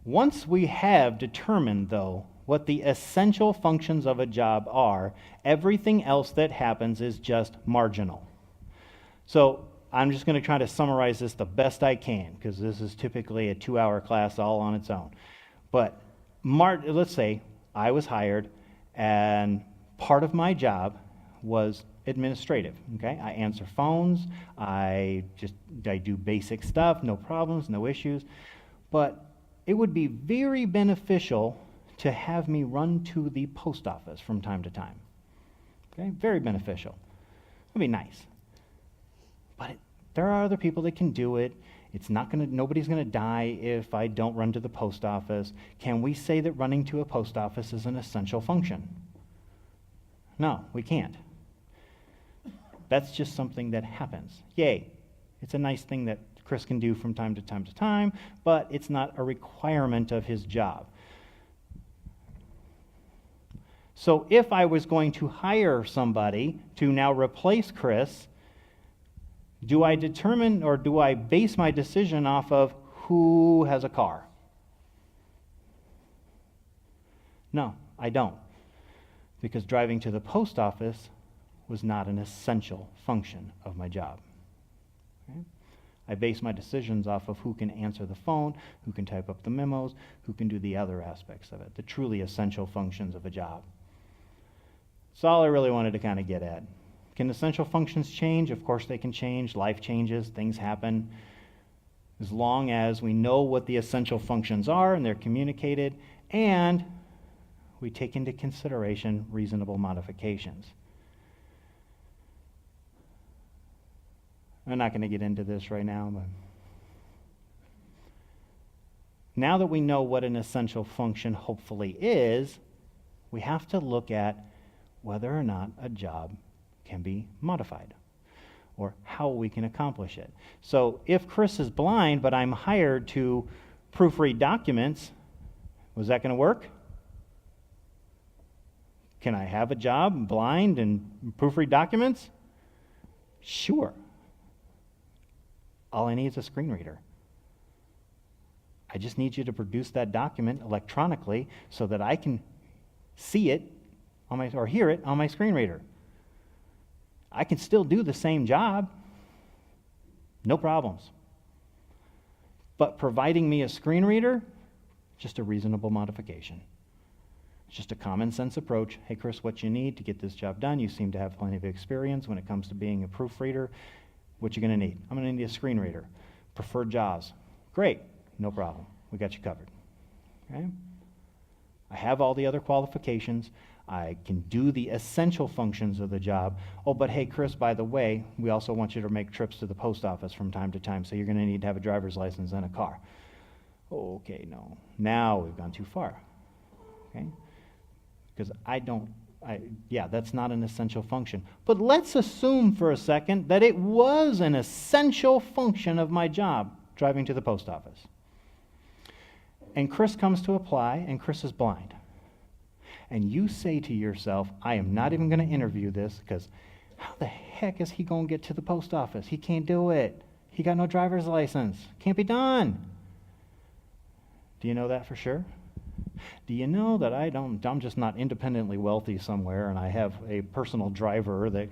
S1: Once we have determined, though, what the essential functions of a job are, everything else that happens is just marginal. So I'm just going to try to summarize this the best I can, because this is typically a 2-hour class all on its own. But let's say I was hired and part of my job was administrative. Okay, I answer phones, I do basic stuff, no problems, no issues. But it would be very beneficial to have me run to the post office from time to time. Okay, very beneficial. It'd be nice. But there are other people that can do it. Nobody's gonna die if I don't run to the post office. Can we say that running to a post office is an essential function? No, we can't. That's just something that happens. Yay. It's a nice thing that Chris can do from time to time, but it's not a requirement of his job. So if I was going to hire somebody to now replace Chris, do I determine or do I base my decision off of who has a car? No, I don't. because driving to the post office was not an essential function of my job. Okay? I base my decisions off of who can answer the phone, who can type up the memos, who can do the other aspects of it, the truly essential functions of a job. That's all I really wanted to kind of get at. Can essential functions change? Of course they can change. Life changes, things happen. As long as we know what the essential functions are and they're communicated, and we take into consideration reasonable modifications. I'm not going to get into this right now, but now that we know what an essential function hopefully is, we have to look at whether or not a job can be modified or how we can accomplish it. So if Chris is blind, but I'm hired to proofread documents, was that going to work? Can I have a job blind and proofread documents? Sure. All I need is a screen reader. I just need you to produce that document electronically so that I can see it on my, or hear it on my screen reader. I can still do the same job, no problems. But providing me a screen reader, just a reasonable modification. It's just a common sense approach. Hey, Chris, what you need to get this job done? You seem to have plenty of experience when it comes to being a proofreader. What you going to need? I'm going to need a screen reader. Preferred JAWS. Great, no problem. We got you covered. Okay? I have all the other qualifications. I can do the essential functions of the job. Oh, but hey, Chris, by the way, we also want you to make trips to the post office from time to time, so you're going to need to have a driver's license and a car. Oh, okay, no. Now we've gone too far. Okay? Because that's not an essential function. But let's assume for a second that it was an essential function of my job, driving to the post office. And Chris comes to apply, and Chris is blind. And you say to yourself, I am not even going to interview this, because how the heck is he going to get to the post office? He can't do it. He got no driver's license. Can't be done. Do you know that for sure? Do you know that I'm just not independently wealthy somewhere, and I have a personal driver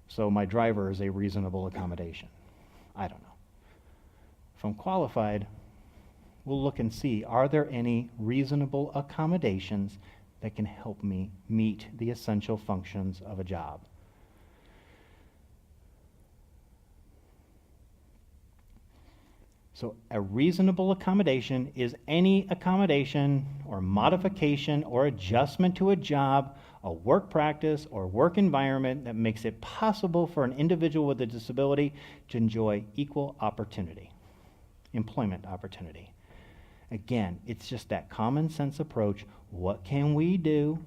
S1: so my driver is a reasonable accommodation? I don't know. If I'm qualified, we'll look and see, are there any reasonable accommodations that can help me meet the essential functions of a job? So a reasonable accommodation is any accommodation or modification or adjustment to a job, a work practice, or work environment that makes it possible for an individual with a disability to enjoy equal opportunity, employment opportunity. Again, it's just that common sense approach. What can we do?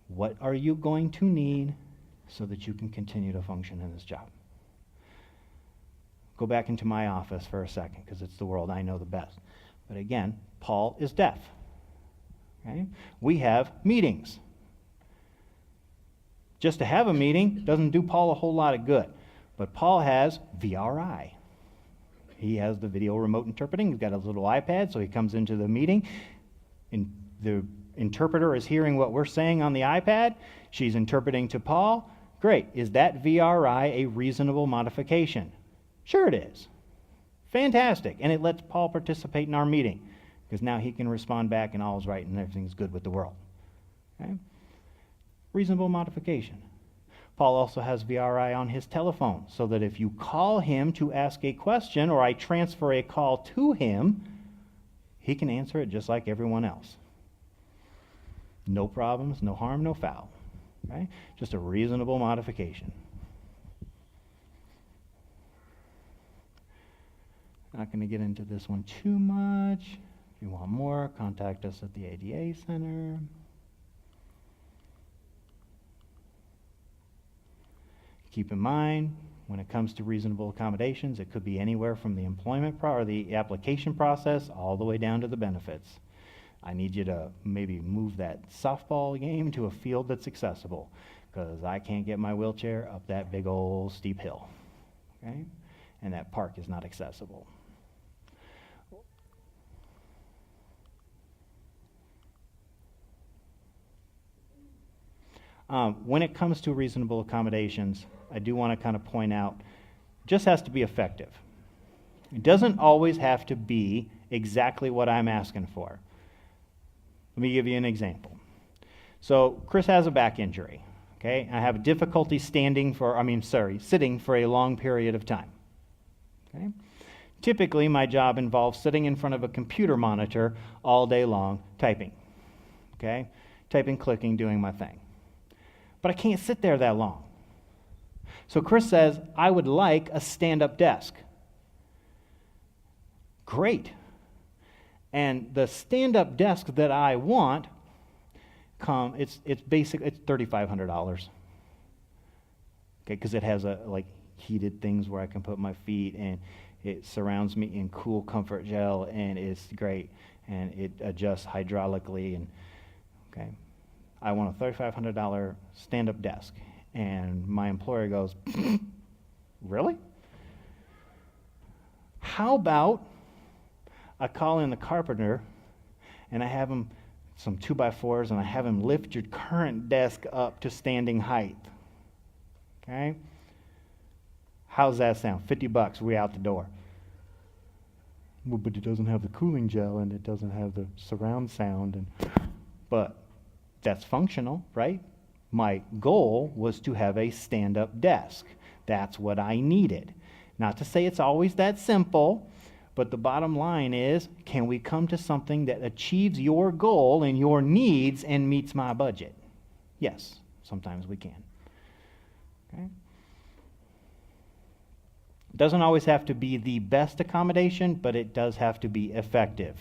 S1: What are you going to need so that you can continue to function in this job? Go back into my office for a second, because it's the world I know the best. But again, Paul is deaf. Okay? We have meetings. Just to have a meeting doesn't do Paul a whole lot of good. But Paul has VRI. He has the video remote interpreting. He's got a little iPad, so he comes into the meeting. And the interpreter is hearing what we're saying on the iPad. She's interpreting to Paul. Great. Is that VRI a reasonable modification? Sure it is. Fantastic. And it lets Paul participate in our meeting, because now he can respond back and all is right and everything's good with the world. Okay? Reasonable modification. Paul also has VRI on his telephone, so that if you call him to ask a question or I transfer a call to him, he can answer it just like everyone else. No problems, no harm, no foul. Okay? Just a reasonable modification. Not going to get into this one too much. If you want more, contact us at the ADA Center. Keep in mind, when it comes to reasonable accommodations, it could be anywhere from the employment or the application process all the way down to the benefits. I need you to maybe move that softball game to a field that's accessible, because I can't get my wheelchair up that big old steep hill. Okay? And that park is not accessible. When it comes to reasonable accommodations, I do want to kind of point out, it just has to be effective. It doesn't always have to be exactly what I'm asking for. Let me give you an example. So Chris has a back injury, okay? I have difficulty sitting for a long period of time, okay? Typically, my job involves sitting in front of a computer monitor all day long, typing, okay? Typing, clicking, doing my thing. But I can't sit there that long. So Chris says, I would like a stand-up desk. Great. And the stand-up desk that I want, it's $3,500. Okay, because it has heated things where I can put my feet, and it surrounds me in cool comfort gel, and it's great, and it adjusts hydraulically, and okay. I want a $3,500 stand-up desk. And my employer goes, really? How about I call in the carpenter and I have him some 2x4s and I have him lift your current desk up to standing height. Okay? How's that sound? $50, we out the door. Well, but it doesn't have the cooling gel and it doesn't have the surround sound, but that's functional, right? My goal was to have a stand-up desk. That's what I needed. Not to say it's always that simple, but the bottom line is, can we come to something that achieves your goal and your needs and meets my budget? Yes, sometimes we can. Okay? It doesn't always have to be the best accommodation, but it does have to be effective.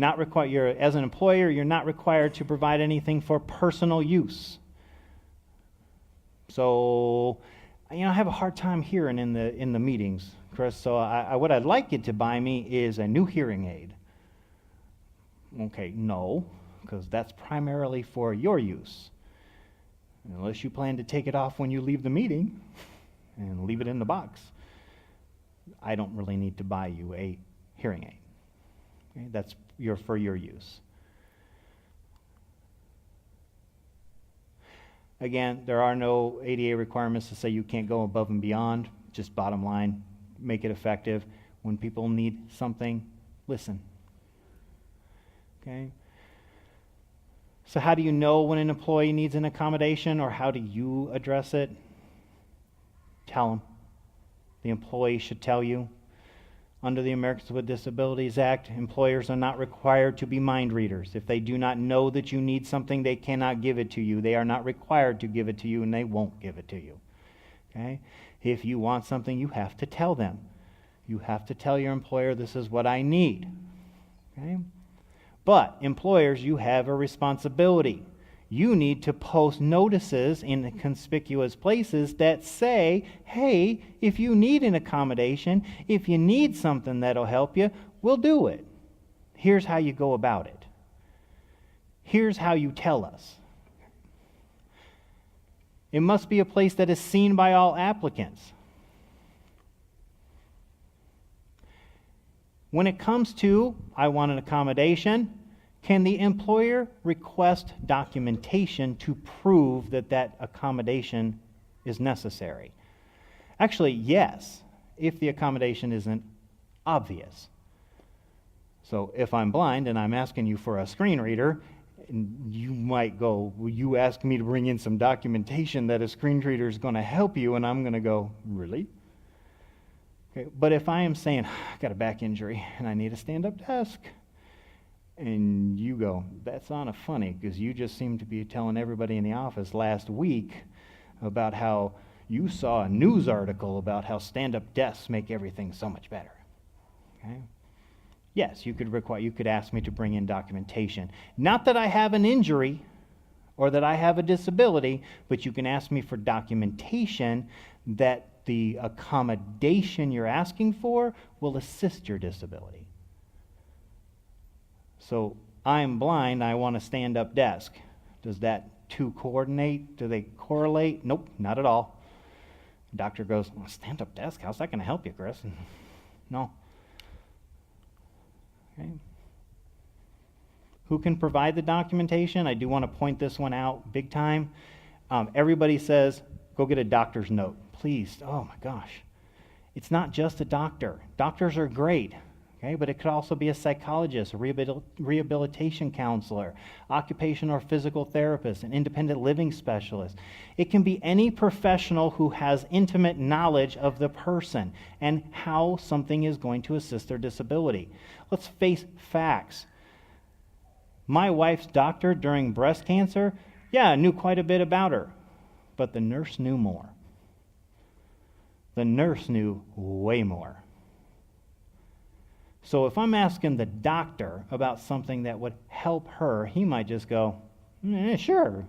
S1: As an employer, you're not required to provide anything for personal use. So, I have a hard time hearing in the meetings, Chris. So, what I'd like you to buy me is a new hearing aid. Okay, no, because that's primarily for your use. Unless you plan to take it off when you leave the meeting and leave it in the box, I don't really need to buy you a hearing aid. Okay, that's for your use. Again, there are no ADA requirements to say you can't go above and beyond. Just bottom line, make it effective. When people need something, listen. Okay? So how do you know when an employee needs an accommodation, or how do you address it? Tell them. The employee should tell you. Under the Americans with Disabilities Act, employers are not required to be mind readers. If they do not know that you need something, they cannot give it to you. They are not required to give it to you, and they won't give it to you. Okay? If you want something, you have to tell them. You have to tell your employer, this is what I need. Okay? But employers, you have a responsibility. You need to post notices in conspicuous places that say, hey, if you need an accommodation, if you need something that'll help you, we'll do it. Here's how you go about it. Here's how you tell us. It must be a place that is seen by all applicants. When it comes to, I want an accommodation, can the employer request documentation to prove that that accommodation is necessary? Actually, yes, if the accommodation isn't obvious. So if I'm blind and I'm asking you for a screen reader, and you might go, well, you ask me to bring in some documentation that a screen reader is going to help you, and I'm going to go, really? Okay, but if I am saying, I got a back injury and I need a stand-up desk, and you go, that's not funny, because you just seem to be telling everybody in the office last week about how you saw a news article about how stand-up desks make everything so much better. Okay? Yes, you could ask me to bring in documentation. Not that I have an injury or that I have a disability, but you can ask me for documentation that the accommodation you're asking for will assist your disability. So I'm blind, I want a stand-up desk. Does that two coordinate? Do they correlate? Nope, not at all. The doctor goes, well, stand-up desk? How's that going to help you, Chris? No. Okay. who can provide the documentation. I do want to point this one out big time. Everybody says, go get a doctor's note. Please, oh my gosh. It's not just a doctor. Doctors are great, okay? But it could also be a psychologist, a rehabilitation counselor, occupational or physical therapist, an independent living specialist. It can be any professional who has intimate knowledge of the person and how something is going to assist their disability. Let's face facts. My wife's doctor during breast cancer, knew quite a bit about her, but the nurse knew more. The nurse knew way more. So if I'm asking the doctor about something that would help her, he might just go, sure.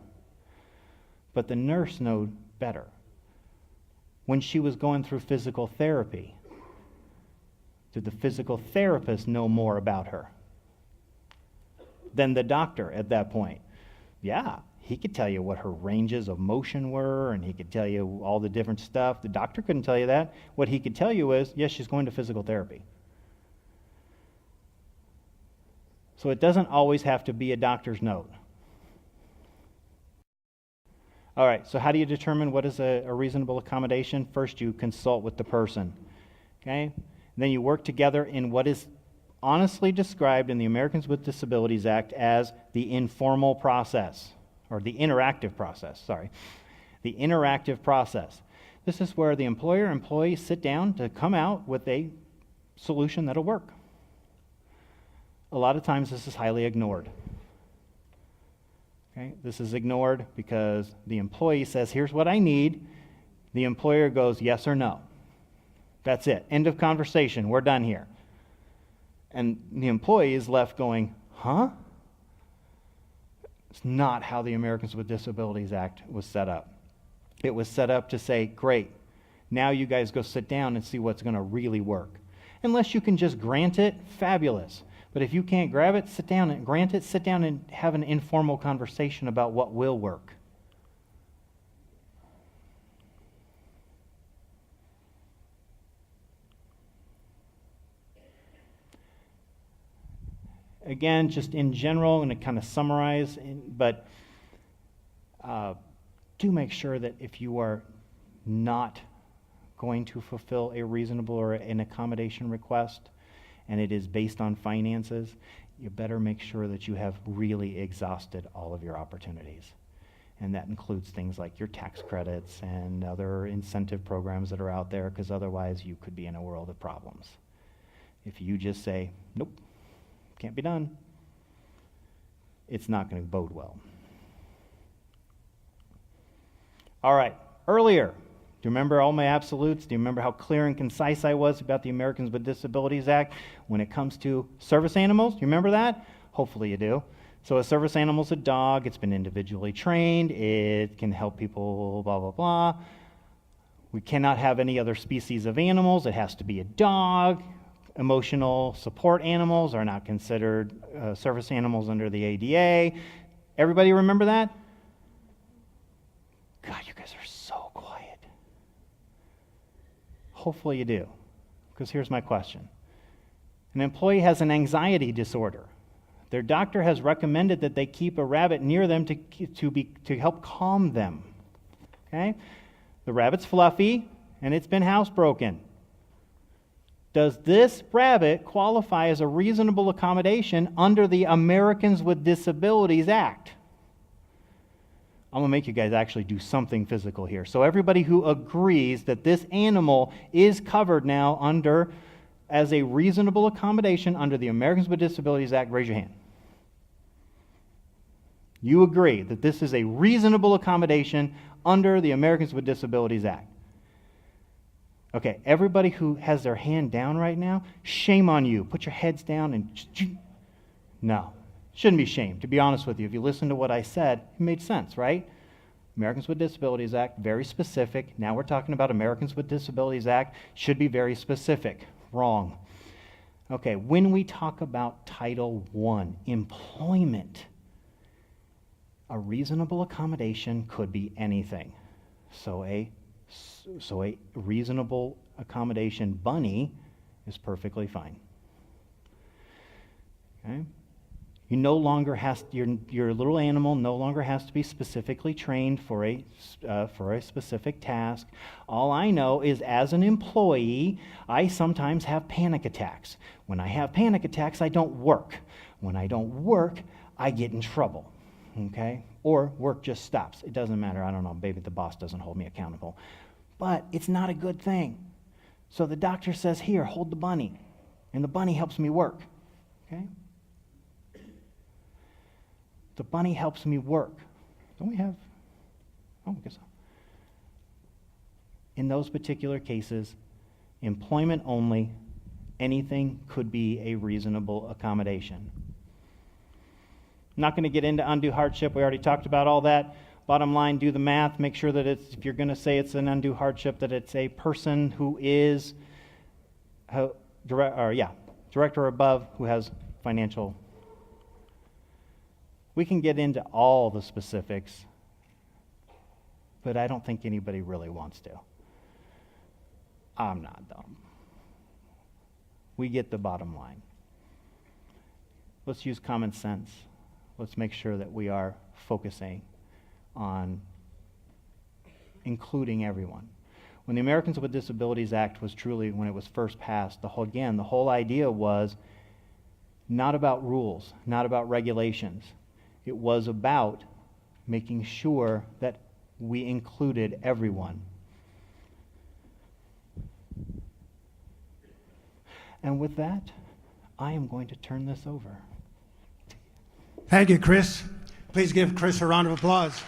S1: But the nurse knew better. When she was going through physical therapy, did the physical therapist know more about her than the doctor at that point? Yeah. He could tell you what her ranges of motion were, and he could tell you all the different stuff. The doctor couldn't tell you that. What he could tell you is, yes, she's going to physical therapy. So it doesn't always have to be a doctor's note. All right, so how do you determine what is a reasonable accommodation? First, you consult with the person, okay? And then you work together in what is honestly described in the Americans with Disabilities Act as the informal process. Or the interactive process, The interactive process. This is where the employer and employee sit down to come out with a solution that'll work. A lot of times this is highly ignored. Okay? This is ignored because the employee says, here's what I need. The employer goes, yes or no. That's it. End of conversation. We're done here. And the employee is left going, huh? It's not how the Americans with Disabilities Act was set up. It was set up to say, great, now you guys go sit down and see what's going to really work. Unless you can just grant it, fabulous. But if you can't grab it, sit down and grant it, sit down and have an informal conversation about what will work. Again, just in general, I'm going to kind of summarize, but do make sure that if you are not going to fulfill a reasonable or an accommodation request, and it is based on finances, you better make sure that you have really exhausted all of your opportunities. And that includes things like your tax credits and other incentive programs that are out there, because otherwise you could be in a world of problems. If you just say, nope, can't be done, it's not going to bode well. All right, earlier, do you remember all my absolutes? Do you remember how clear and concise I was about the Americans with Disabilities Act when it comes to service animals? Do you remember that? Hopefully you do. So a service animal is a dog. It's been individually trained. It can help people, blah, blah, blah. We cannot have any other species of animals. It has to be a dog. Emotional support animals are not considered service animals under the ADA. Everybody remember that? God, you guys are so quiet. Hopefully you do, because here's my question. An employee has an anxiety disorder. Their doctor has recommended that they keep a rabbit near them to help calm them. Okay? The rabbit's fluffy, and it's been housebroken. Does this rabbit qualify as a reasonable accommodation under the Americans with Disabilities Act? I'm going to make you guys actually do something physical here. So everybody who agrees that this animal is covered now as a reasonable accommodation under the Americans with Disabilities Act, raise your hand. You agree that this is a reasonable accommodation under the Americans with Disabilities Act. Okay, everybody who has their hand down right now, shame on you. Put your heads down and... No, shouldn't be shame. To be honest with you, if you listen to what I said, it made sense, right? Americans with Disabilities Act, very specific. Now we're talking about Americans with Disabilities Act, should be very specific. Wrong. Okay, when we talk about Title I, employment, a reasonable accommodation could be anything. So a reasonable accommodation bunny is perfectly fine. Okay? You no longer your little animal no longer has to be specifically trained for a specific task. All I know is, as an employee, I sometimes have panic attacks. When I have panic attacks, I don't work. When I don't work, I get in trouble. Okay? Or work just stops. It doesn't matter. I don't know. Maybe the boss doesn't hold me accountable. But it's not a good thing. So the doctor says, here, hold the bunny. And the bunny helps me work. Okay? The bunny helps me work. Don't we have? Oh, I guess so. In those particular cases, employment only, anything could be a reasonable accommodation. I'm not going to get into undue hardship. We already talked about all that. Bottom line, do the math. Make sure that if you're going to say it's an undue hardship, that it's a person who is director or above who has financial. We can get into all the specifics, but I don't think anybody really wants to. I'm not dumb. We get the bottom line. Let's use common sense. Let's make sure that we are focusing on including everyone. When the Americans with Disabilities Act was truly, when it was first passed, the whole idea was not about rules, not about regulations. It was about making sure that we included everyone. And with that, I am going to turn this over.
S2: Thank you, Chris. Please give Chris a round of applause.